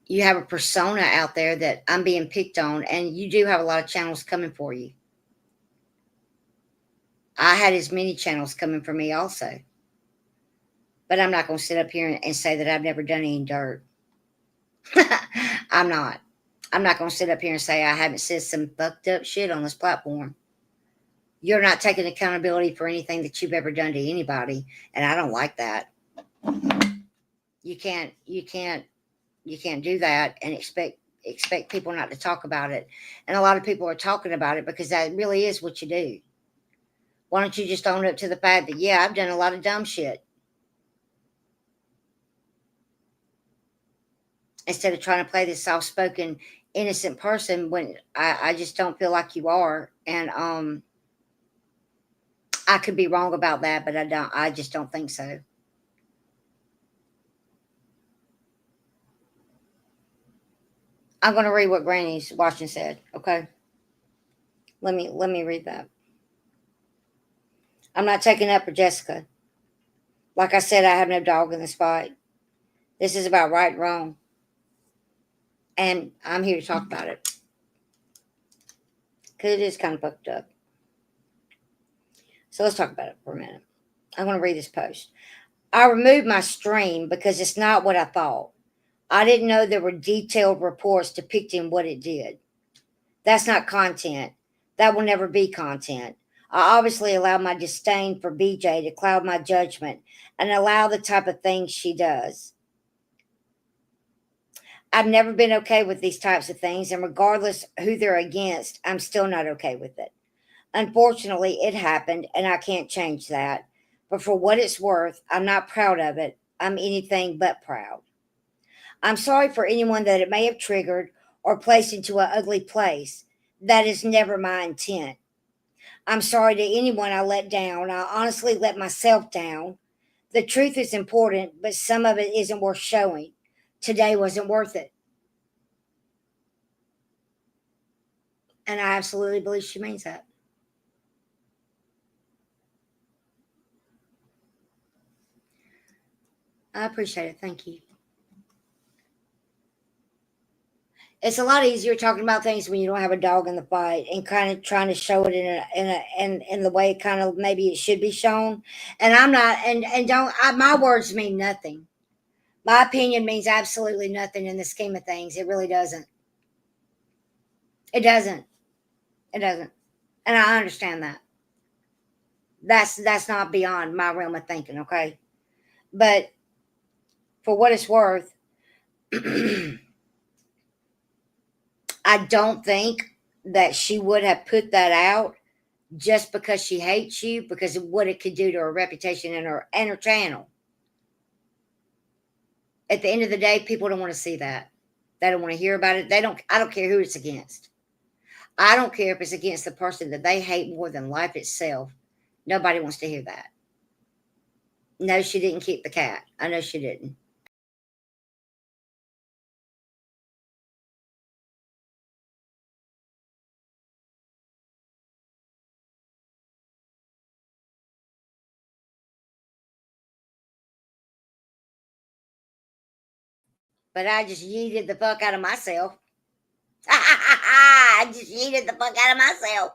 you have a persona out there that I'm being picked on, and you do have a lot of channels coming for you. I had as many channels coming for me also. But I'm not going to sit up here and say that I've never done any dirt. I'm not. I'm not going to sit up here and say I haven't said some fucked up shit on this platform. You're not taking accountability for anything that you've ever done to anybody, and I don't like that. You can't do that and expect people not to talk about it. And a lot of people are talking about it because that really is what you do. Why don't you just own up to the fact that, yeah, I've done a lot of dumb shit, instead of trying to play this soft-spoken, innocent person when I just don't feel like you are. And I could be wrong about that, but I just don't think so. I'm going to read what Granny's watching said. Okay. Let me read that. I'm not taking up for Jessica. Like I said, I have no dog in this fight. This is about right and wrong. And I'm here to talk about it. Because it is kind of fucked up. So let's talk about it for a minute. I'm going to read this post. I removed my stream because it's not what I thought. I didn't know there were detailed reports depicting what it did. That's not content. That will never be content. I obviously allow my disdain for BJ to cloud my judgment and allow the type of things she does. I've never been okay with these types of things, and regardless who they're against, I'm still not okay with it. Unfortunately, it happened, and I can't change that. But for what it's worth, I'm not proud of it. I'm anything but proud. I'm sorry for anyone that it may have triggered or placed into an ugly place. That is never my intent. I'm sorry to anyone I let down. I honestly let myself down. The truth is important, but some of it isn't worth showing. Today wasn't worth it. And I absolutely believe she means that. I appreciate it. Thank you. It's a lot easier talking about things when you don't have a dog in the fight and kind of trying to show it in the way kind of maybe it should be shown. And I'm not, and don't, my words mean nothing. My opinion means absolutely nothing in the scheme of things. It really doesn't. It doesn't. It doesn't. And I understand that. That's not beyond my realm of thinking, okay? But for what it's worth, I don't think that she would have put that out just because she hates you, because of what it could do to her reputation and her channel. At the end of the day, people don't want to see that. They don't want to hear about it. I don't care who it's against. I don't care if it's against the person that they hate more than life itself. Nobody wants to hear that. No, she didn't keep the cat. I know she didn't. But I just yeeted the fuck out of myself. I just yeeted the fuck out of myself.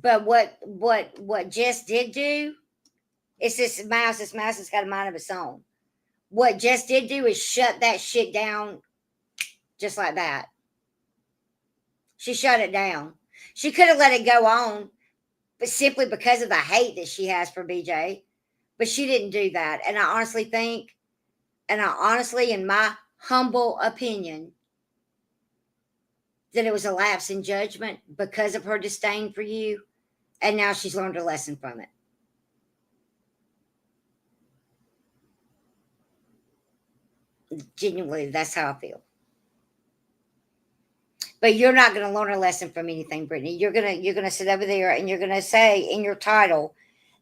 But what Jess did do, it's this mouse. This mouse has got a mind of its own. What Jess did do is shut that shit down just like that. She shut it down. She could have let it go on, but simply because of the hate that she has for BJ. But she didn't do that. And I honestly think, in my humble opinion, that it was a lapse in judgment because of her disdain for you. And now she's learned a lesson from it. Genuinely, that's how I feel. But you're not going to learn a lesson from anything, Brittany. You're gonna sit over there and you're gonna say in your title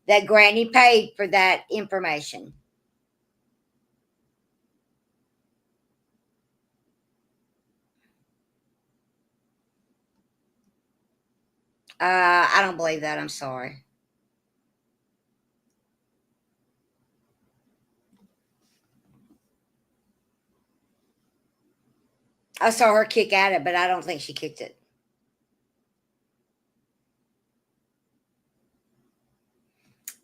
that Granny paid for that information. I don't believe that. I'm sorry. I saw her kick at it, but I don't think she kicked it.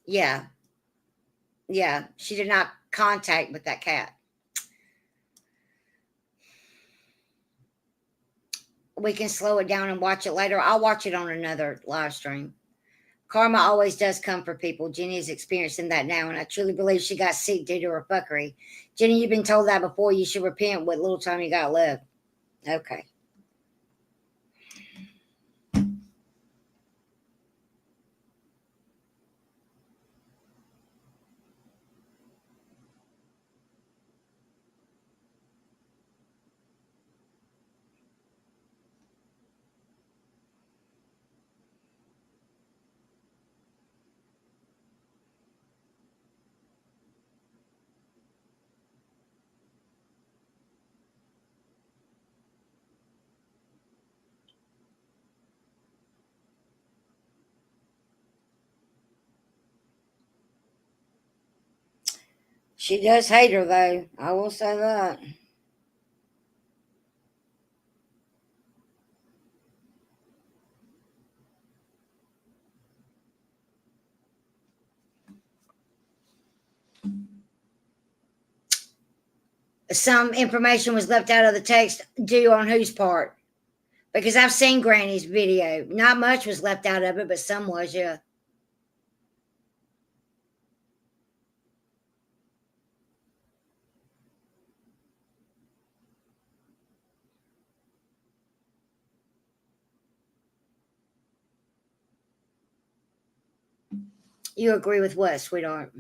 Yeah. Yeah. She did not contact with that cat. We can slow it down and watch it later. I'll watch it on another live stream. Karma always does come for people. Jenny is experiencing that now, and I truly believe she got sick due to her fuckery. Jenny, you've been told that before. You should repent what little time you got left. Okay. She does hate her, though. I will say that. Some information was left out of the text due on whose part? Because I've seen Granny's video. Not much was left out of it, but some was, yeah. You agree with what, sweetheart?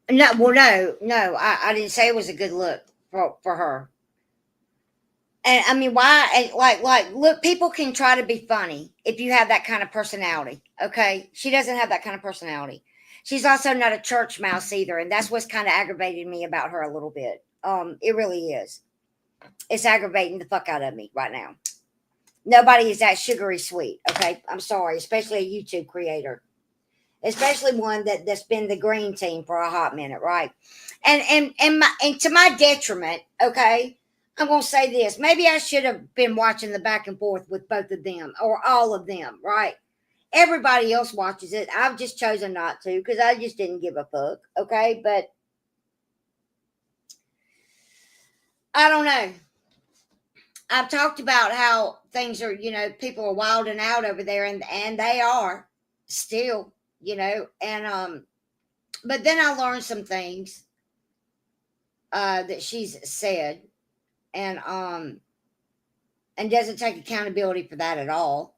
No, well, no. I didn't say it was a good look for her. And I mean, why? Like, look, people can try to be funny if you have that kind of personality. Okay, she doesn't have that kind of personality. She's also not a church mouse either, and that's what's kind of aggravated me about her a little bit. It really is. It's aggravating the fuck out of me right now. Nobody is that sugary sweet. Okay, I'm sorry, especially a YouTube creator, especially one that's been the green team for a hot minute, right? And to my detriment, okay, I'm gonna say this. Maybe I should have been watching the back and forth with both of them or all of them, right? Everybody else watches it. I've just chosen not to because I just didn't give a fuck. Okay, but I don't know. I've talked about how things are, people are wilding out over there, and they are still, and but then I learned some things that she's said, and doesn't take accountability for that at all.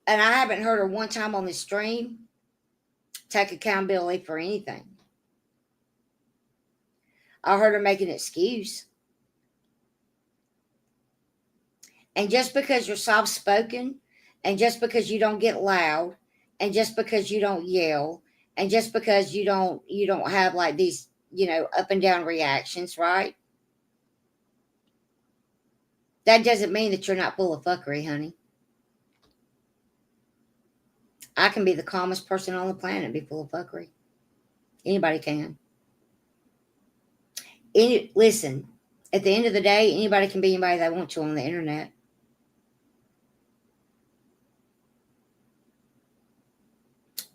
And I haven't heard her one time on this stream take accountability for anything. I heard her make an excuse. And just because you're soft spoken, and just because you don't get loud, and just because you don't yell, and just because you don't have like these, up and down reactions, right? That doesn't mean that you're not full of fuckery, honey. I can be the calmest person on the planet and be full of fuckery. Anybody can. Listen, at the end of the day, anybody can be anybody they want to on the internet.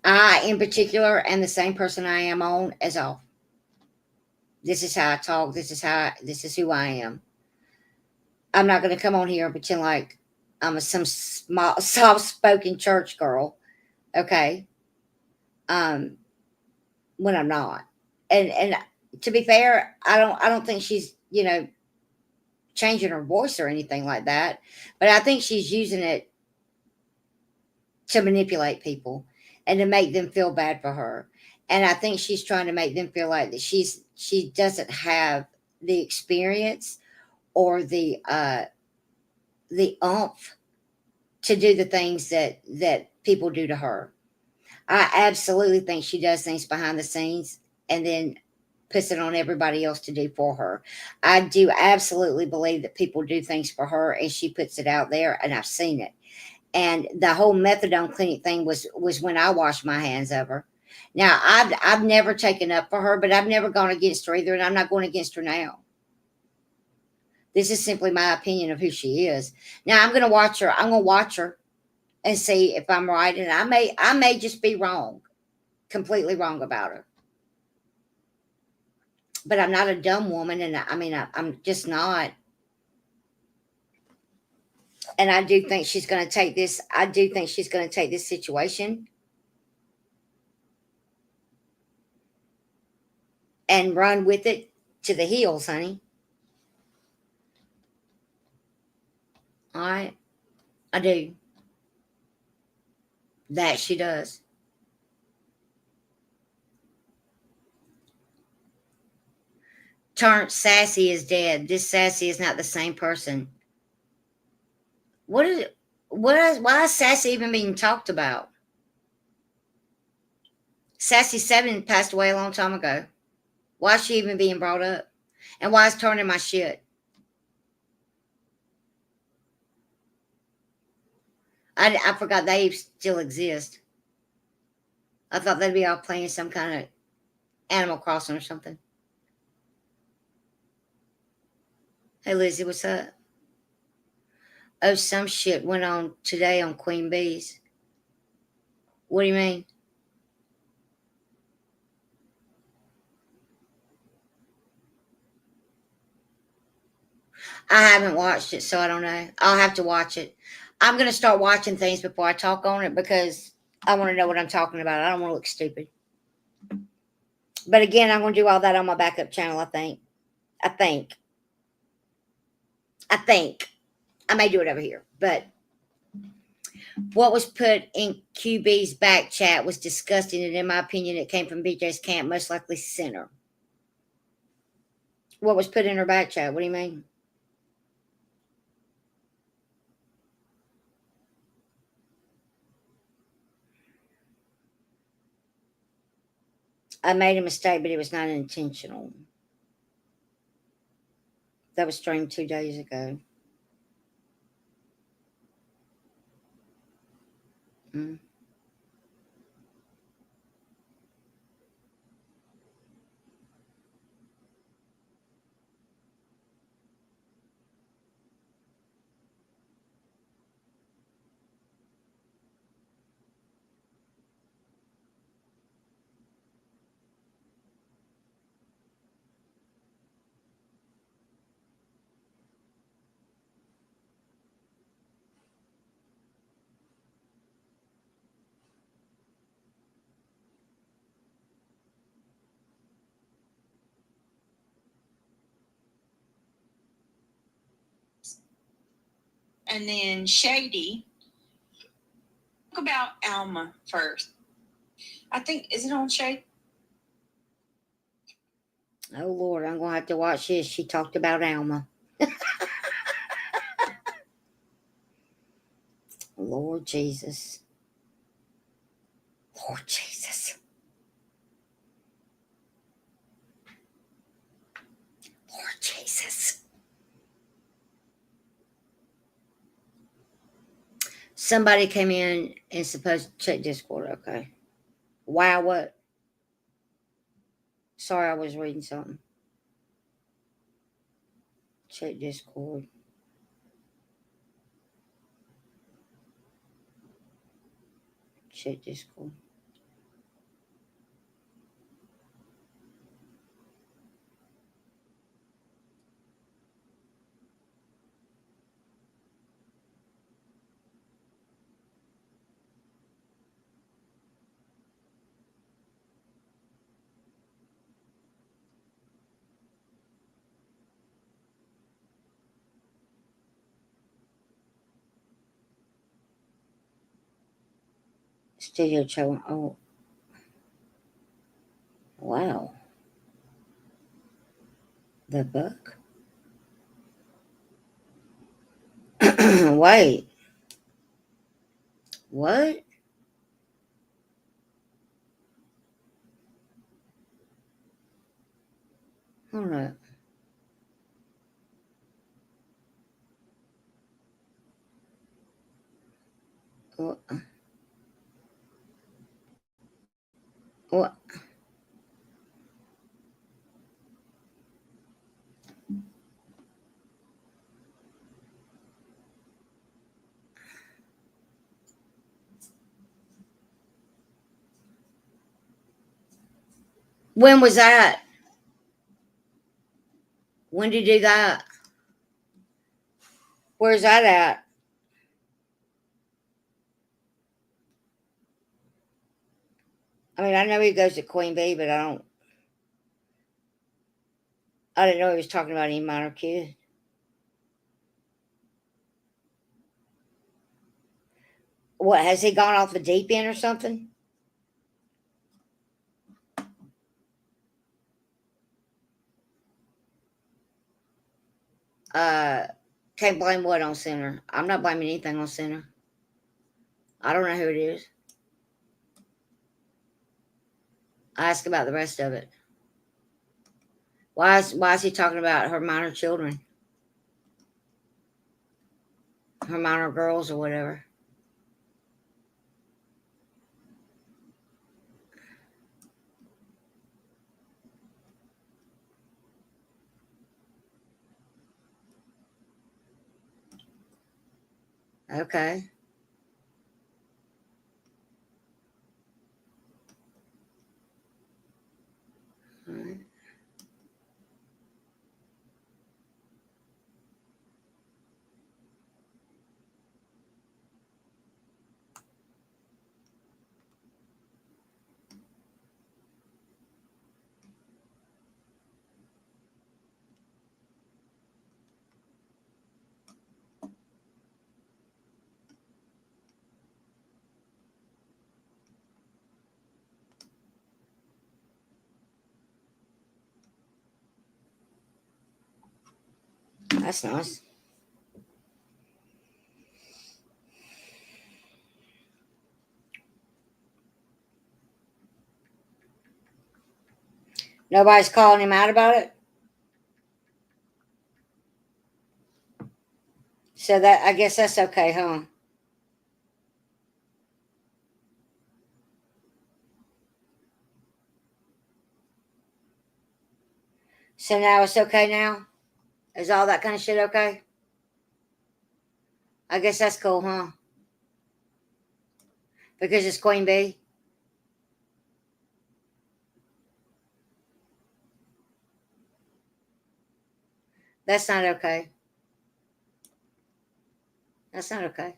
I, in particular, am the same person I am on as off. This is how I talk. This is who I am. I'm not going to come on here and pretend like I'm some small, soft-spoken church girl, okay? When I'm not. And to be fair, I don't think she's, changing her voice or anything like that. But I think she's using it to manipulate people and to make them feel bad for her. And I think she's trying to make them feel like that she doesn't have the experience or the oomph to do the things that people do to her. I absolutely think she does things behind the scenes and then puts it on everybody else to do for her. I do absolutely believe that people do things for her and she puts it out there, and I've seen it. And the whole methadone clinic thing was when I washed my hands of her. Now I've never taken up for her, but I've never gone against her either, and I'm not going against her now. This is simply my opinion of who she is. Now I'm going to watch her. I'm going to watch her and see if I'm right, and I may just be wrong, completely wrong about her. But I'm not a dumb woman, and I'm just not. And I do think she's going to take this. I do think she's going to take this situation and run with it to the hills, honey. All right, I do. That she does. Turnt Sassy is dead. This Sassy is not the same person. What is it? Why is Sassy even being talked about? Sassy 7 passed away a long time ago. Why is she even being brought up? And why is Turner my shit? I forgot they still exist. I thought they'd be all playing some kind of Animal Crossing or something. Hey, Lizzie, what's up? Oh, some shit went on today on Queen Bee's. What do you mean? I haven't watched it, so I don't know. I'll have to watch it. I'm going to start watching things before I talk on it because I want to know what I'm talking about. I don't want to look stupid. But again, I'm going to do all that on my backup channel, I think. I may do it over here. But what was put in QB's back chat was disgusting, and in my opinion, it came from BJ's camp, most likely center. What was put in her back chat? What do you mean? I made a mistake, but it was not intentional. That was streamed 2 days ago. Mm. And then Shady. Talk about Alma first. I think, is it on Shady? Oh, Lord, I'm going to have to watch this. She talked about Alma. Lord Jesus. Lord Jesus. Lord Jesus. Somebody came in and supposed to check Discord. Okay. Wow, what? Sorry, I was reading something. Check Discord. Check Discord. Studio channel. Oh, wow. The book. Wait. What? Hold on. What? What? When was that? When did you do that? Where's that at? I mean, I know he goes to Queen Bee, but I didn't know he was talking about any minor kid. What, has he gone off the deep end or something? Can't blame what on Center. I'm not blaming anything on Center. I don't know who it is. I ask about the rest of it. Why is he talking about her minor children? Her minor girls or whatever. Okay. All right. That's nice. Nobody's calling him out about it? So that, I guess that's okay, huh? So now it's okay now? Is all that kind of shit okay? I guess that's cool, huh? Because it's Queen Bee? That's not okay. That's not okay.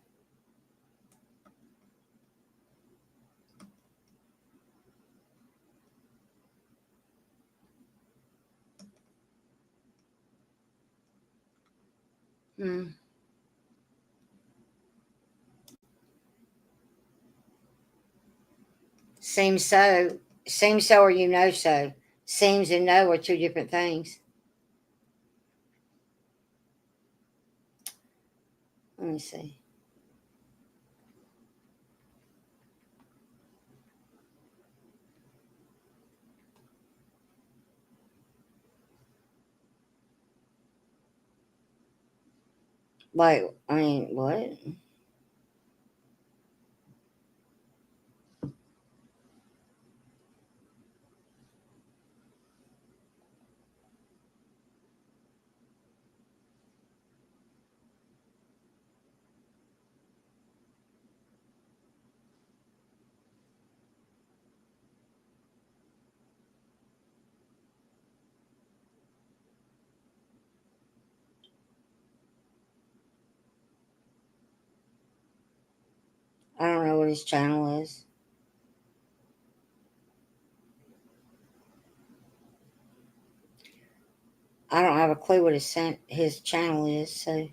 Hmm. Seems so. Seems so or you know so. Seems and know are two different things. Let me see. Wait, I mean, what? I don't know what his channel is. I don't have a clue what his channel is, so.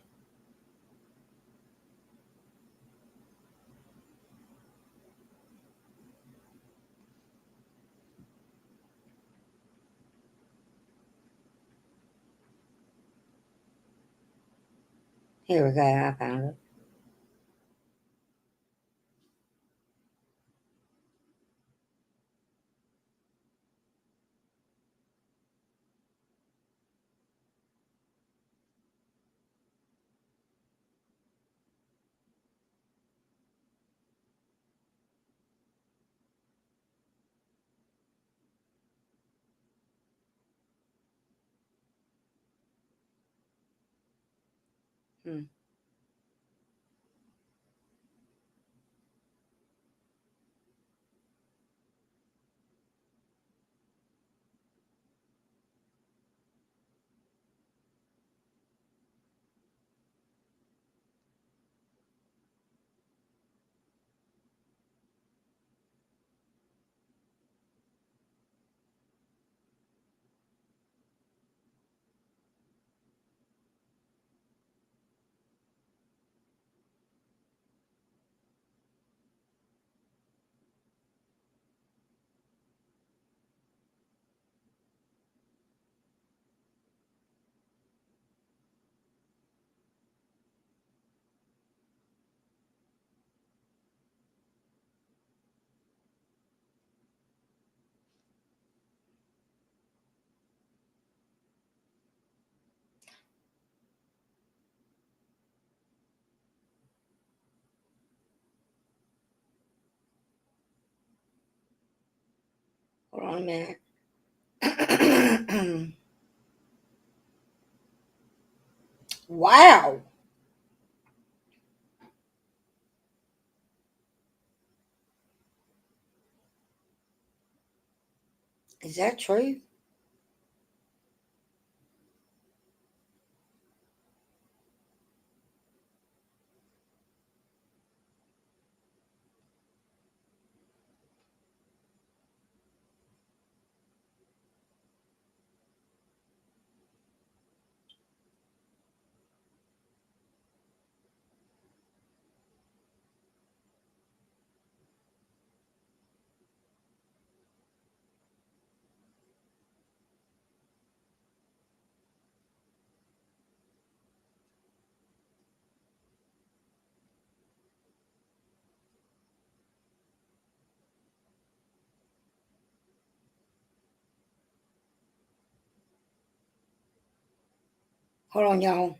Here we go. I found it. Hmm. Hold on a minute. Wow. Is that true? Hold on, y'all.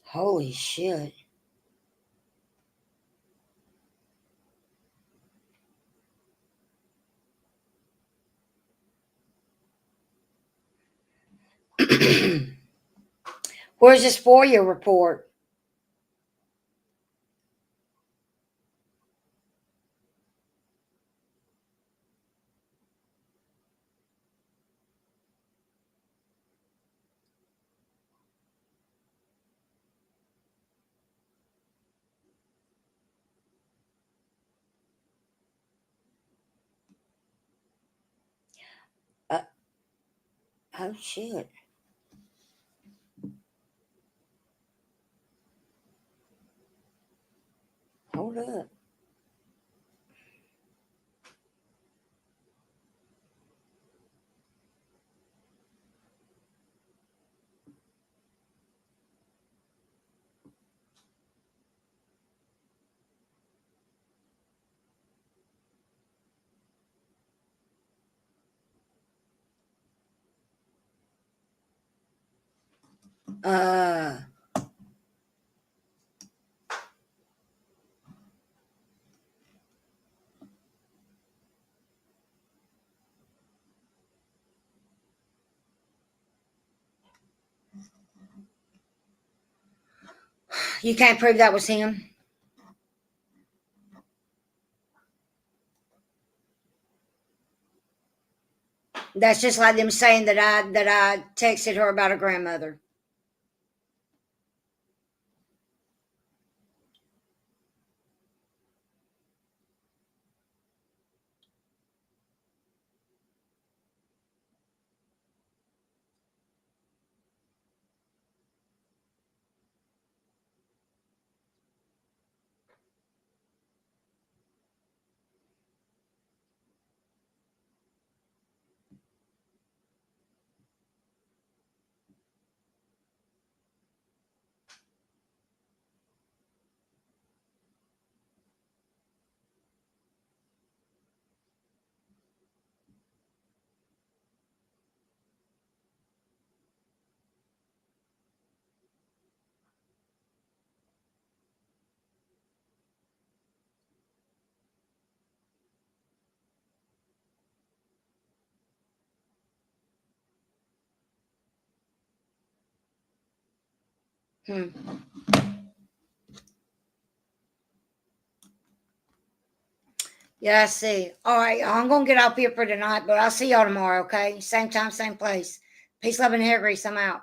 Holy shit. Where's this FOIA report? Uh, oh shit. Hold up. Uh you can't prove that was him? That's just like them saying that I texted her about her grandmother. Yeah, I see. All right, I'm gonna get off here for tonight, but I'll see y'all tomorrow. Okay, same time, same place. Peace, love, and hair grease. I'm out.